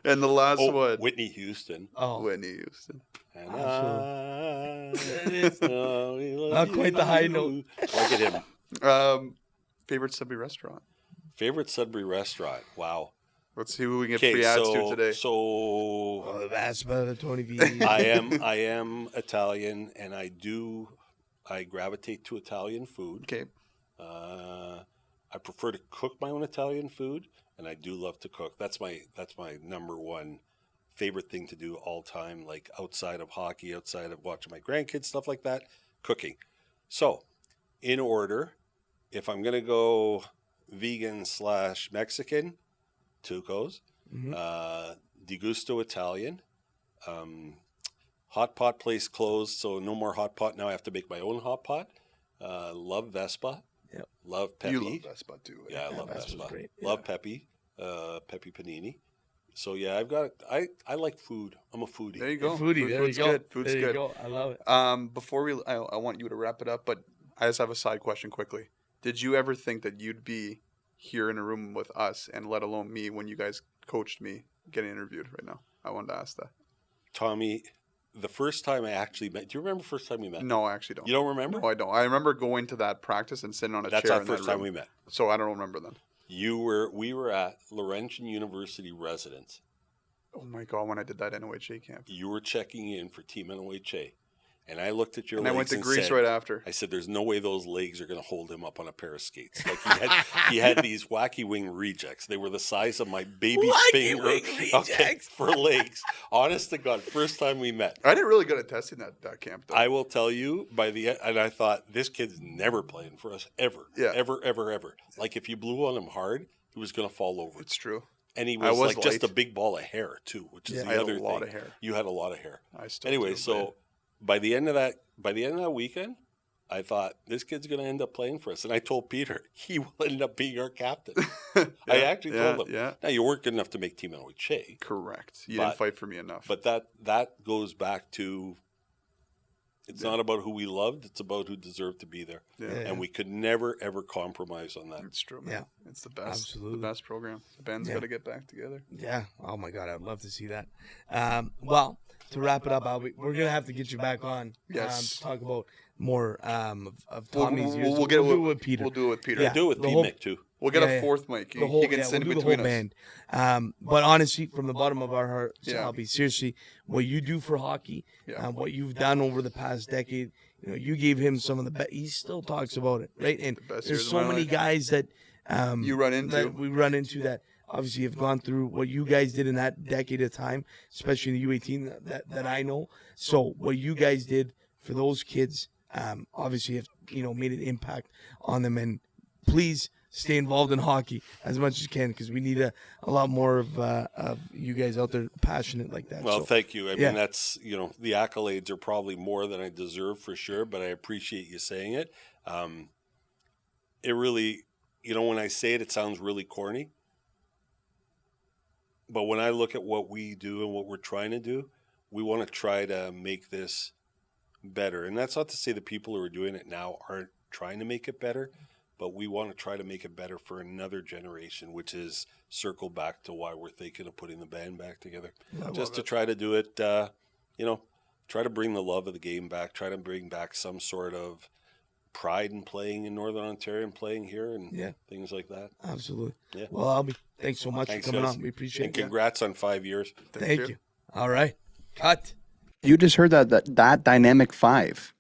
And the last one, Whitney Houston. Oh, Whitney Houston. And Not quite the high note. Look at him. Favorite Subway restaurant? Favorite Sudbury restaurant. Wow. Let's see who we can get free ads to today. So oh, the vast amount of Tony V. I am Italian, and I gravitate to Italian food. Okay. I prefer to cook my own Italian food, and I do love to cook. That's my number one favorite thing to do all time, like outside of hockey, outside of watching my grandkids, stuff like that, cooking. So, in order, if I'm going to go vegan/Mexican, Tuco's, Di Gusto Italian, hot pot place closed, so no more hot pot. Now I have to make my own hot pot. Love Vespa. Yep. Love Pepe. You love Vespa too. eh? Yeah, I love Vespa's Vespa. great. Love Pepe. Pepe Panini. So yeah, I like food. I'm a foodie. There you go. Foodie, there you Food's go. good. Food's there you good. go. I love it. Before I want you to wrap it up, but I just have a side question quickly. Did you ever think that you'd be here in a room with us, and let alone me, when you guys coached me getting interviewed right now? I wanted to ask that. Tommy, the first time I actually met, do you remember the first time we met? No, I actually don't. You don't remember? No, I don't. I remember going to that practice and sitting on a That's chair our in that first time room. we met. So I don't remember then. We were at Laurentian University residence. Oh my God, when I did that NOHA camp. You were checking in for Team NOHA. And I looked at your And I legs went to and Greece said, right after. I said, there's no way those legs are going to hold him up on a pair of skates. Like he had these wacky wing rejects. They were the size of my baby Wacky finger. wing rejects. For legs. Honest to God, first time we met. I did really good at testing that camp, though. I will tell you by the end, and I thought, this kid's never playing for us, ever. Yeah. Ever. Like if you blew on him hard, he was going to fall over. It's true. And he I was was like just a light. big ball of hair, too, which is I the had other a thing. lot of hair. You had a lot of hair. I still Anyway, do, so by the end of that weekend, I thought this kid's going to end up playing for us, and I told Peter he will end up being our captain. I actually told him. Yeah. Now you weren't good enough to make Team NOHA, Correct. You didn't fight for me enough. but that goes back to it's not about who we loved; it's about who deserved to be there. Yeah. And we could never ever compromise on that. It's true, man. Yeah. It's the best. Absolutely. The best program. The band's got to get back together. Yeah. Oh my God, I'd love to see that. Well, to wrap it up, Albie, we're gonna have to get you back on. Yes. To talk about more of We'll- Tommy's years. we'll do it with Peter. We'll do it with Peter. Yeah. Do it with the P whole- Mick too. We'll get Yeah, a yeah. fourth mic. The whole, He can yeah, sit we'll in do the between whole us. band. But honestly, from the bottom of our hearts, Yeah. Albie, seriously, what you do for hockey, Yeah. what you've done over the past decade, you gave him some of the best. He still talks about it, right? And best years there's of so my many life. guys that You run into. that we run into that obviously have gone through what you guys did in that decade of time, especially in the U18 that I know. So what you guys did for those kids, obviously have made an impact on them. And please stay involved in hockey as much as you can, because we need a lot more of you guys out there passionate like that. Well, So, thank you. I yeah. mean, that's, the accolades are probably more than I deserve for sure, but I appreciate you saying it. It really, when I say it, it sounds really corny. But when I look at what we do and what we're trying to do, we want to try to make this better. And that's not to say the people who are doing it now aren't trying to make it better, but we want to try to make it better for another generation, which is circle back to why we're thinking of putting the band back together. Just to try to do it, try to bring the love of the game back, try to bring back some sort of pride in playing in Northern Ontario and playing here and things like that. absolutely. Yeah. Well, Albie, thanks so much Thanks, for coming guys. on. We appreciate And it. congrats on 5 years. Thank you. All right. Cut. You just heard that Dynamic 5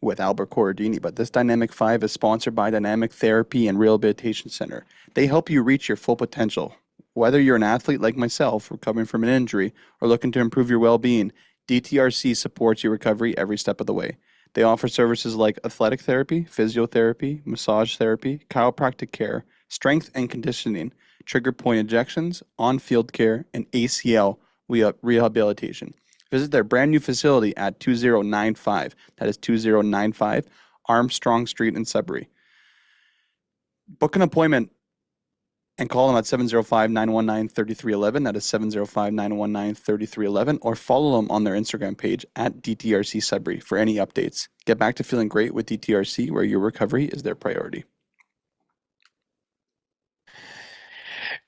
with Albert Corradini, but this Dynamic 5 is sponsored by Dynamic Therapy and Rehabilitation Center. They help you reach your full potential. Whether you're an athlete like myself, recovering from an injury, or looking to improve your well-being, DTRC supports your recovery every step of the way. They offer services like athletic therapy, physiotherapy, massage therapy, chiropractic care, strength and conditioning, trigger point injections, on-field care, and ACL rehabilitation. Visit their brand new facility at 2095. That is 2095 Armstrong Street in Sudbury. Book an appointment and call them at 705-919-3311. That is 705-919-3311. Or follow them on their Instagram page at DTRC Sudbury for any updates. Get back to feeling great with DTRC, where your recovery is their priority.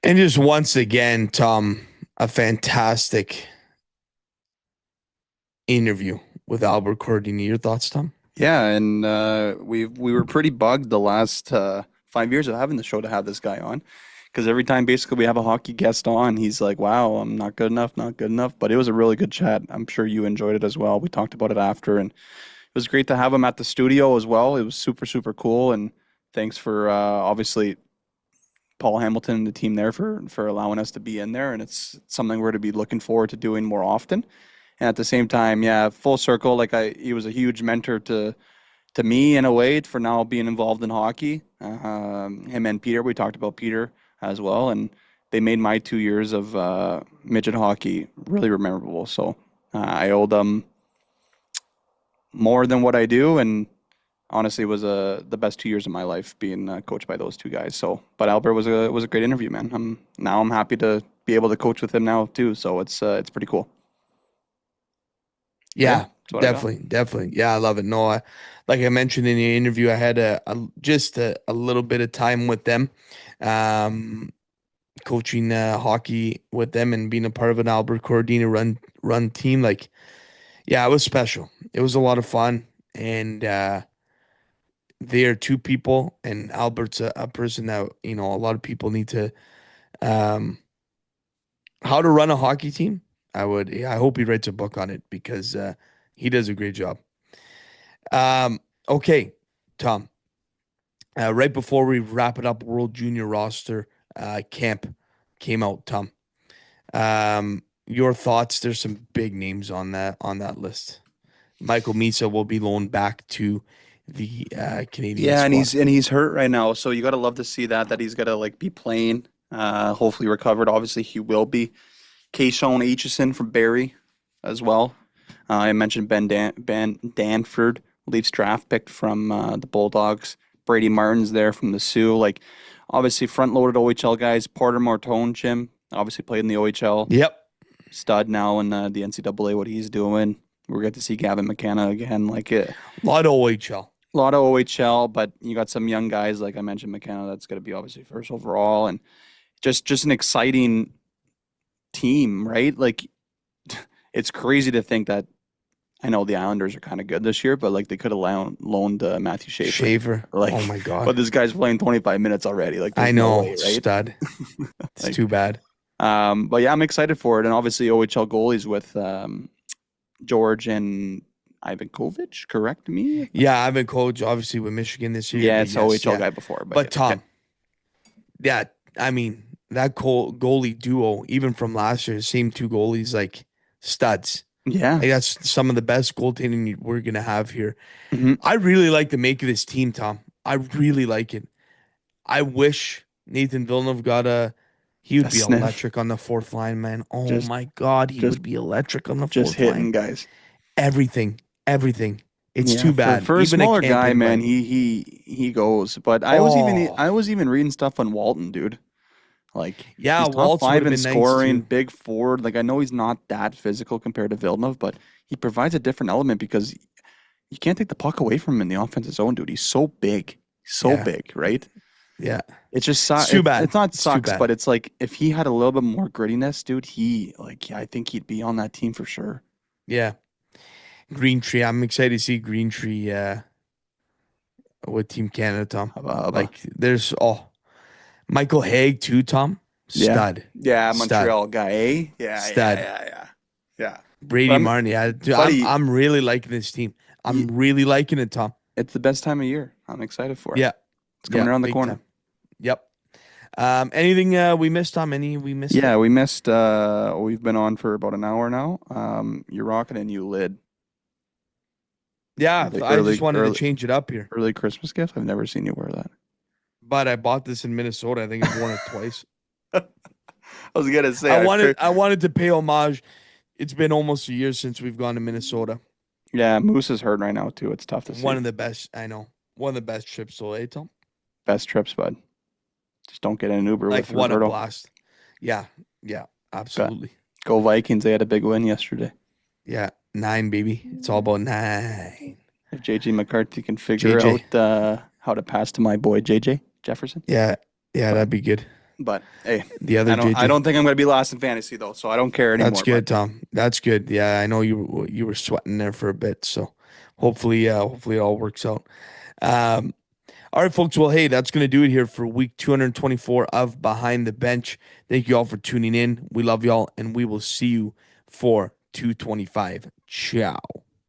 And just once again, Tom, a fantastic interview with Albert Corradini. Your thoughts, Tom? Yeah, and we were pretty bugged the last 5 years of having the show to have this guy on, because every time basically we have a hockey guest on, he's like, wow, I'm not good enough. But it was a really good chat. I'm sure you enjoyed it as well. We talked about it after, and it was great to have him at the studio as well. It was super, super cool. And thanks for obviously Paul Hamilton and the team there for allowing us to be in there. And it's something we're to be looking forward to doing more often. And at the same time, yeah, full circle, he was a huge mentor to me in a way for now being involved in hockey. Him and Peter, we talked about Peter as well, and they made my 2 years of midget hockey really memorable. So I owe them more than what I do, and honestly, it was the best 2 years of my life being coached by those two guys. So, but Albert was a great interview, man. I'm happy to be able to coach with him now too. So it's pretty cool. Yeah, that's what I got. definitely. Yeah, I love it. No, like I mentioned in the interview, I had just a little bit of time with them, coaching hockey with them and being a part of an Albert Corradini run team. Like, yeah, it was special. It was a lot of fun, and they are two people, and Albert's a person that a lot of people need to how to run a hockey team. I would. Yeah, I hope he writes a book on it because he does a great job. Okay, Tom. Right before we wrap it up, World Junior roster camp came out. Tom, your thoughts? There's some big names on that list. Michael Misa will be loaned back to the Canadian Yeah, squad. and he's hurt right now, so you gotta love to see that he's gotta like be playing. Hopefully recovered. Obviously, he will be. Kayshawn Aitchison from Barrie as well. I mentioned Ben Danford, Leafs draft pick from the Bulldogs. Brady Martin's there from the Sioux. Like, obviously, front-loaded OHL guys. Porter Martone, Jim, obviously played in the OHL. Yep. Stud now in the NCAA, what he's doing. We're going to see Gavin McKenna again. Like, a lot of OHL. lot of OHL, but you got some young guys, like I mentioned, McKenna, that's going to be obviously first overall. And just an exciting team, right? Like, it's crazy to think that I know the Islanders are kind of good this year, but like they could have loaned Matthew Schaefer. Like, oh my god! But this guy's playing 25 minutes already. Like, I know, no way, right? stud. It's Like, too bad. But yeah, I'm excited for it, and obviously OHL goalies with George and Ivan Kovic. Correct me? Yeah, I've been coach obviously with Michigan this year. Yeah, but it's yes, OHL yeah. guy before, But yeah, Tom, okay. yeah, I mean that goalie duo, even from last year, the same two goalies, like studs. Yeah, Like, that's some of the best goaltending we're gonna have here. Mhm. I really like the make of this team, Tom. I really like it. I wish Nathan Villeneuve he would A be sniff. electric on the fourth line, man. Oh Just- my god, he just- would be electric on the just fourth hitting line. guys. Everything. It's Yeah, too bad. for a Even smaller campaign guy, man. plan. He goes. But I was Oh. even reading stuff on Walton, dude. Like, Yeah, he's top Waltz 5 would've in been nice, scoring, too. big forward. Like, I know he's not that physical compared to Villeneuve, but he provides a different element because you can't take the puck away from him in the offensive zone, dude. He's so big, Yeah. big, right? Yeah. It's just It's too bad. It's not It's too sucks, bad. but it's like if he had a little bit more grittiness, dude. I think he'd be on that team for sure. Yeah. Green Tree. I'm excited to see Green Tree with Team Canada, Tom. Hubba. Like, there's Michael Haig too, Tom. Yeah. Stud. Yeah, Stud. Montreal guy, eh? Yeah, Stud. yeah. Brady But I'm- Martin. Yeah. Dude, buddy- I'm really liking this team. I'm really liking it, Tom. It's the best time of year. I'm excited for it. Yeah. It's coming around the big corner. time. Yep. Anything we missed, Tom? Any we missed? Yeah, we missed. We've been on for about an hour now. You're rocking a new lid. Yeah. I just wanted early- to change it up here. Early Christmas gift. I've never seen you wear that. But I bought this in Minnesota. I think I've worn it twice. I was gonna say. I wanted to pay homage. It's been almost a year since we've gone to Minnesota. Yeah, Moose is hurt right now too. It's tough to see. One of the best. I know. One of the best trips to LA, Tom. Best trips, bud. Just don't get in an Uber Like, with what a Roberto. blast. Yeah. Absolutely. Go Vikings! They had a big win yesterday. Yeah. 9, baby. It's all about 9. If JJ McCarthy can figure JJ. out how to pass to my boy JJ Jefferson. Yeah. Yeah, that'd be good. But hey, The other JJ. I don't think I'm gonna be last in fantasy though, so I don't care anymore. That's good, Tom. That's good. Yeah, I know you were sweating there for a bit, so hopefully it all works out. All right, folks. Well, hey, that's going to do it here for week 224 of Behind the Bench. Thank you all for tuning in. We love y'all, and we will see you for 225. Ciao.